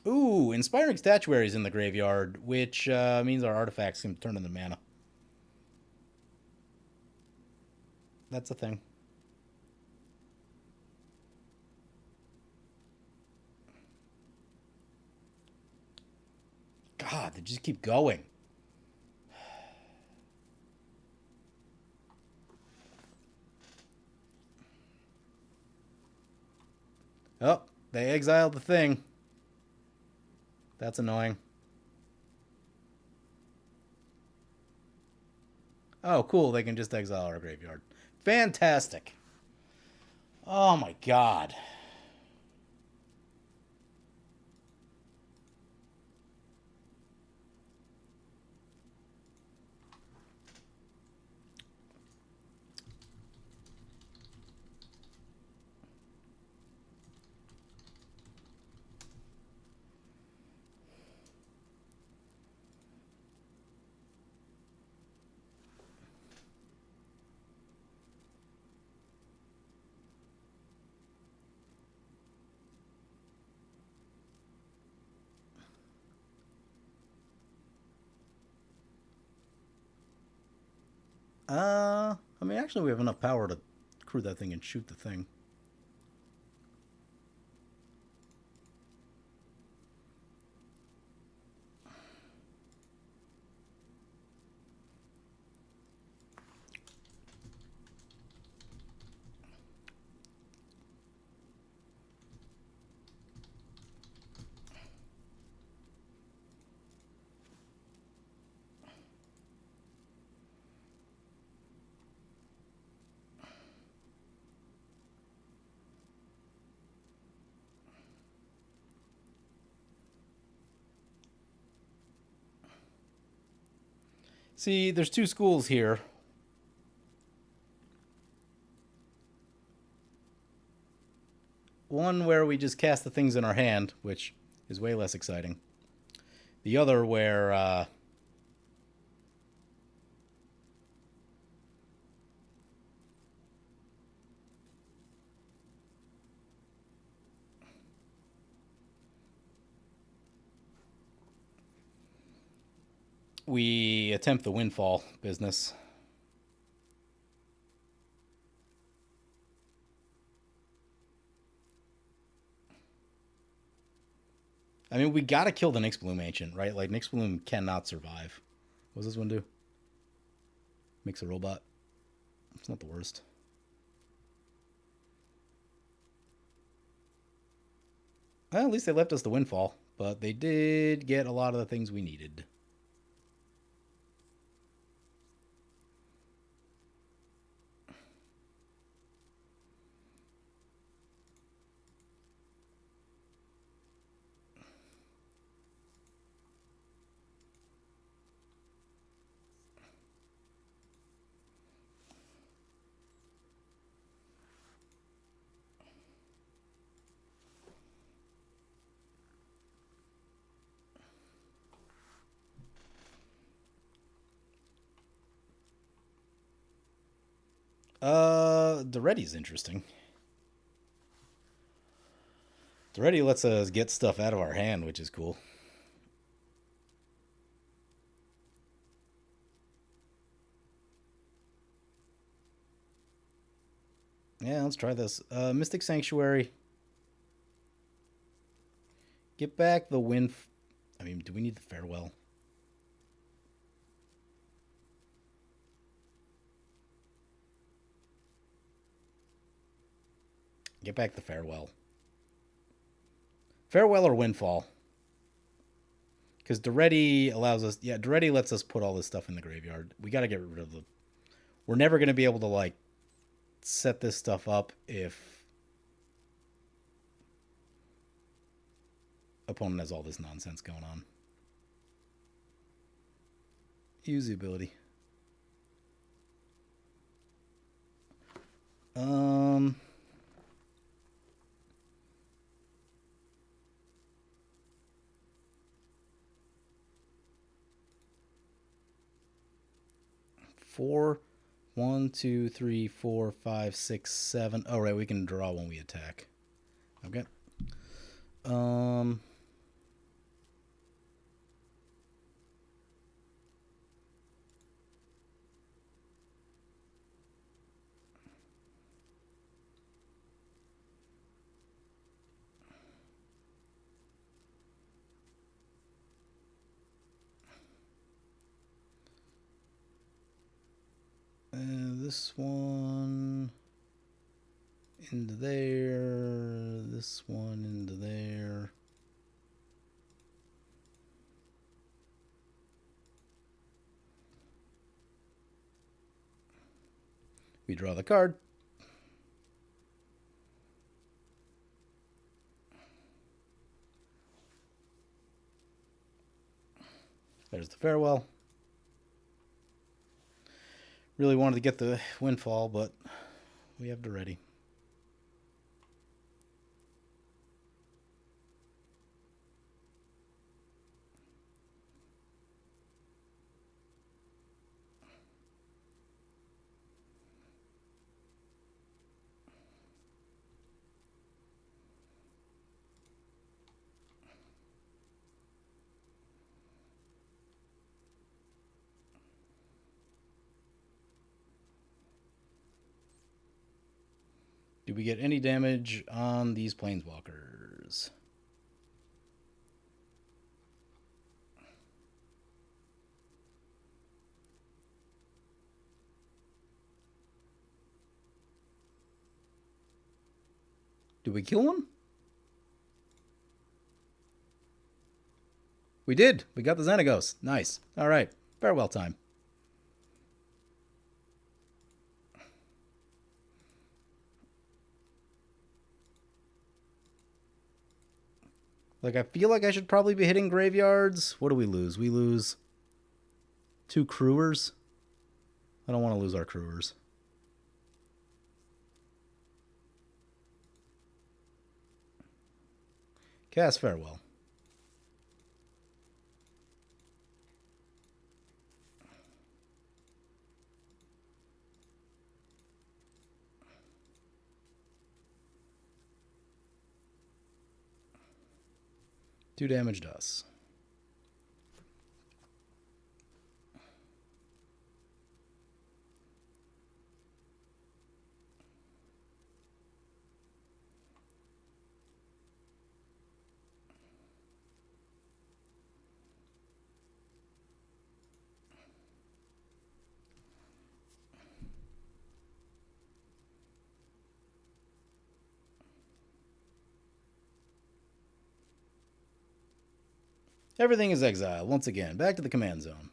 Ooh, Inspiring Statuary is in the graveyard, which means our artifacts can turn into mana. That's a thing. God, they just keep going. Oh, they exiled the thing. That's annoying. Oh, cool. They can just exile our graveyard. Fantastic. Oh my god. I mean, actually, we have enough power to crew that thing and shoot the thing. See, there's two schools here. One where we just cast the things in our hand, which is way less exciting. The other where we attempt the Windfall business. I mean, we gotta kill the Nyxbloom Ancient, right? Like, Nyxbloom cannot survive. What does this one do? Makes a robot. It's not the worst. Well, at least they left us the Windfall, but they did get a lot of the things we needed. Daretti's interesting. Daretti lets us get stuff out of our hand, which is cool. Yeah, let's try this. Mystic Sanctuary. Get back the wind. I mean, do we need the farewell? Get back the farewell. Farewell or windfall. Because Duretti allows us. Yeah, Duretti lets us put all this stuff in the graveyard. We got to get rid of the. We're never going to be able to, like, set this stuff up if opponent has all this nonsense going on. Use the ability. 4, 1, 2, 3, 4, 5, 6, 7. Oh, right, we can draw when we attack. Okay. This one into there. This one into there. We draw the card. There's the farewell. Really wanted to get the windfall, but we have Duretti. Do we get any damage on these planeswalkers? Do we kill one? We did. We got the Xenagos. Nice. All right. Farewell time. Like, I feel like I should probably be hitting graveyards. What do we lose? We lose 2 crewers. I don't want to lose our crewers. Cast farewell. Two damage to us. Everything is exiled. Once again, back to the command zone.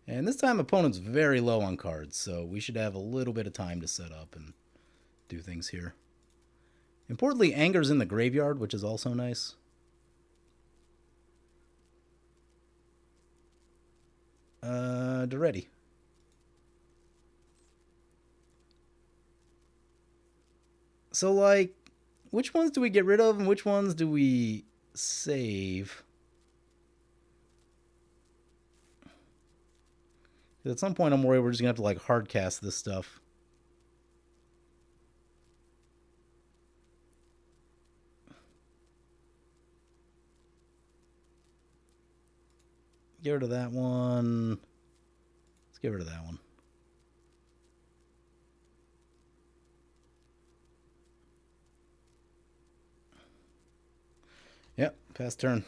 And this time, opponent's very low on cards, so we should have a little bit of time to set up and do things here. Importantly, Anger's in the graveyard, which is also nice. Duretti. So, like, which ones do we get rid of and which ones do we save? At some point, I'm worried we're just going to have to, like, hard cast this stuff. Get rid of that one. Let's get rid of that one. Yep, pass turn.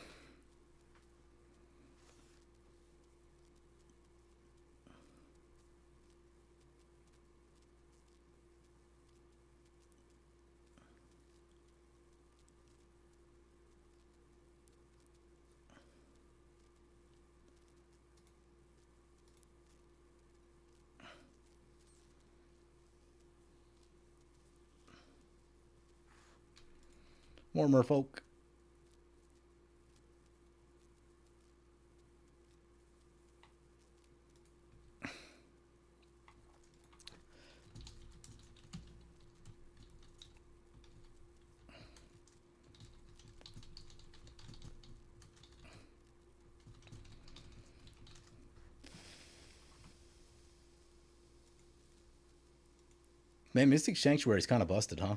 More merfolk. Man, Mystic Sanctuary's kind of busted, huh?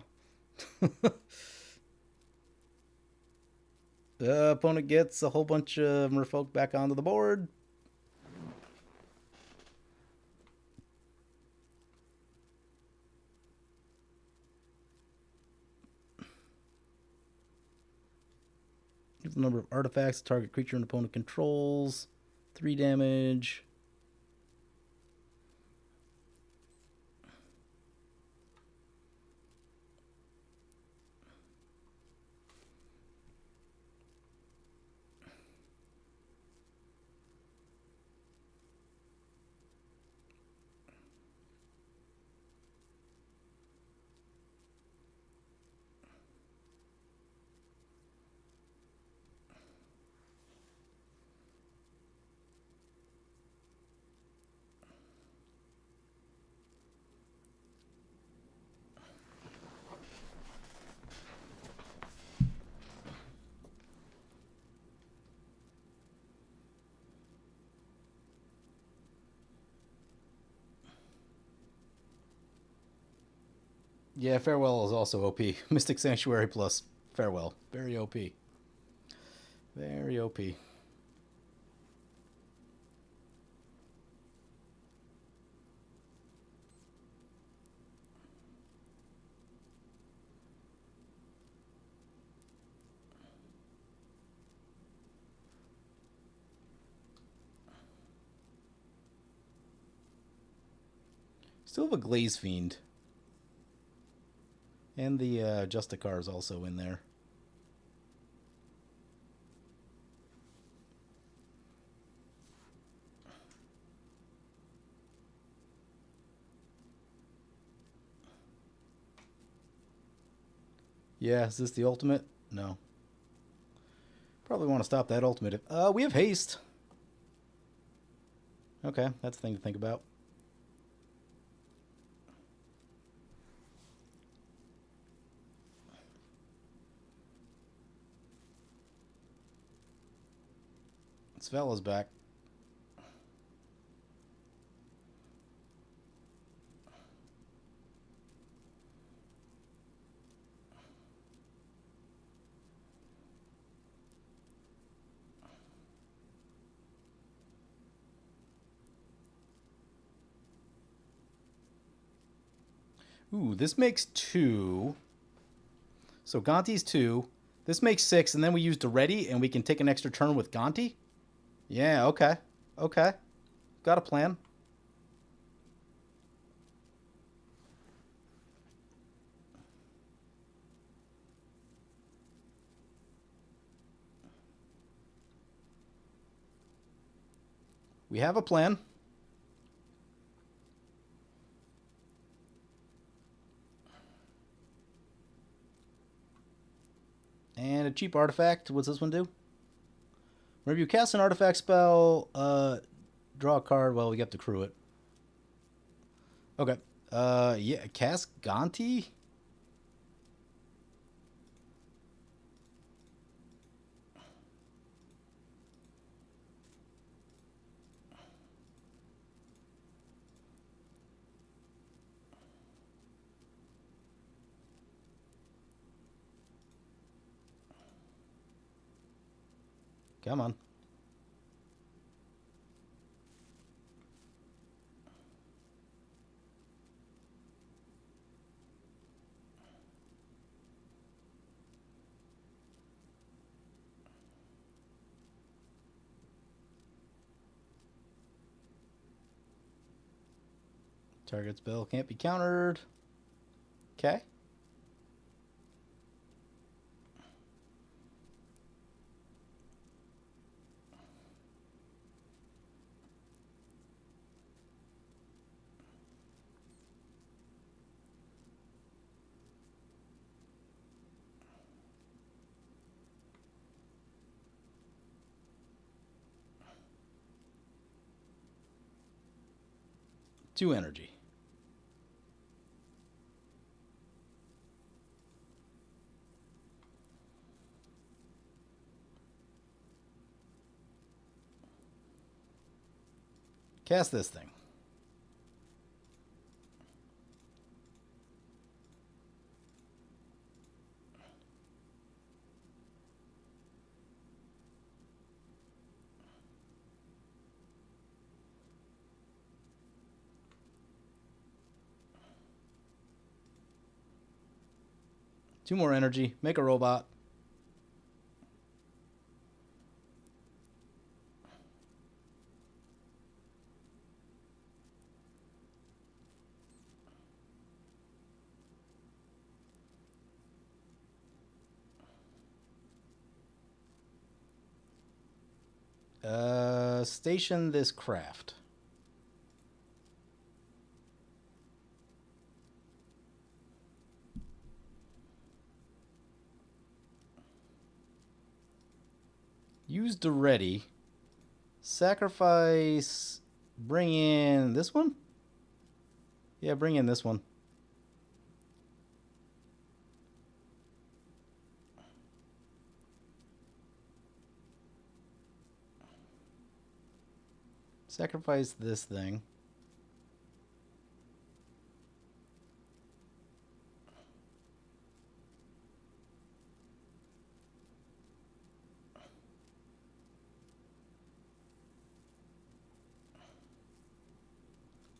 The opponent gets a whole bunch of merfolk back onto the board. Give the number of artifacts the target creature and opponent controls. 3 damage. Yeah, Farewell is also OP. Mystic Sanctuary plus Farewell. Very OP. Very OP. Still have a Glaze Fiend. And the Justicar is also in there. Yeah, is this the ultimate? No. Probably want to stop that ultimate. We have haste. Okay, that's a thing to think about. Svella's back. Ooh, this makes 2. So Gonti's 2. This makes 6, and then we use Duretti, and we can take an extra turn with Gonti? Yeah, okay. Okay. Got a plan. We have a plan. And a cheap artifact. What's this one do? Whenever you cast an artifact spell, draw a card. Well, we have to crew it. Okay. Yeah, cast Gonti? Come on. Target's spell can't be countered. Okay. Two energy. Cast this thing. Two more energy. Make a robot. Station this craft. Use the ready. Sacrifice. Bring in this one? Yeah, bring in this one. Sacrifice this thing.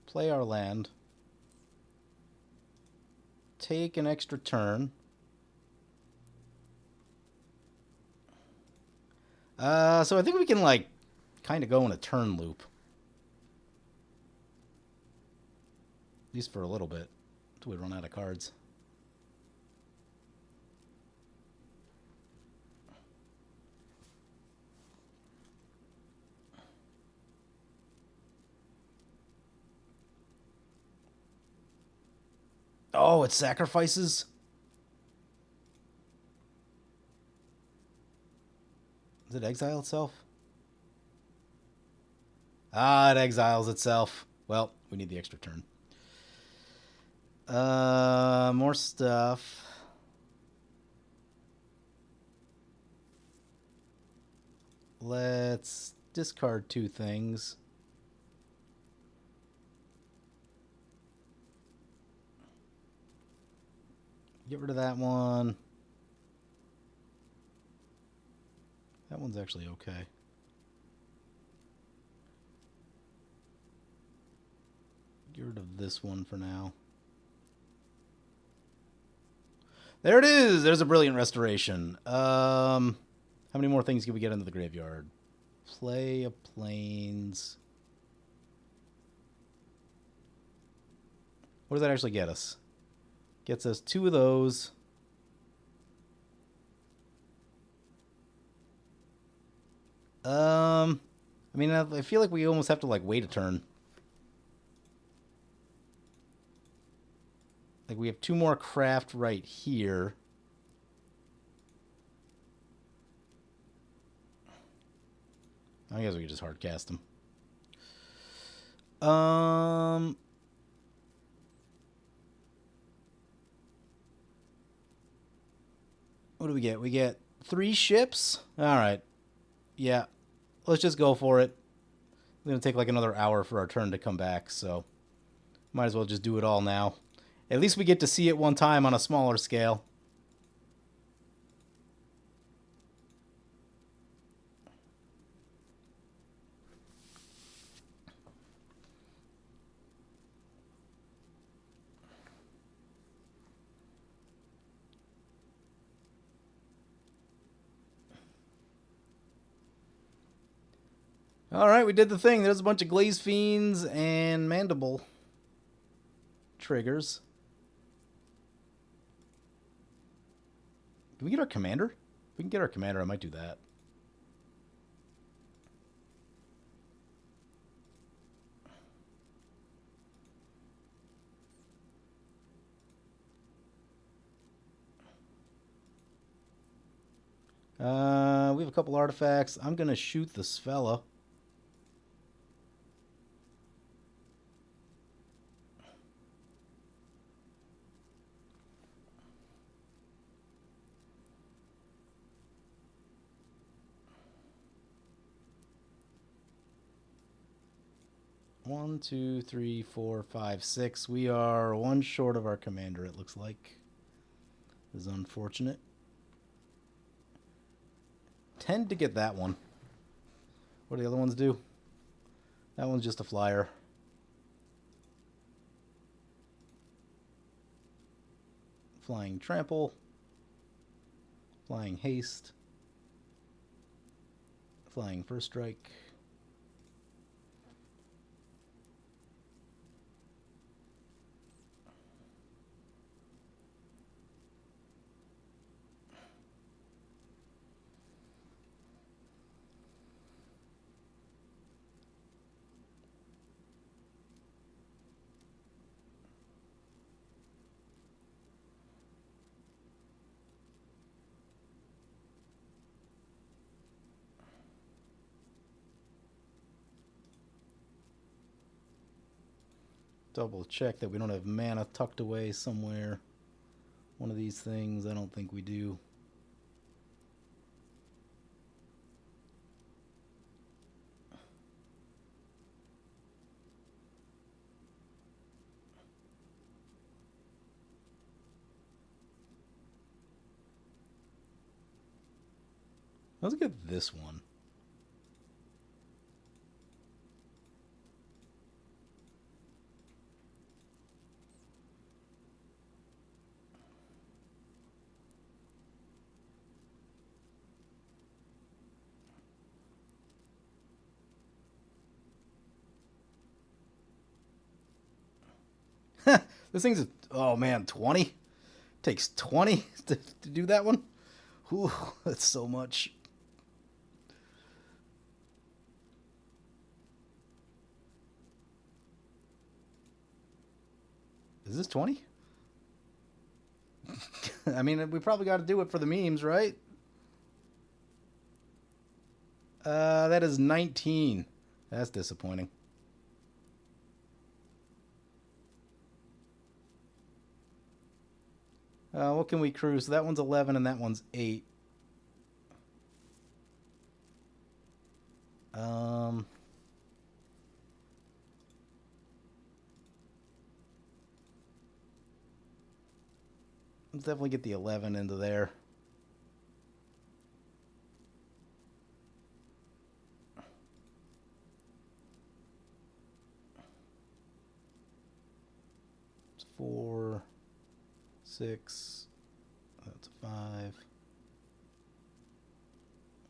Play our land. Take an extra turn. So I think we can, like, kind of go in a turn loop. At least for a little bit. Until we run out of cards. Oh, it sacrifices? Does it exile itself? Ah, it exiles itself. Well, we need the extra turn. More stuff. Let's discard two things. Get rid of that one. That one's actually okay. Get rid of this one for now. There it is! There's a brilliant restoration. How many more things can we get into the graveyard? Play a plains. What does that actually get us? Gets us two of those. I mean, I feel like we almost have to, like, wait a turn. Like, we have two more craft right here. I guess we could just hard cast them. What do we get? We get 3 ships? Alright. Yeah. Let's just go for it. It's going to take like another hour for our turn to come back, so might as well just do it all now. At least we get to see it one time on a smaller scale. Alright, we did the thing. There's a bunch of Glaze Fiends and Mandible. triggers. Can we get our commander? If we can get our commander, I might do that. We have a couple artifacts. I'm going to shoot this fella. One, two, three, four, five, six. We are one short of our commander, it looks like. This is unfortunate. Tend to get that one. What do the other ones do? That one's just a flyer. Flying trample. Flying haste. Flying first strike. Double check that we don't have mana tucked away somewhere. One of these things, I don't think we do. Let's get this one. This thing's, oh man, 20? Takes 20 to do that one? Whew, that's so much. Is this 20? I mean, we probably got to do it for the memes, right? That is 19. That's disappointing. What can we cruise? So that one's 11 and that one's 8. Let's definitely get the 11 into there. It's 4, 6. That's a 5.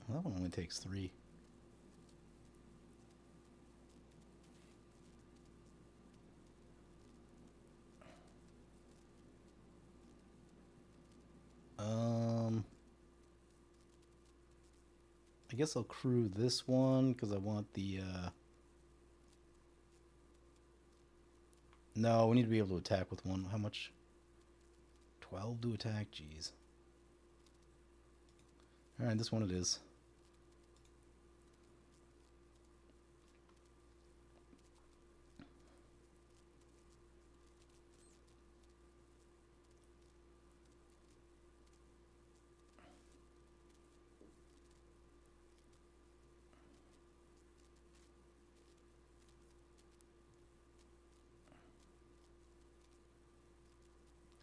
Well, that one only takes 3. I guess I'll crew this one because I want the no, we need to be able to attack with one. How much? 12 to attack? Jeez. Alright, this one it is.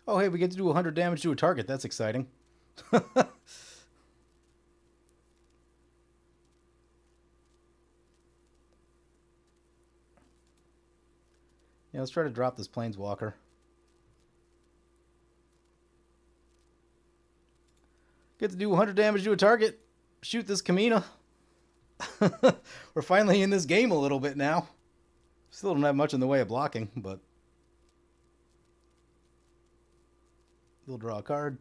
Oh, hey, we get to do 100 damage to a target. That's exciting. Yeah, let's try to drop this planeswalker. Get to do 100 damage to a target. Shoot this Kamina. We're finally in this game a little bit now. Still don't have much in the way of blocking, but... We'll draw a card.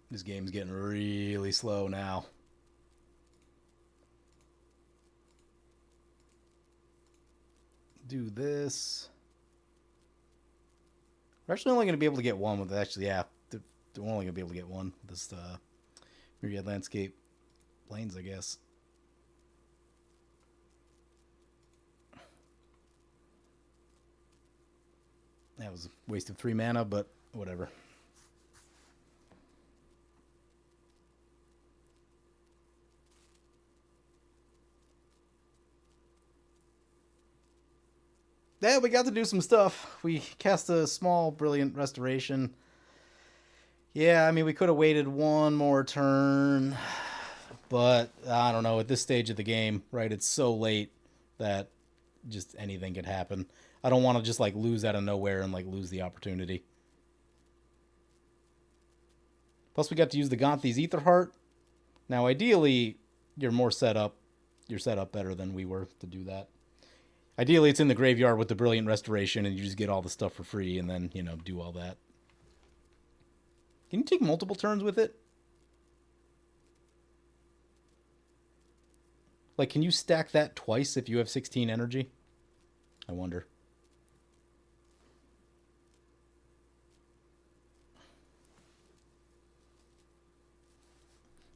This game's getting really slow now. Do this. We're actually only going to be able to get one with actually, yeah. We're only going to be able to get one with this Myriad Landscape Plains, I guess. That was a waste of 3 mana, but whatever. Yeah, we got to do some stuff. We cast a small Brilliant Restoration. Yeah, I mean, we could have waited one more turn. But, I don't know, at this stage of the game, right, it's so late that just anything could happen. I don't want to just, like, lose out of nowhere and, like, lose the opportunity. Plus, we got to use the Gaunthy's Aetherheart. Now, ideally, you're set up better than we were to do that. Ideally, it's in the graveyard with the Brilliant Restoration, and you just get all the stuff for free, and then, do all that. Can you take multiple turns with it? Like, can you stack that twice if you have 16 energy? I wonder.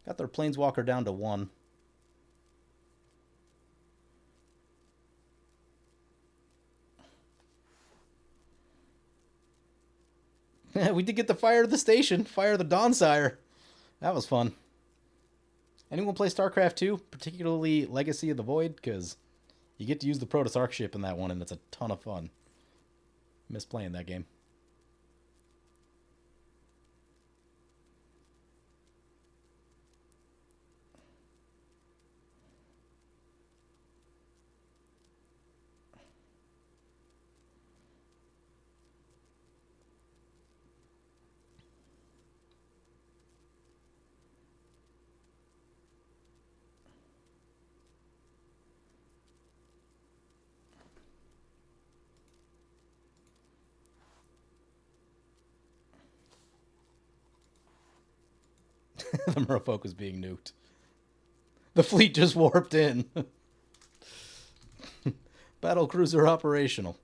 Got their Planeswalker down to 1. We did get to fire the station. Fire the Dawnsire. That was fun. Anyone play StarCraft 2? Particularly Legacy of the Void? Because you get to use the Protoss Arc ship in that one, and it's a ton of fun. Miss playing that game. The Merfolk was being nuked. The fleet just warped in. Battle cruiser operational.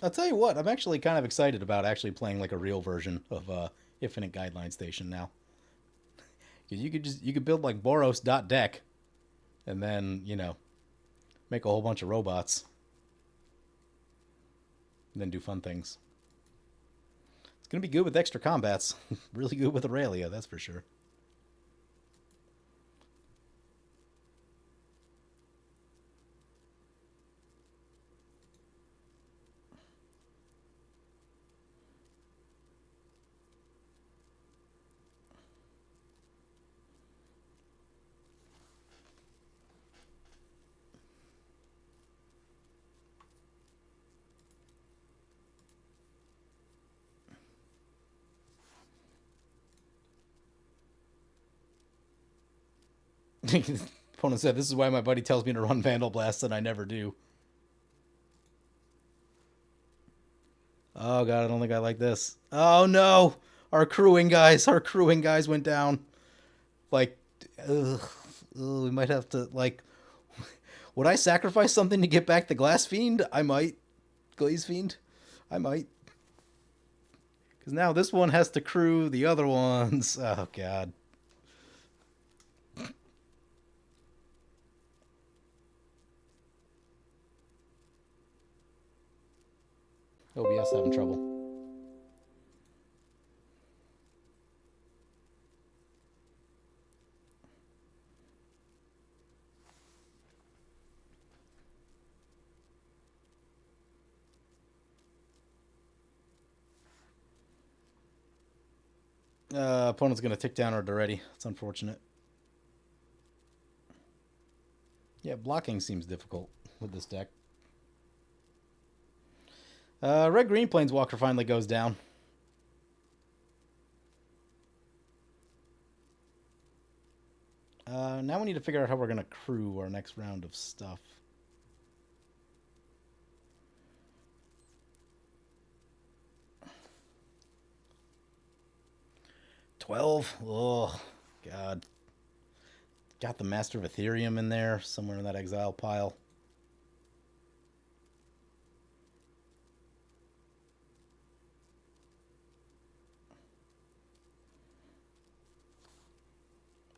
I'll tell you what, I'm actually kind of excited about actually playing like a real version of Infinite Guideline Station now. Because you could build like Boros.deck and then, make a whole bunch of robots. And then do fun things. It's going to be good with extra combats. Really good with Aurelia, that's for sure. Opponent said, "This is why my buddy tells me to run Vandal Blast and I never do." Oh god, I don't think I like this. Oh no! Our crewing guys went down. Like, we might have to, like, would I sacrifice something to get back the Glass Fiend? I might. Glaze Fiend? I might. Because now this one has to crew the other ones. Oh, God. OBS having trouble. Opponent's going to tick down already. It's unfortunate. Yeah, blocking seems difficult with this deck. Red-green Planeswalker finally goes down. Now we need to figure out how we're going to crew our next round of stuff. $12? Oh, God. Got the Master of Ethereum in there, somewhere in that exile pile.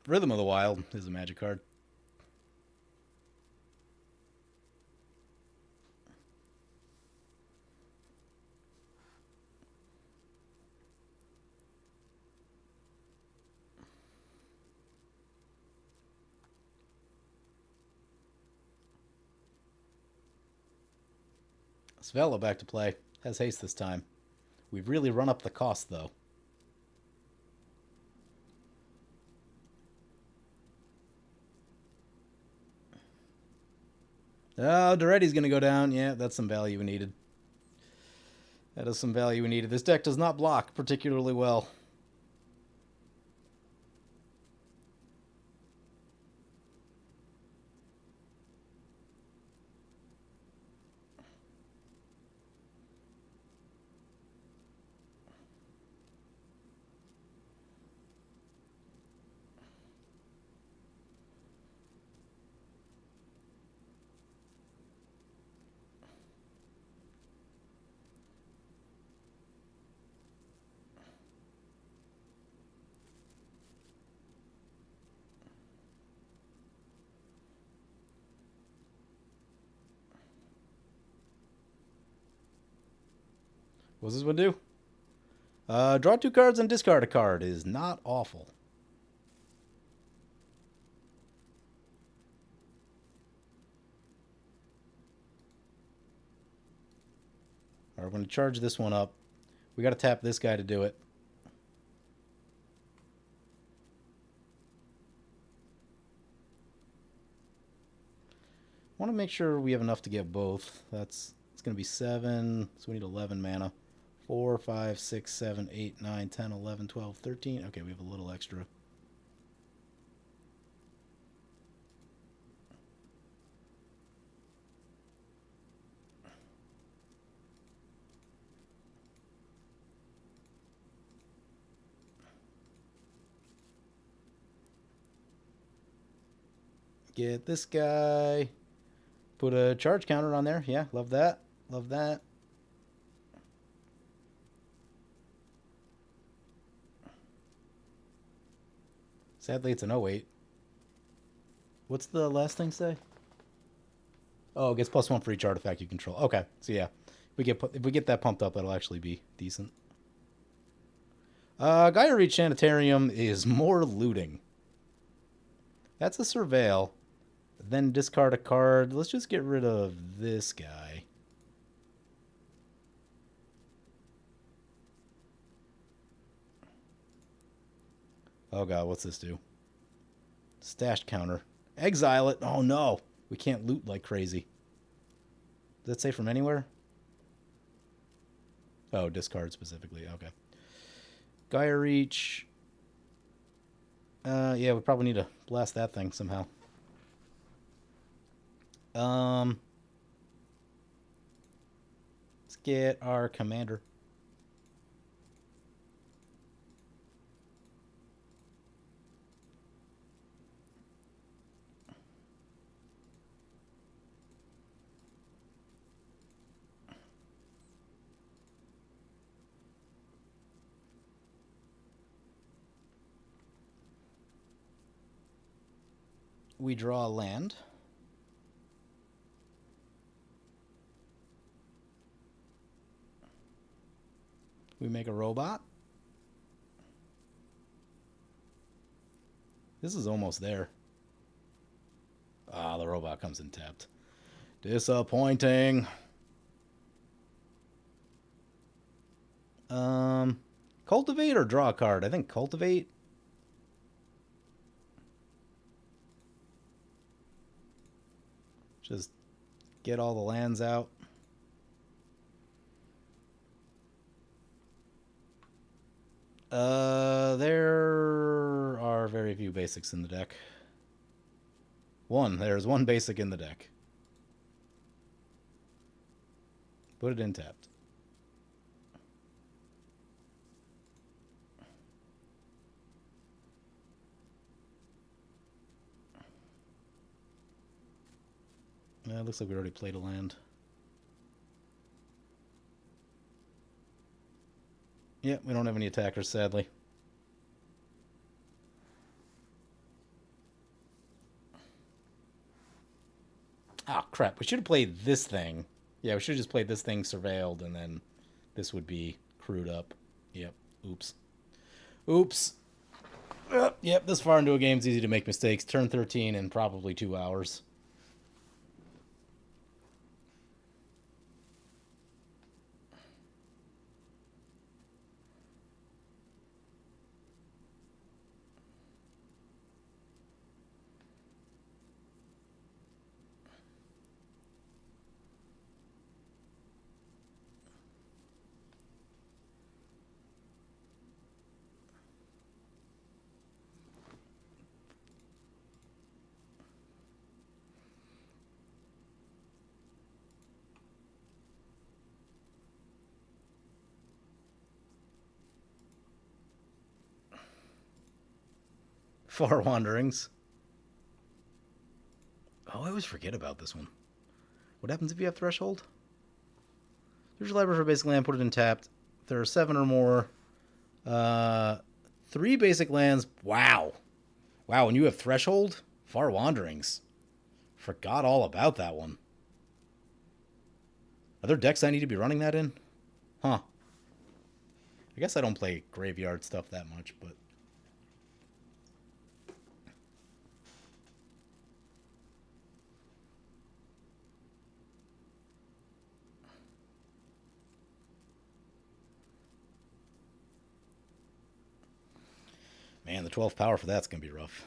Rhythm of the Wild is a Magic card. Svella back to play. Has haste this time. We've really run up the cost, though. Oh, Doretti's going to go down. Yeah, that's some value we needed. That is some value we needed. This deck does not block particularly well. What's this one do? Draw 2 cards and discard a card is not awful. Alright, we're going to charge this one up. We got to tap this guy to do it. I want to make sure we have enough to get both. It's going to be 7, so we need 11 mana. 4, 5, 6, 7, 8, 9, 10, 11, 12, 13. Okay, we have a little extra. Get this guy. Put a charge counter on there. Yeah, love that. Love that. Sadly, it's an 08. What's the last thing say? Oh, it gets +1 for each artifact you control. Okay, so yeah, if we get that pumped up, that'll actually be decent. Gaia Reach Sanitarium is more looting. That's a Surveil. Then discard a card. Let's just get rid of this guy. Oh god, what's this do? Stash counter. Exile it. Oh no. We can't loot like crazy. Does that say from anywhere? Oh, discard specifically. Okay. Gaia Reach. Yeah, we probably need to blast that thing somehow. Let's get our commander. We draw a land. We make a robot. This is almost there. Ah, the robot comes in tapped. Disappointing. Cultivate or draw a card? I think cultivate. Just get all the lands out. There are very few basics in the deck. There's one basic in the deck. Put it in tapped. It looks like we already played a land. Yeah, we don't have any attackers, sadly. Oh, crap. We should have played this thing. Yeah, we should have just played this thing surveilled, and then this would be crewed up. Yep. Oops. Oops. Yep, this far into a game, it's easy to make mistakes. Turn 13 in probably 2 hours. Far Wanderings. Oh, I always forget about this one. What happens if you have Threshold? Search your library for basic land, put it in tapped. If there are 7 or more. 3 basic lands. Wow. Wow, when you have Threshold? Far Wanderings. Forgot all about that one. Are there decks I need to be running that in? Huh. I guess I don't play graveyard stuff that much, but... Man, the 12 power for that's going to be rough.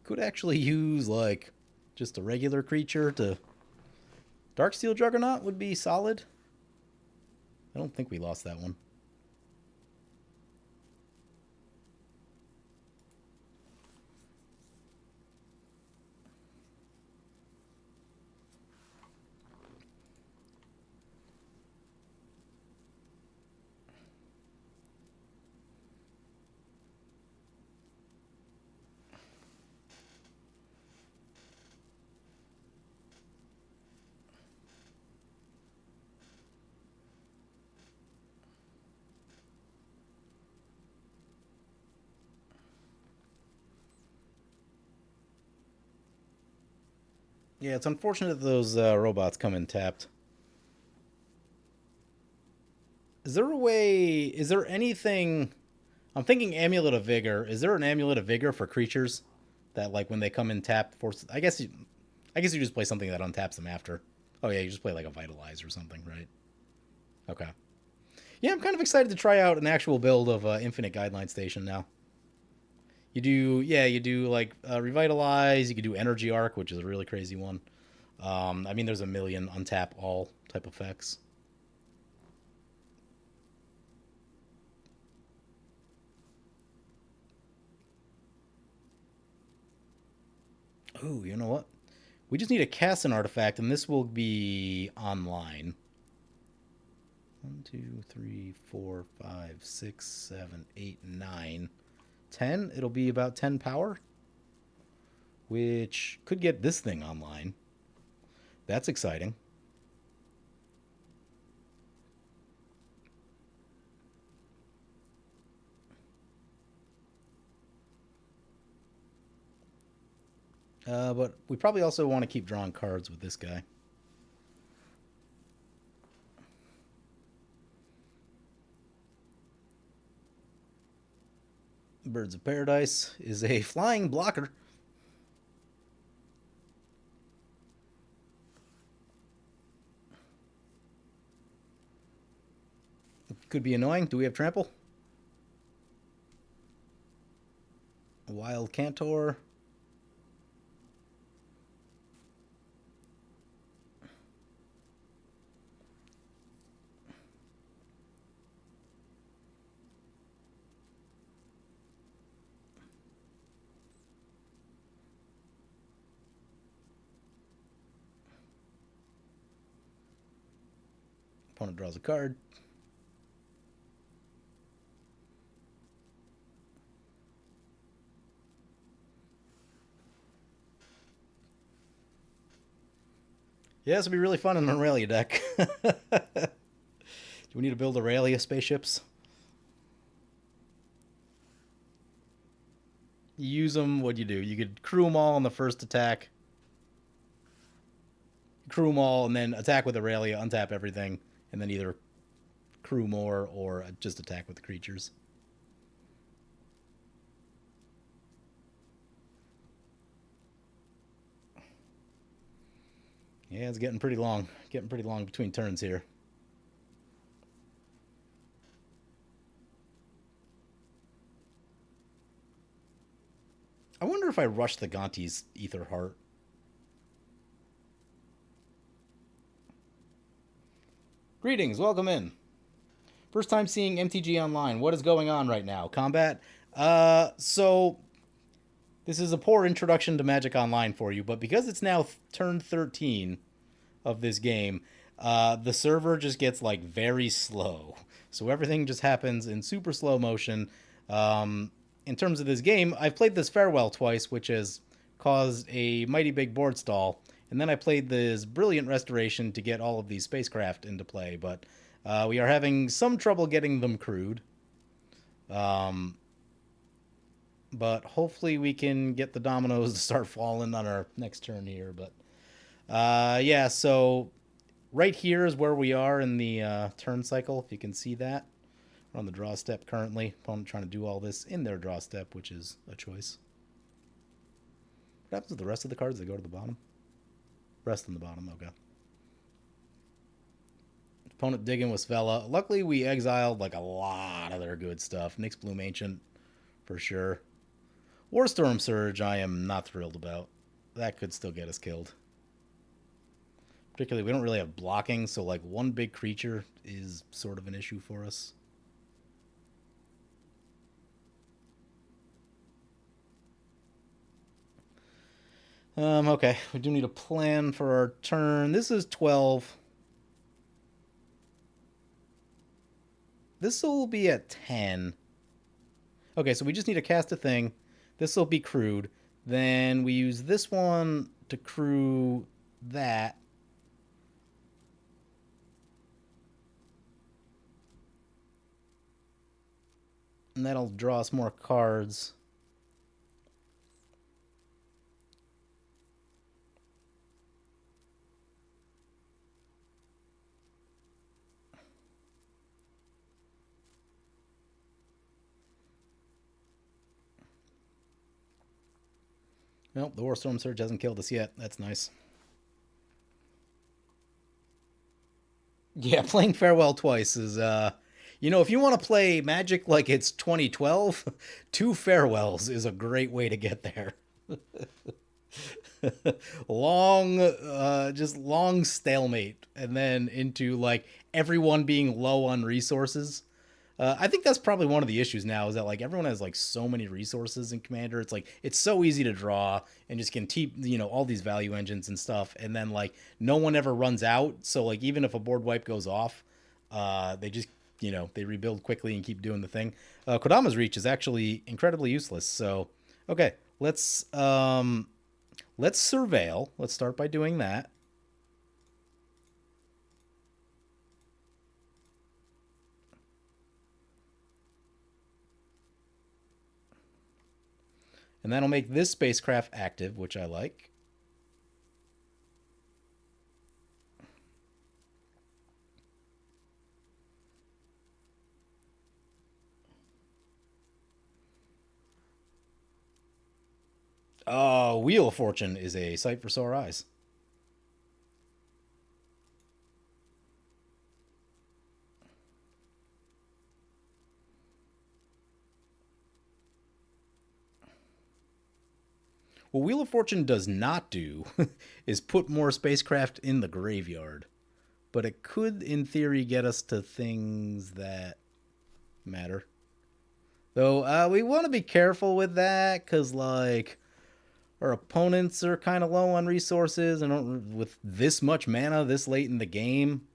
Could actually use, like, just a regular creature to... Darksteel Juggernaut would be solid. I don't think we lost that one. Yeah, it's unfortunate that those robots come in tapped. Is there a way... Is there anything... I'm thinking Amulet of Vigor. Is there an Amulet of Vigor for creatures that, like, when they come in tapped, force... I guess you just play something that untaps them after. Oh, yeah, you just play, like, a Vitalize or something, right? Okay. Yeah, I'm kind of excited to try out an actual build of Infinite Guideline Station now. You do like Revitalize. You could do Energy Arc, which is a really crazy one. I mean, there's a million untap all type effects. Oh, you know what? We just need to cast an artifact, and this will be online. 1, 2, 3, 4, 5, 6, 7, 8, 9, 10. It'll be about 10 power, which could get this thing online. That's exciting. But we probably also want to keep drawing cards with this guy. Birds of Paradise is a flying blocker. Could be annoying. Do we have trample? Wild Cantor. Opponent draws a card. Yeah, this will be really fun in an Aurelia deck. Do we need to build Aurelia spaceships? You use them, what do? You could crew them all on the first attack. Crew them all, and then attack with Aurelia, untap everything, and then either crew more or just attack with the creatures. Yeah, it's getting pretty long. Getting pretty long between turns here. I wonder if I rush the Gonti's Ether Heart. Greetings, welcome in. First time seeing MTG online. What is going on right now? Combat? So this is a poor introduction to Magic Online for you, but because it's now turn 13 of this game, the server just gets like very slow. So everything just happens in super slow motion. In terms of this game, I've played this Farewell twice, which has caused a mighty big board stall. And then I played this Brilliant Restoration to get all of these spacecraft into play, but we are having some trouble getting them crewed. But hopefully we can get the dominoes to start falling on our next turn here. But yeah, so right here is where we are in the turn cycle, if you can see that. We're on the draw step currently. Opponent trying to do all this in their draw step, which is a choice. What happens with the rest of the cards? They go to the bottom? Rest on the bottom, okay. Opponent digging with Svella. Luckily, we exiled like a lot of their good stuff. Nyx Bloom Ancient, for sure. Warstorm Surge, I am not thrilled about. That could still get us killed. Particularly, we don't really have blocking, so like one big creature is sort of an issue for us. Okay, we do need a plan for our turn. This is 12. This will be at 10. Okay, so we just need to cast a thing. This will be crewed. Then we use this one to crew that. And that'll draw us more cards. Nope, the Warstorm Surge hasn't killed us yet. That's nice. Yeah, playing Farewell twice is, if you want to play Magic like it's 2012, two Farewells is a great way to get there. Just long stalemate, and then into like everyone being low on resources. I think that's probably one of the issues now is that like everyone has like so many resources in Commander. It's like it's so easy to draw and just can keep all these value engines and stuff, and then like no one ever runs out. So like even if a board wipe goes off, they just they rebuild quickly and keep doing the thing. Kodama's Reach is actually incredibly useless. So okay, let's surveil. Let's start by doing that. And that'll make this spacecraft active, which I like. Oh, Wheel of Fortune is a sight for sore eyes. What Wheel of Fortune does not do is put more spacecraft in the graveyard. But it could, in theory, get us to things that matter. Though we want to be careful with that, because, like, our opponents are kind of low on resources, and with this much mana this late in the game,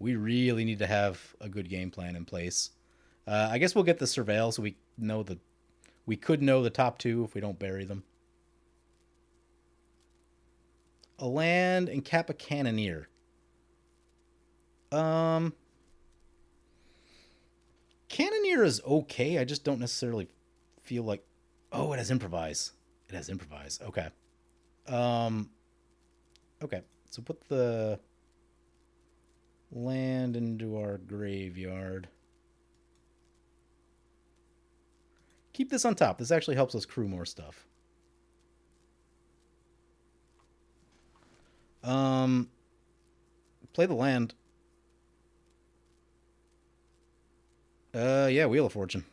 we really need to have a good game plan in place. I guess we'll get the Surveil so we could know the top two if we don't bury them. A land and cap a Cannoneer. Um, Cannoneer is okay. I just don't necessarily feel like. Oh, it has improvise. It has improvise. Okay. Um. Okay. So put the land into our graveyard. Keep this on top. This actually helps us crew more stuff. Play the land. Yeah, Wheel of Fortune.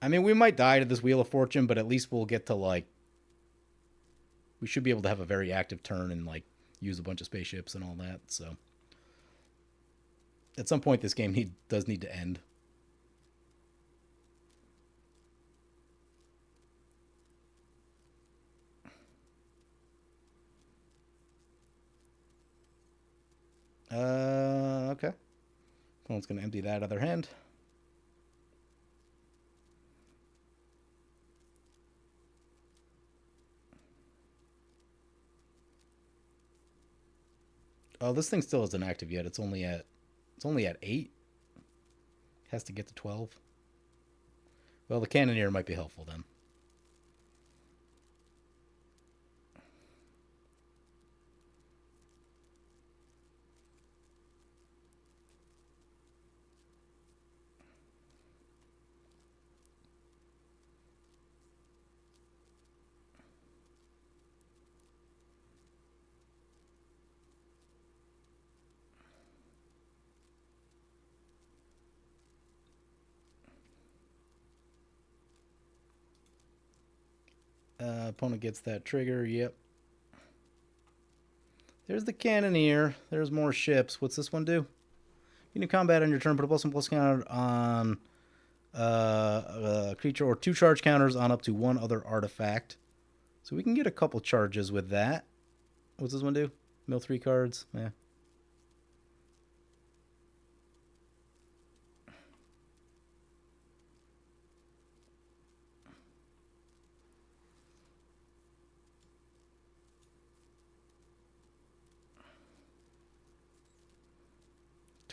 I mean, we might die to this Wheel of Fortune, but at least we'll get to, like, we should be able to have a very active turn and, like, use a bunch of spaceships and all that. So at some point, this game does need to end. Okay. Opponent's going to empty that other hand. Oh, this thing still isn't active yet. It's only at 8. It has to get to 12. Well, the Cannoneer might be helpful then. Opponent gets that trigger. Yep. There's the Cannoneer. There's more ships. What's this one do? You can combat on your turn. Put a +1/+1 counter on a creature or 2 charge counters on up to 1 other artifact. So we can get a couple charges with that. What's this one do? Mill 3 cards. Yeah.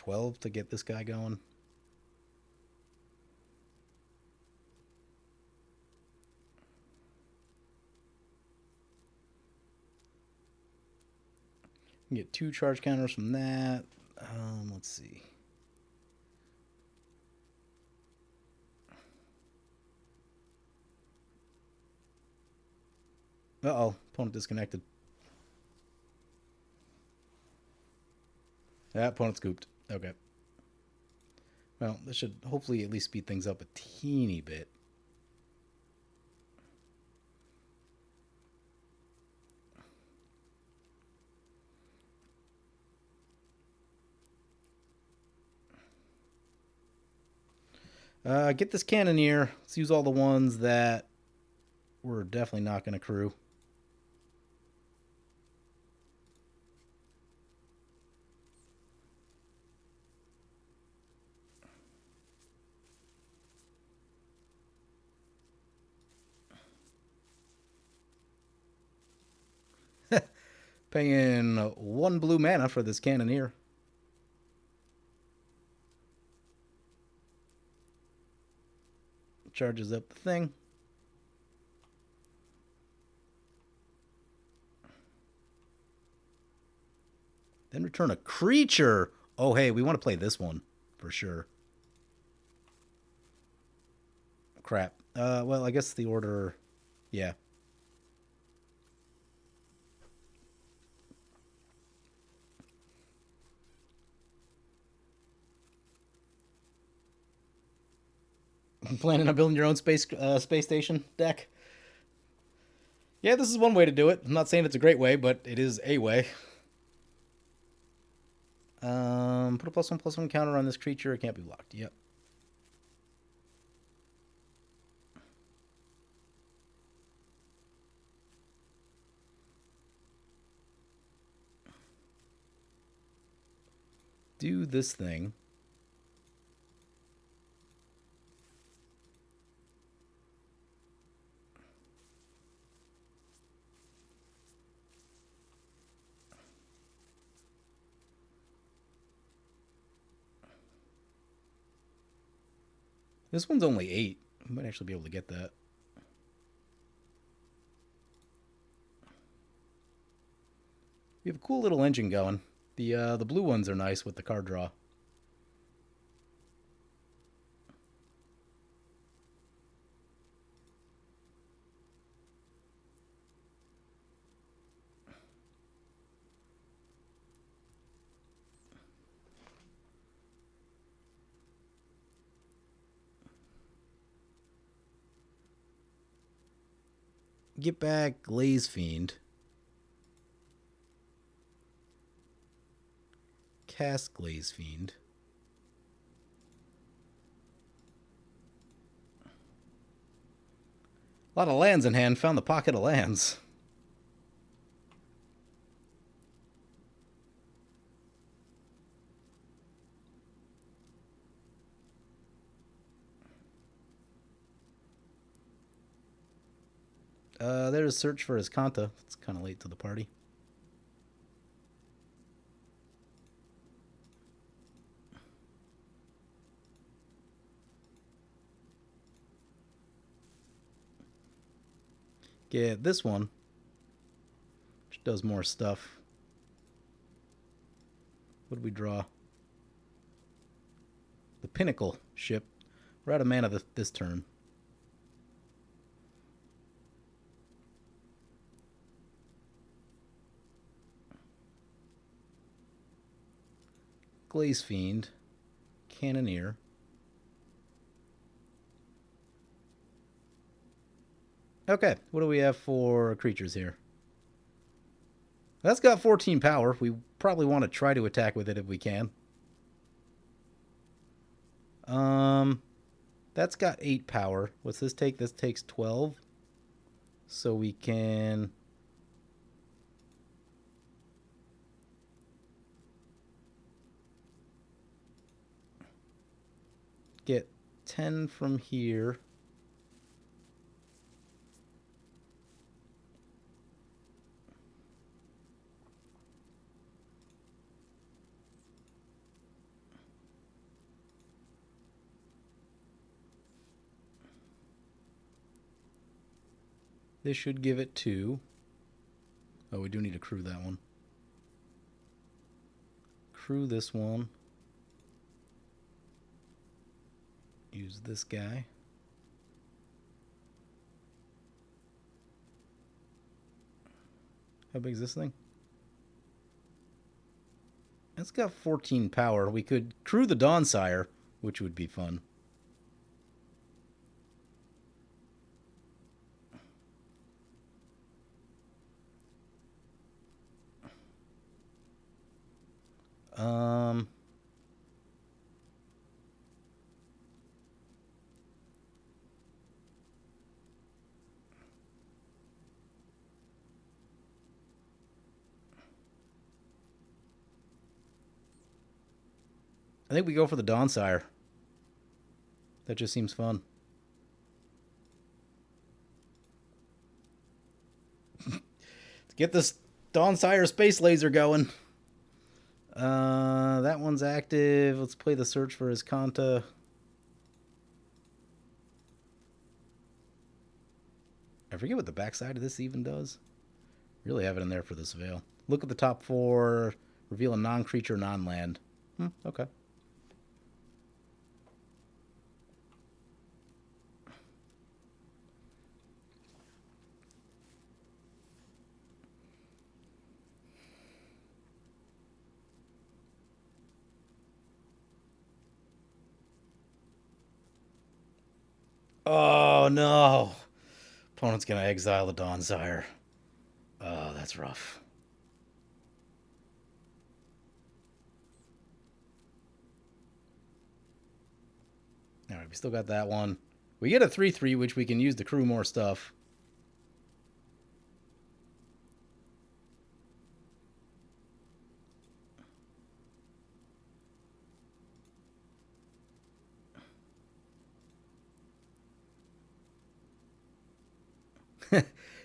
$12 to get this guy going. You can get 2 charge counters from that. Let's see. Uh-oh. Opponent disconnected. Yeah, opponent scooped. Okay. Well, this should hopefully at least speed things up a teeny bit. Get this Cannoneer. Let's use all the ones that we're definitely not going to crew. Paying 1 blue mana for this Cannoneer. Charges up the thing. Then return a creature. Oh, hey, we want to play this one for sure. Crap. Well, I guess the order... Yeah. Planning on building your own space station deck? Yeah, this is one way to do it. I'm not saying it's a great way, but it is a way. Put a +1/+1 counter on this creature. It can't be blocked. Yep. Do this thing. This one's only 8. We might actually be able to get that. We have a cool little engine going. The blue ones are nice with the card draw. Get back Glaze Fiend. Cast Glaze Fiend. A lot of lands in hand. Found the pocket of lands. There's Search for Escanta. It's kind of late to the party. Get this one, which does more stuff. What did we draw? The Pinnacle ship. We're out of mana this turn. Glaze Fiend, Cannoneer. Okay, what do we have for creatures here? That's got 14 power. We probably want to try to attack with it if we can. That's got 8 power. What's this take? This takes 12. So we can... get 10 from here. This should give it 2. Oh, we do need to crew that one. Crew this one. Use this guy. How big is this thing? It's got 14 power. We could crew the Dawnsire, which would be fun. I think we go for the Dawnsire. That just seems fun. Let's get this Dawn-Sire Space Laser going. That one's active. Let's play the search for his Kanta. I forget what the backside of this even does. Really have it in there for this veil. Look at the top 4. Reveal a non-creature, non-land. Okay. Oh, no. Opponent's going to exile the Dawn-Sire. Oh, that's rough. All right, we still got that one. We get a 3/3, which we can use to crew more stuff.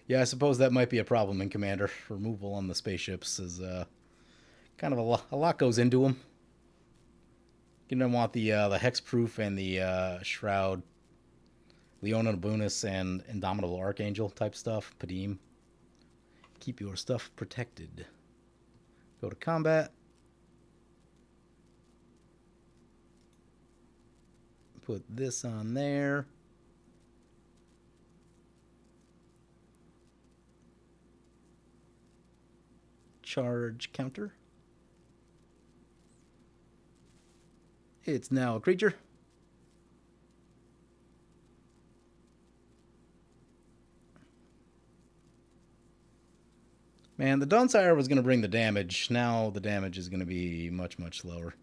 Yeah, I suppose that might be a problem in Commander. Removal on the spaceships is kind of a lot goes into them. You're gonna want the hexproof and the shroud, Leona Nabunis and Indomitable Archangel type stuff. Padim. Keep your stuff protected. Go to combat. Put this on there. Charge counter. It's now a creature. Man, the Dawn-Sire was going to bring the damage. Now the damage is going to be much, much slower.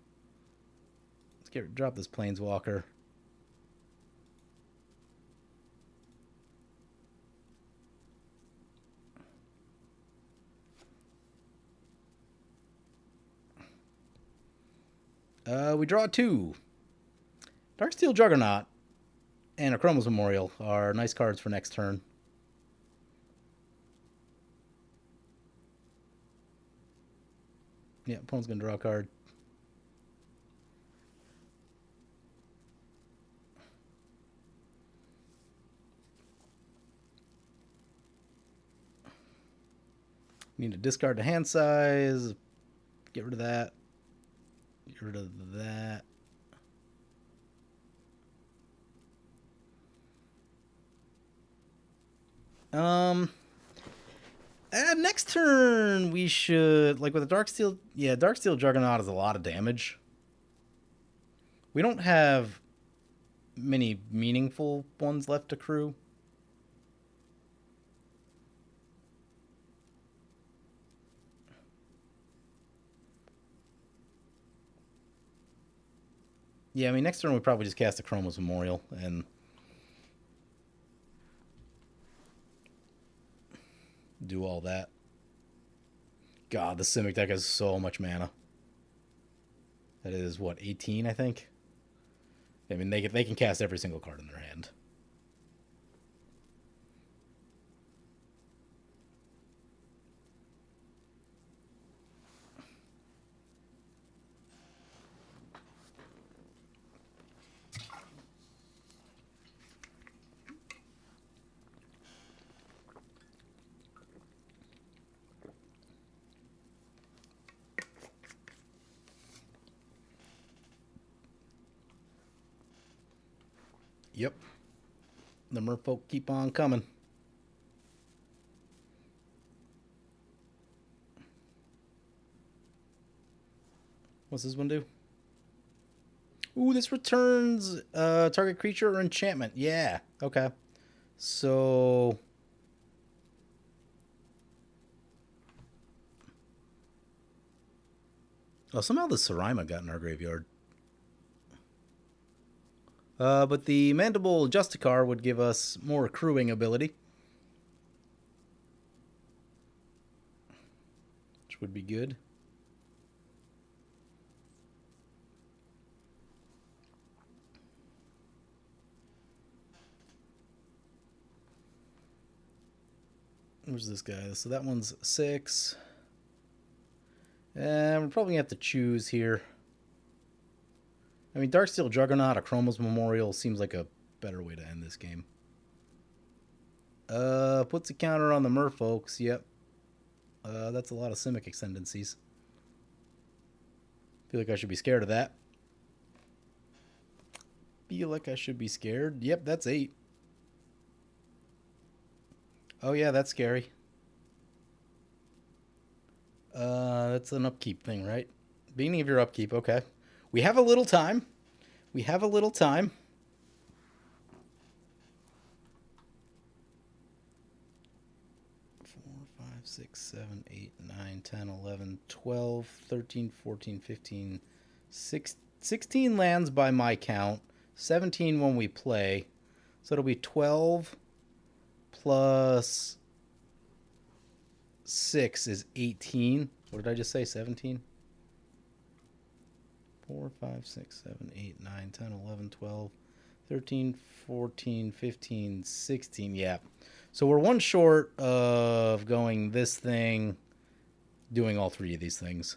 Let's drop this Planeswalker. We draw 2. Darksteel Juggernaut and a Chromos Memorial are nice cards for next turn. Yeah, opponent's going to draw a card. Need to discard the hand size. Get rid of that. Get rid of that. Next turn we should, like with the Darksteel, yeah, Darksteel Juggernaut is a lot of damage. We don't have many meaningful ones left to crew. Yeah, I mean, next turn we probably just cast a Chromos Memorial and do all that. God, the Simic deck has so much mana. That is, what, 18, I think? I mean, they can cast every single card in their hand. Yep. The merfolk keep on coming. What's this one do? Ooh, this returns target creature or enchantment. Yeah. Okay. So somehow the Sarima got in our graveyard. But the Mandible Justicar would give us more accruing ability, which would be good. Where's this guy? So that one's 6. We're probably going to have to choose here. I mean, Darksteel Juggernaut, a Chroma's Memorial seems like a better way to end this game. Puts a counter on the merfolks. Yep. That's a lot of Simic Ascendancies. Feel like I should be scared of that. Feel like I should be scared. Yep, that's 8. Oh yeah, that's scary. That's an upkeep thing, right? Beginning of your upkeep, okay. We have a little time. We have a little time. Four, 5, 6, 7, 8, 9, 10, 11, 12, 13, 14, 15, 16 lands by my count. 17 when we play. So it'll be 12 plus 6 is 18. What did I just say? 17? 4, 5, 6, 7, 8, 9, 10, 11, 12, 13, 14, 15, 16. Yeah. So we're one short of going this thing, doing all 3 of these things.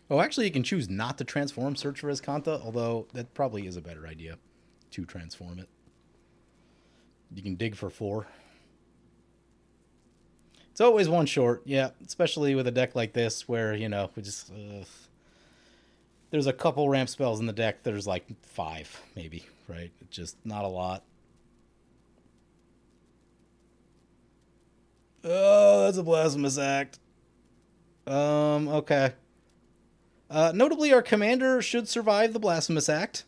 Oh, actually, you can choose not to transform Search for Escanta, although that probably is a better idea to transform it. You can dig for 4. It's always one short, yeah, especially with a deck like this where, you know, we just... there's a couple ramp spells in the deck. There's like 5, maybe, right? It's just not a lot. Oh, that's a blasphemous act. Okay. Notably, our commander should survive the Blasphemous Act.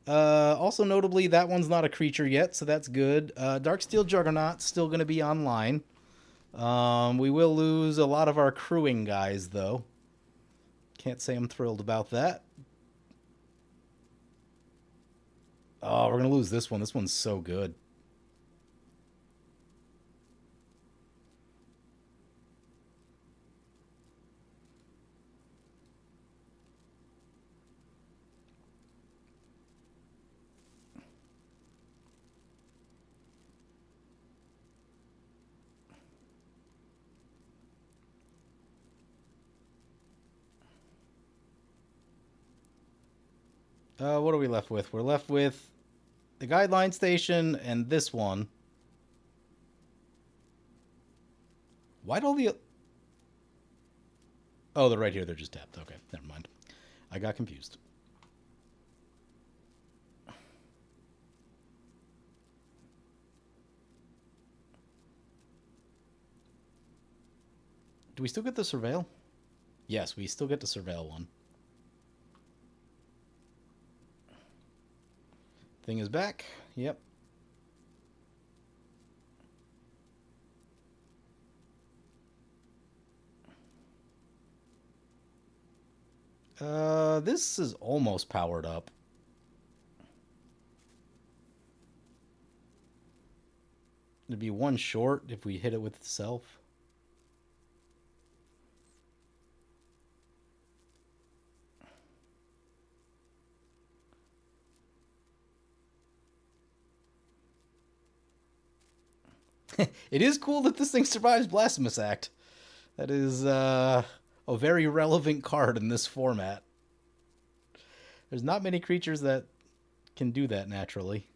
Also, notably, that one's not a creature yet, so that's good. Darksteel Juggernaut's still going to be online. We will lose a lot of our crewing guys, though. Can't say I'm thrilled about that. Oh, we're going to lose this one. This one's so good. What are we left with? We're left with the Guideline Station and this one. Why'd all the... Oh, they're right here. They're just tapped. Okay, never mind. I got confused. Do we still get the Surveil? Yes, we still get to Surveil one. Thing is back. Yep. This is almost powered up. It'd be one short if we hit it with itself. It is cool that this thing survives Blasphemous Act. That is a very relevant card in this format. There's not many creatures that can do that naturally.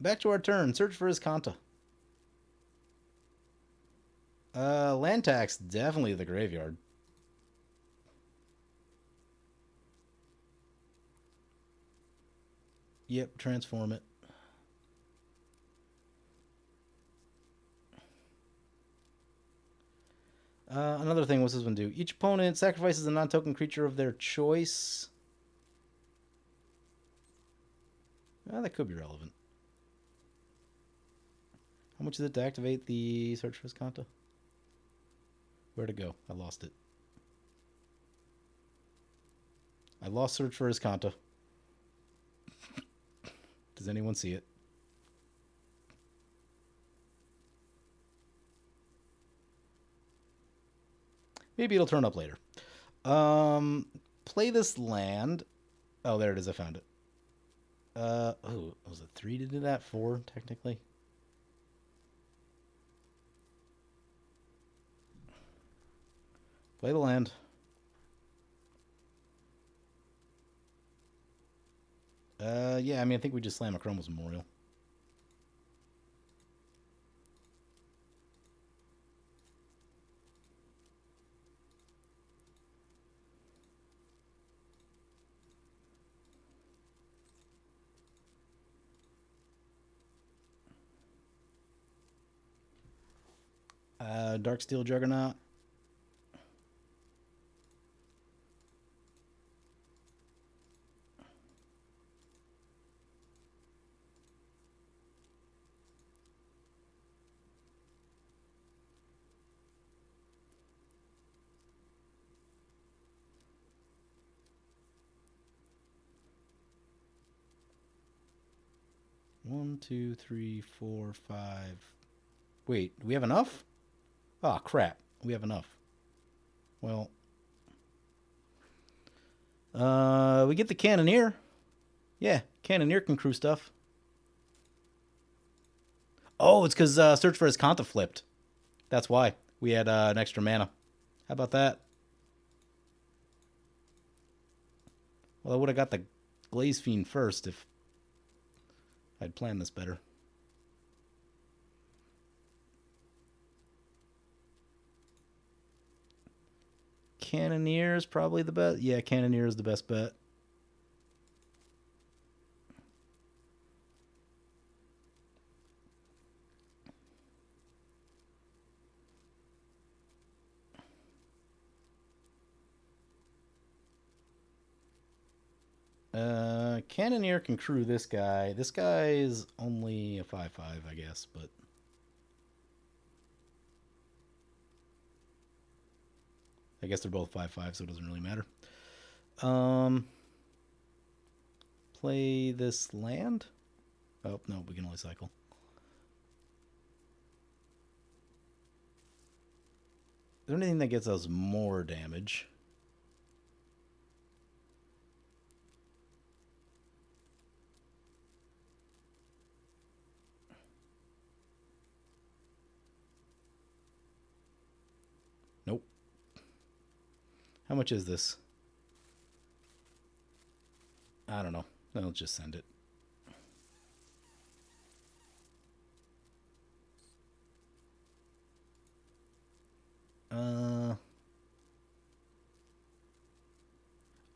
Back to our turn. Search for Escanta. Land tax, definitely the graveyard. Yep, transform it. Another thing, what's this one do? Each opponent sacrifices a non-token creature of their choice. That could be relevant. How much is it to activate the Search for Escanta? Where'd it go? I lost it. I lost Search for Azcanta. Does anyone see it? Maybe it'll turn up later. Play this land. Oh, there it is. I found it. Oh, was it 3 to do that? 4, technically. Play the land. Yeah, I mean, I think we just slam a Chroma's Memorial. Darksteel Juggernaut. One, two, three, four, 5. Wait, do we have enough? Oh, crap. We have enough. Well, we get the Cannoneer. Yeah, Cannoneer can crew stuff. Oh, it's because Search for Azcanta flipped. That's why. We had an extra mana. How about that? Well, I would have got the Glaze Fiend first if I'd planned this better. Cannoneer is probably the best. Yeah, Cannoneer is the best bet. Cannoneer can crew this guy. This guy is only a 5/5, I guess, but I guess they're both 5/5, so it doesn't really matter. Play this land. Oh no, we can only cycle. Is there anything that gets us more damage? Nope. How much is this? I don't know. I'll just send it.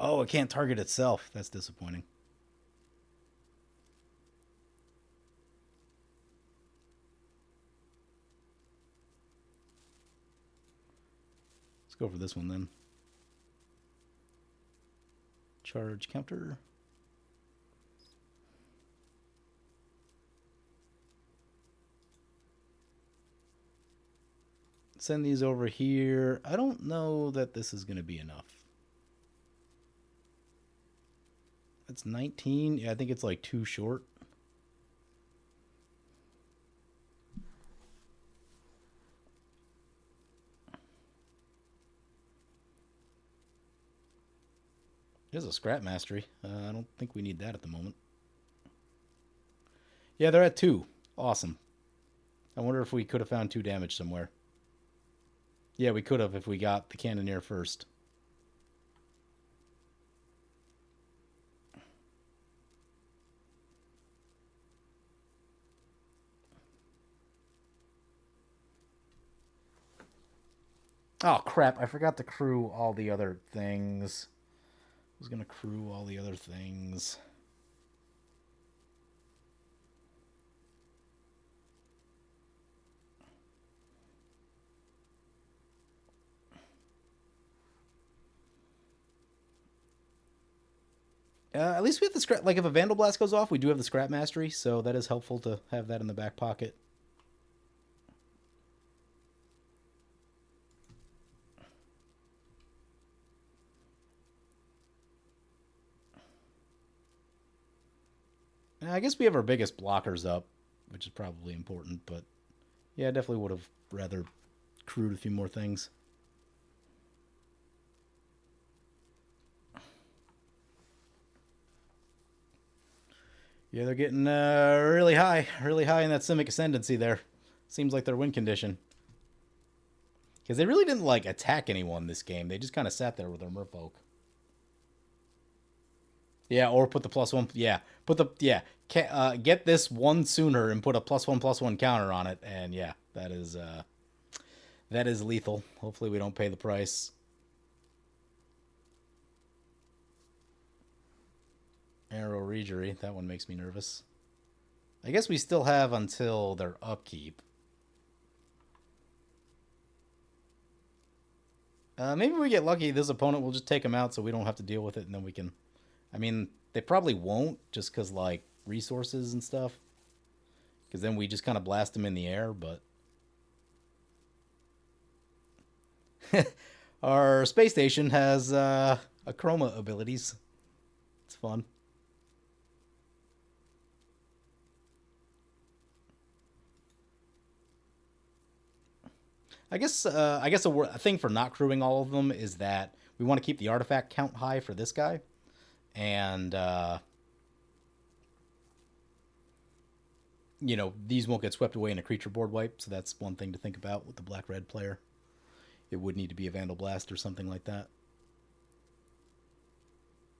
Oh, it can't target itself. That's disappointing. Let's go for this one then. Charge counter. Send these over here. I don't know that this is going to be enough. That's 19. Yeah, I think it's like too short. There's a scrap mastery. I don't think we need that at the moment. Yeah, they're at 2. Awesome. I wonder if we could have found 2 damage somewhere. Yeah, we could have if we got the Cannoneer first. Oh, crap. I forgot to crew all the other things. I was going to crew all the other things. At least we have the scrap. Like, if a Vandal Blast goes off, we do have the scrap mastery, so that is helpful to have that in the back pocket. I guess we have our biggest blockers up, which is probably important, but yeah, I definitely would have rather crewed a few more things. Yeah, they're getting really high in that Simic Ascendancy there. Seems like their win condition. Because they really didn't, like, attack anyone this game. They just kind of sat there with their merfolk. Yeah, or put the +1. Yeah, put the get this one sooner and put a +1/+1 counter on it, and yeah, that is lethal. Hopefully, we don't pay the price. Arrow Regery, that one makes me nervous. I guess we still have until their upkeep. Maybe we get lucky. This opponent will just take them out, so we don't have to deal with it, and then we can. I mean, they probably won't, just because like resources and stuff. Because then we just kind of blast them in the air. But our space station has a chroma abilities. It's fun. I guess a thing for not crewing all of them is that we want to keep the artifact count high for this guy, and you know, these won't get swept away in a creature board wipe. So that's one thing to think about with the black-red player. It would need to be a Vandal Blast or something like that.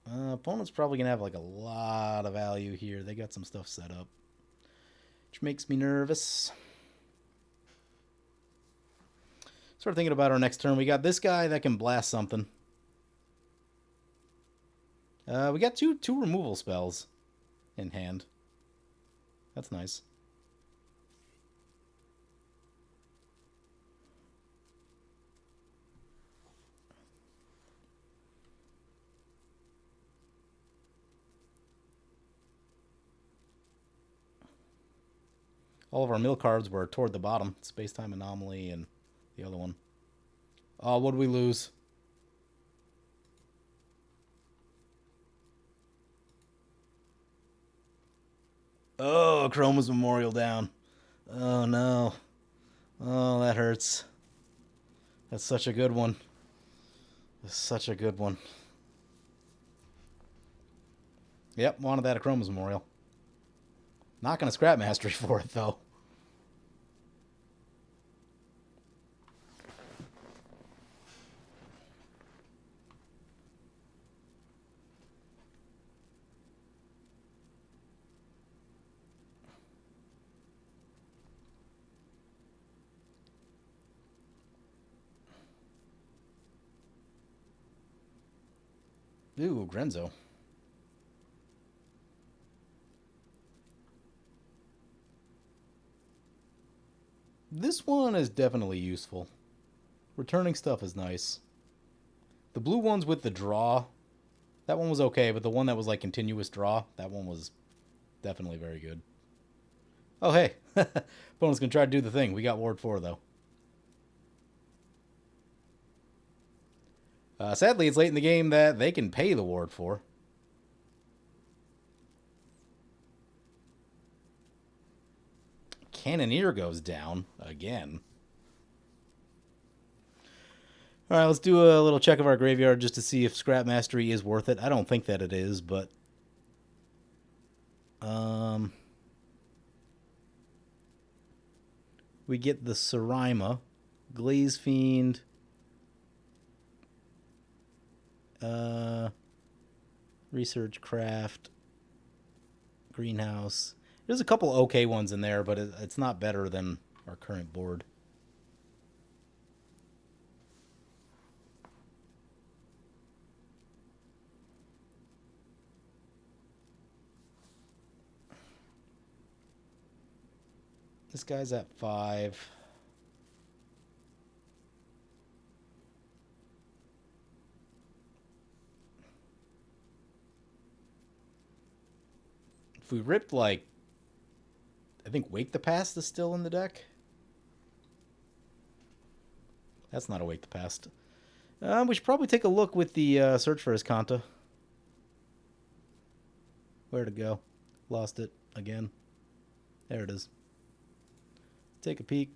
Opponent's probably gonna have like a lot of value here. They got some stuff set up, which makes me nervous. Start thinking about our next turn. We got this guy that can blast something. We got two removal spells in hand. That's nice. All of our mill cards were toward the bottom. Space-Time Anomaly and the other one. Oh, what did we lose? Oh, Chroma's Memorial down. Oh, no. Oh, that hurts. That's such a good one. That's such a good one. Yep, wanted that at Chroma's Memorial. Not going to scrap Mastery for it, though. Ooh, Grenzo. This one is definitely useful. Returning stuff is nice. The blue ones with the draw, that one was okay, but the one that was like continuous draw, that one was definitely very good. Oh, hey. Opponent's going to try to do the thing. We got Ward 4, though. Sadly, it's late in the game that they can pay the Ward 4. Cannoneer goes down again. All right, let's do a little check of our graveyard just to see if Scrap Mastery is worth it. I don't think that it is, but we get the Sarima, Glaze Fiend, Research Craft, Greenhouse. There's a couple okay ones in there, but it's not better than our current board. This guy's at 5. If we ripped, like, I think Wake the Past is still in the deck. That's not a Wake the Past. We should probably take a look with the Search for Escanta. Where to go? Lost it again. There it is. Take a peek.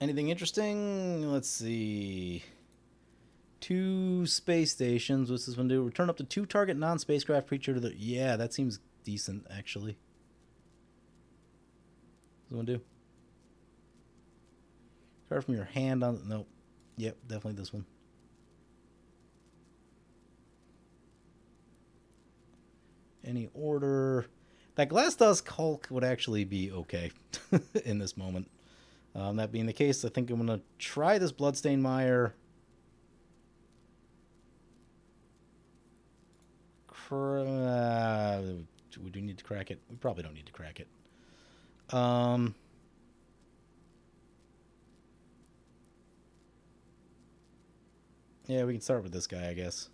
Anything interesting? Let's see. 2 space stations. What's this one do? Return up to 2 target non-spacecraft creature to the... Yeah, that seems decent, actually. What's this one do? Card from your hand on... Nope. Yep, definitely this one. Any order... That Glass Dusk Hulk would actually be okay in this moment. That being the case, I think I'm going to try this Bloodstained Mire. We do need to crack it. We probably don't need to crack it. Yeah, we can start with this guy, I guess.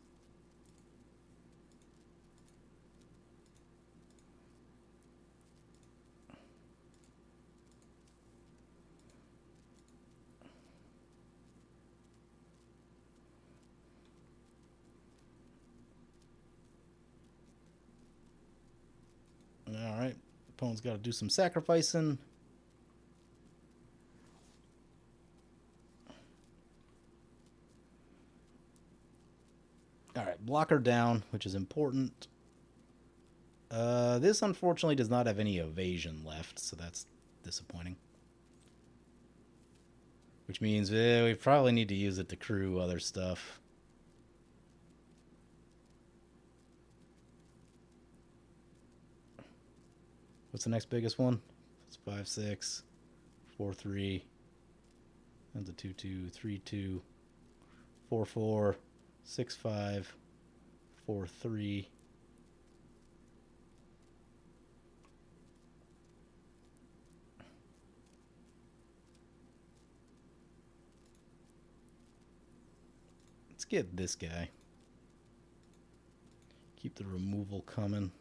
All right, opponent's got to do some sacrificing. All right, blocker down, which is important. This unfortunately does not have any evasion left, so that's disappointing. Which means we probably need to use it to crew other stuff. What's the next biggest one? It's 5-6, 4-3, and the 2-2, 3-2, 4-4, 6-5, 4-3. Let's get this guy. Keep the removal coming.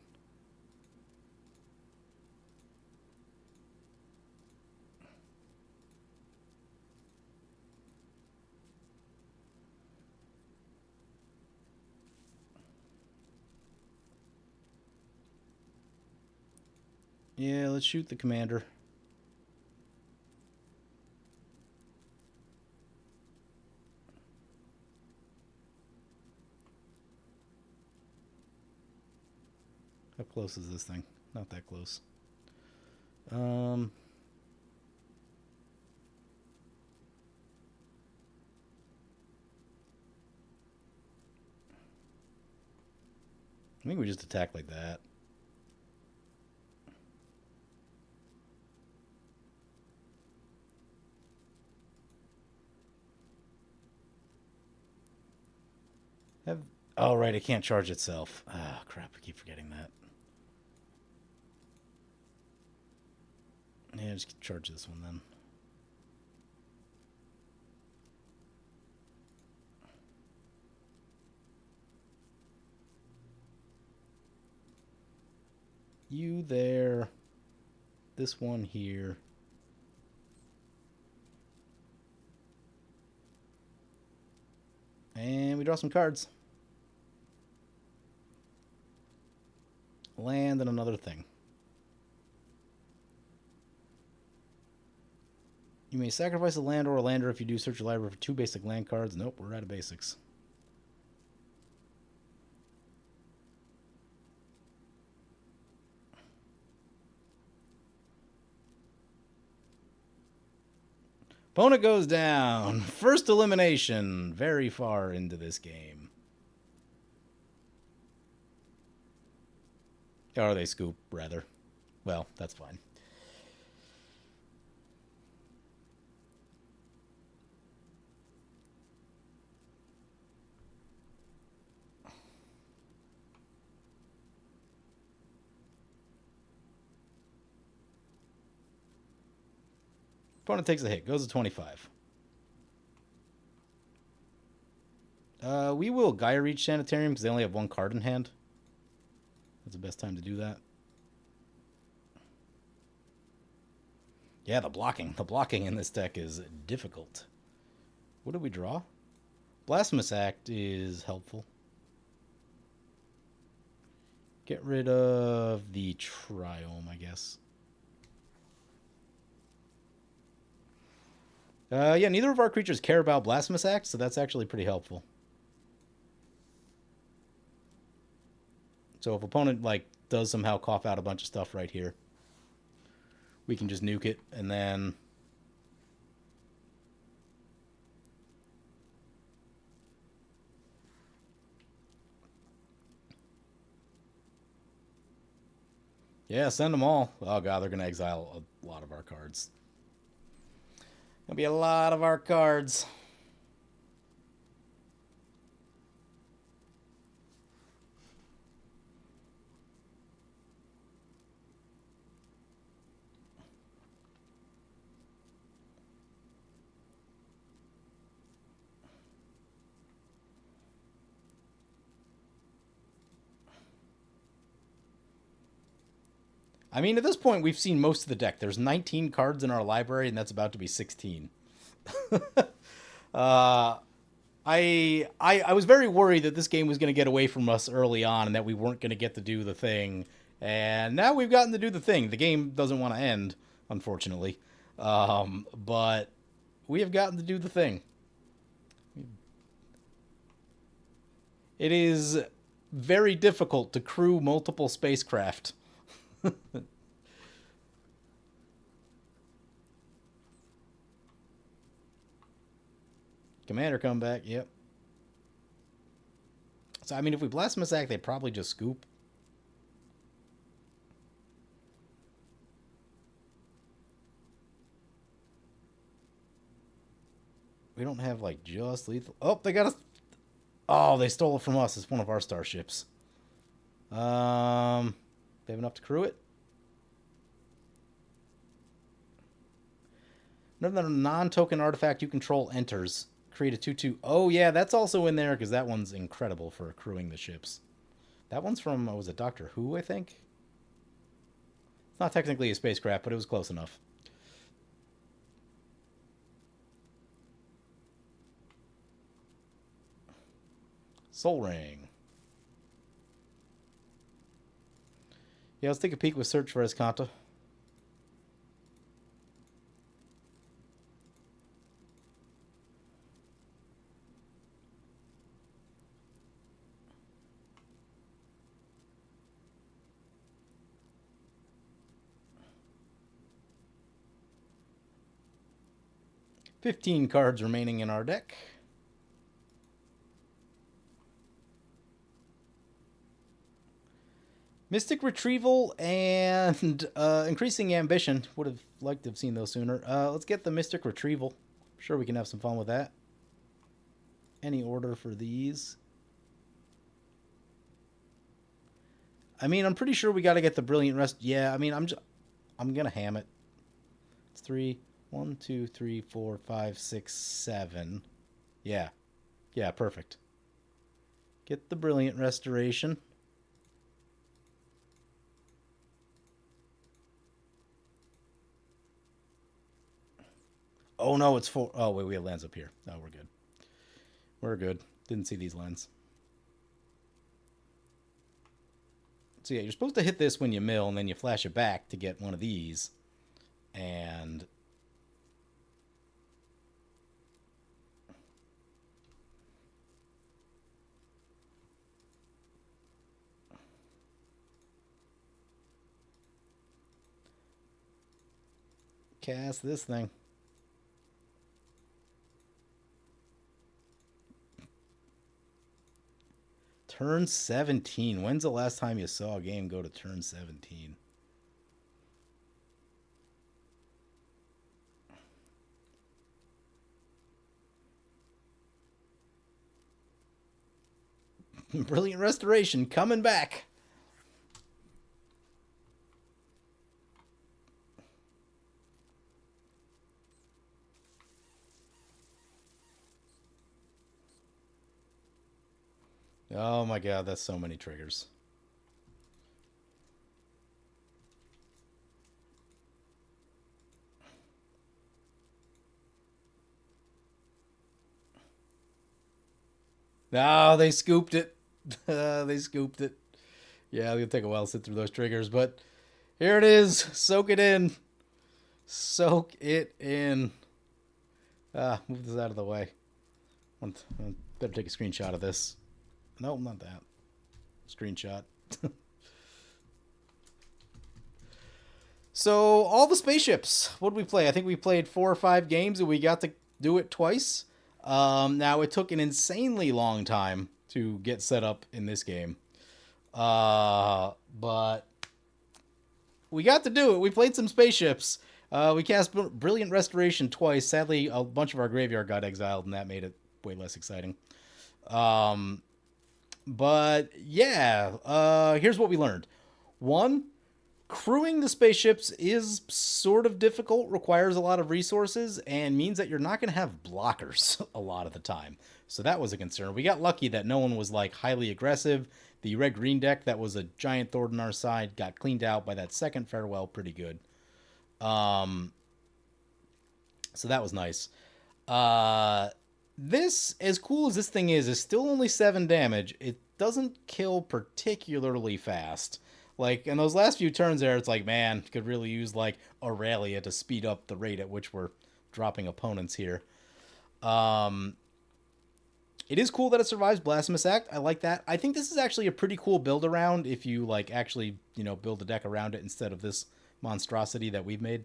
Yeah, let's shoot the commander. How close is this thing? Not that close. I think we just attack like that. Oh, right, it can't charge itself. Ah, crap, I keep forgetting that. Yeah, just charge this one then. You there. This one here. And we draw some cards. Land and another thing. You may sacrifice a land or a lander if you do search your library for 2 basic land cards. Nope, we're out of basics. Opponent goes down. First elimination. Very far into this game. Or they scoop, rather. Well, that's fine. Opponent takes a hit. Goes to 25. We will Gaia Reach Sanitarium because they only have 1 card in hand. That's the best time to do that. Yeah, the blocking. The blocking in this deck is difficult. What did we draw? Blasphemous Act is helpful. Get rid of the Triome, I guess. Yeah, neither of our creatures care about Blasphemous Act, so that's actually pretty helpful. So if opponent, like, does somehow cough out a bunch of stuff right here, we can just nuke it, and then... Yeah, send them all. Oh god, they're going to exile a lot of our cards. Gonna be a lot of our cards. I mean, at this point, we've seen most of the deck. There's 19 cards in our library, and that's about to be 16. I was very worried that this game was going to get away from us early on and that we weren't going to get to do the thing. And now we've gotten to do the thing. The game doesn't want to end, unfortunately. But we have gotten to do the thing. It is very difficult to crew multiple spacecraft. Commander comeback, yep. So, I mean, if we Blasphemous Act, they probably just scoop. We don't have, like, just lethal. Oh, they got us. Oh, they stole it from us. It's one of our starships. They have enough to crew it? Another non-token artifact you control enters. Create a 2/2. Oh, yeah, that's also in there because that one's incredible for crewing the ships. That one's from, was it Doctor Who, I think? It's not technically a spacecraft, but it was close enough. Soul Ring. Yeah, let's take a peek with Search for Escanta. $15 cards remaining in our deck. Mystic Retrieval and Increasing Ambition. Would have liked to have seen those sooner. Let's get the Mystic Retrieval. I'm sure we can have some fun with that. Any order for these? I mean, I'm pretty sure we got to get the Brilliant Rest. Yeah, I mean, I'm gonna ham it. It's 3, 1, 2, 3, 4, 5, 6, 7. Yeah, yeah, perfect. Get the Brilliant Restoration. Oh no, it's 4. Oh wait, we have lands up here. No, we're good. We're good. Didn't see these lands. So yeah, you're supposed to hit this when you mill, and then you flash it back to get one of these. And cast this thing. Turn 17. When's the last time you saw a game go to turn 17? Brilliant Restoration coming back. Oh my god, that's so many triggers. No, they scooped it. They scooped it. Yeah, it'll take a while to sit through those triggers, but here it is. Soak it in. Soak it in. Move this out of the way. Better take a screenshot of this. No, not that. Screenshot. So, all the spaceships. What did we play? I think we played 4 or 5 games and we got to do it twice. Now, it took an insanely long time to get set up in this game. But we got to do it. We played some spaceships. We cast Brilliant Restoration twice. Sadly, a bunch of our graveyard got exiled, and that made it way less exciting. But yeah, here's what we learned. 1, crewing the spaceships is sort of difficult, requires a lot of resources, and means that you're not going to have blockers a lot of the time. So that was a concern. We got lucky that no one was like highly aggressive. The red-green deck that was a giant thorn on our side got cleaned out by that second farewell pretty good. So that was nice. This, as cool as this thing is still only 7 damage. It doesn't kill particularly fast. Like, in those last few turns there, it's like, man, could really use, like, Aurelia to speed up the rate at which we're dropping opponents here. It is cool that it survives Blasphemous Act. I like that. I think this is actually a pretty cool build around if you, like, actually, you know, build a deck around it instead of this monstrosity that we've made.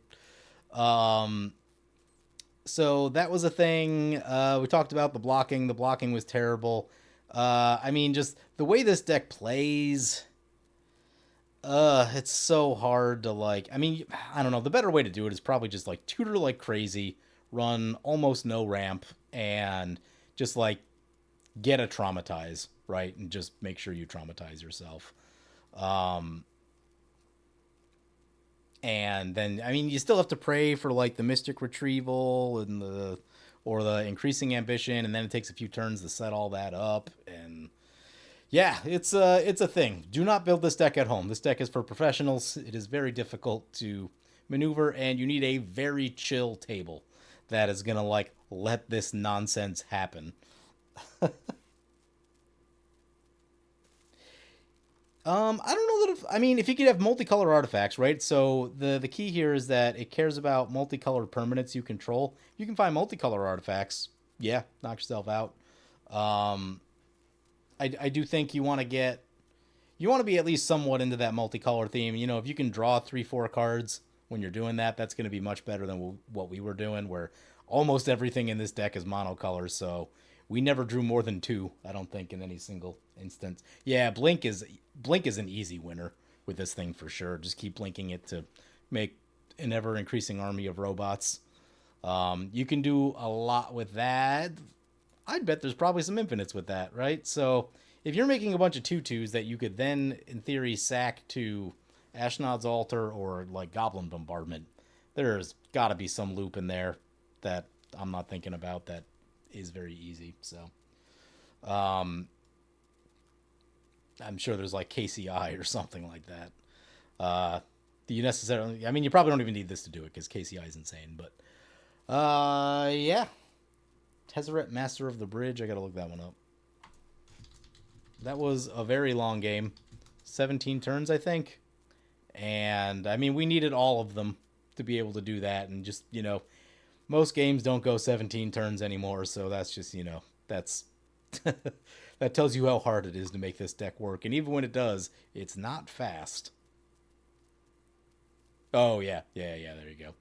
So that was a thing. We talked about the blocking. The blocking was terrible. I mean, just the way this deck plays, it's so hard to, like, I mean, I don't know. The better way to do it is probably just, like, tutor like crazy, run almost no ramp, and just, like, get a traumatize, right? And just make sure you traumatize yourself. And then, I mean, you still have to pray for, like, the Mystic Retrieval and the Increasing Ambition, and then it takes a few turns to set all that up. And yeah, it's a thing. Do not build this deck at home. This deck is for professionals. It is very difficult to maneuver, and you need a very chill table that is gonna, like, let this nonsense happen. I don't know that if, I mean, if you could have multicolor artifacts, right? So the key here is that it cares about multicolored permanents you control. You can find multicolor artifacts. Yeah, knock yourself out. I do think you want to be at least somewhat into that multicolor theme. You know, if you can draw 3-4 cards when you're doing that, that's going to be much better than what we were doing, where almost everything in this deck is monocolor. So we never drew more than 2, I don't think, in any single instance. Yeah, Blink is an easy winner with this thing for sure. Just keep blinking it to make an ever-increasing army of robots. You can do a lot with that. I'd bet there's probably some infinites with that, right? So if you're making a bunch of 2/2s that you could then, in theory, sack to Ashnod's Altar or, like, Goblin Bombardment, there's got to be some loop in there that I'm not thinking about that is very easy. So I'm sure there's, like, KCI or something like that. Do you necessarily, I mean, you probably don't even need this to do it because KCI is insane, but yeah. Tezzeret, Master of the Bridge. I gotta look that one up. That was a very long game. 17 turns, I think. And, I mean, we needed all of them to be able to do that. And just, you know, most games don't go 17 turns anymore. So that's just, you know, that's... that tells you how hard it is to make this deck work. And even when it does, it's not fast. Oh, yeah. Yeah, there you go.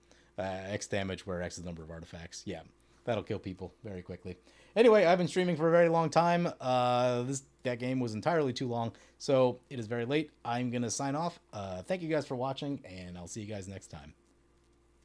X damage where X is the number of artifacts. Yeah. That'll kill people very quickly. Anyway, I've been streaming for a very long time. That game was entirely too long, so it is very late. I'm going to sign off. Thank you guys for watching, and I'll see you guys next time.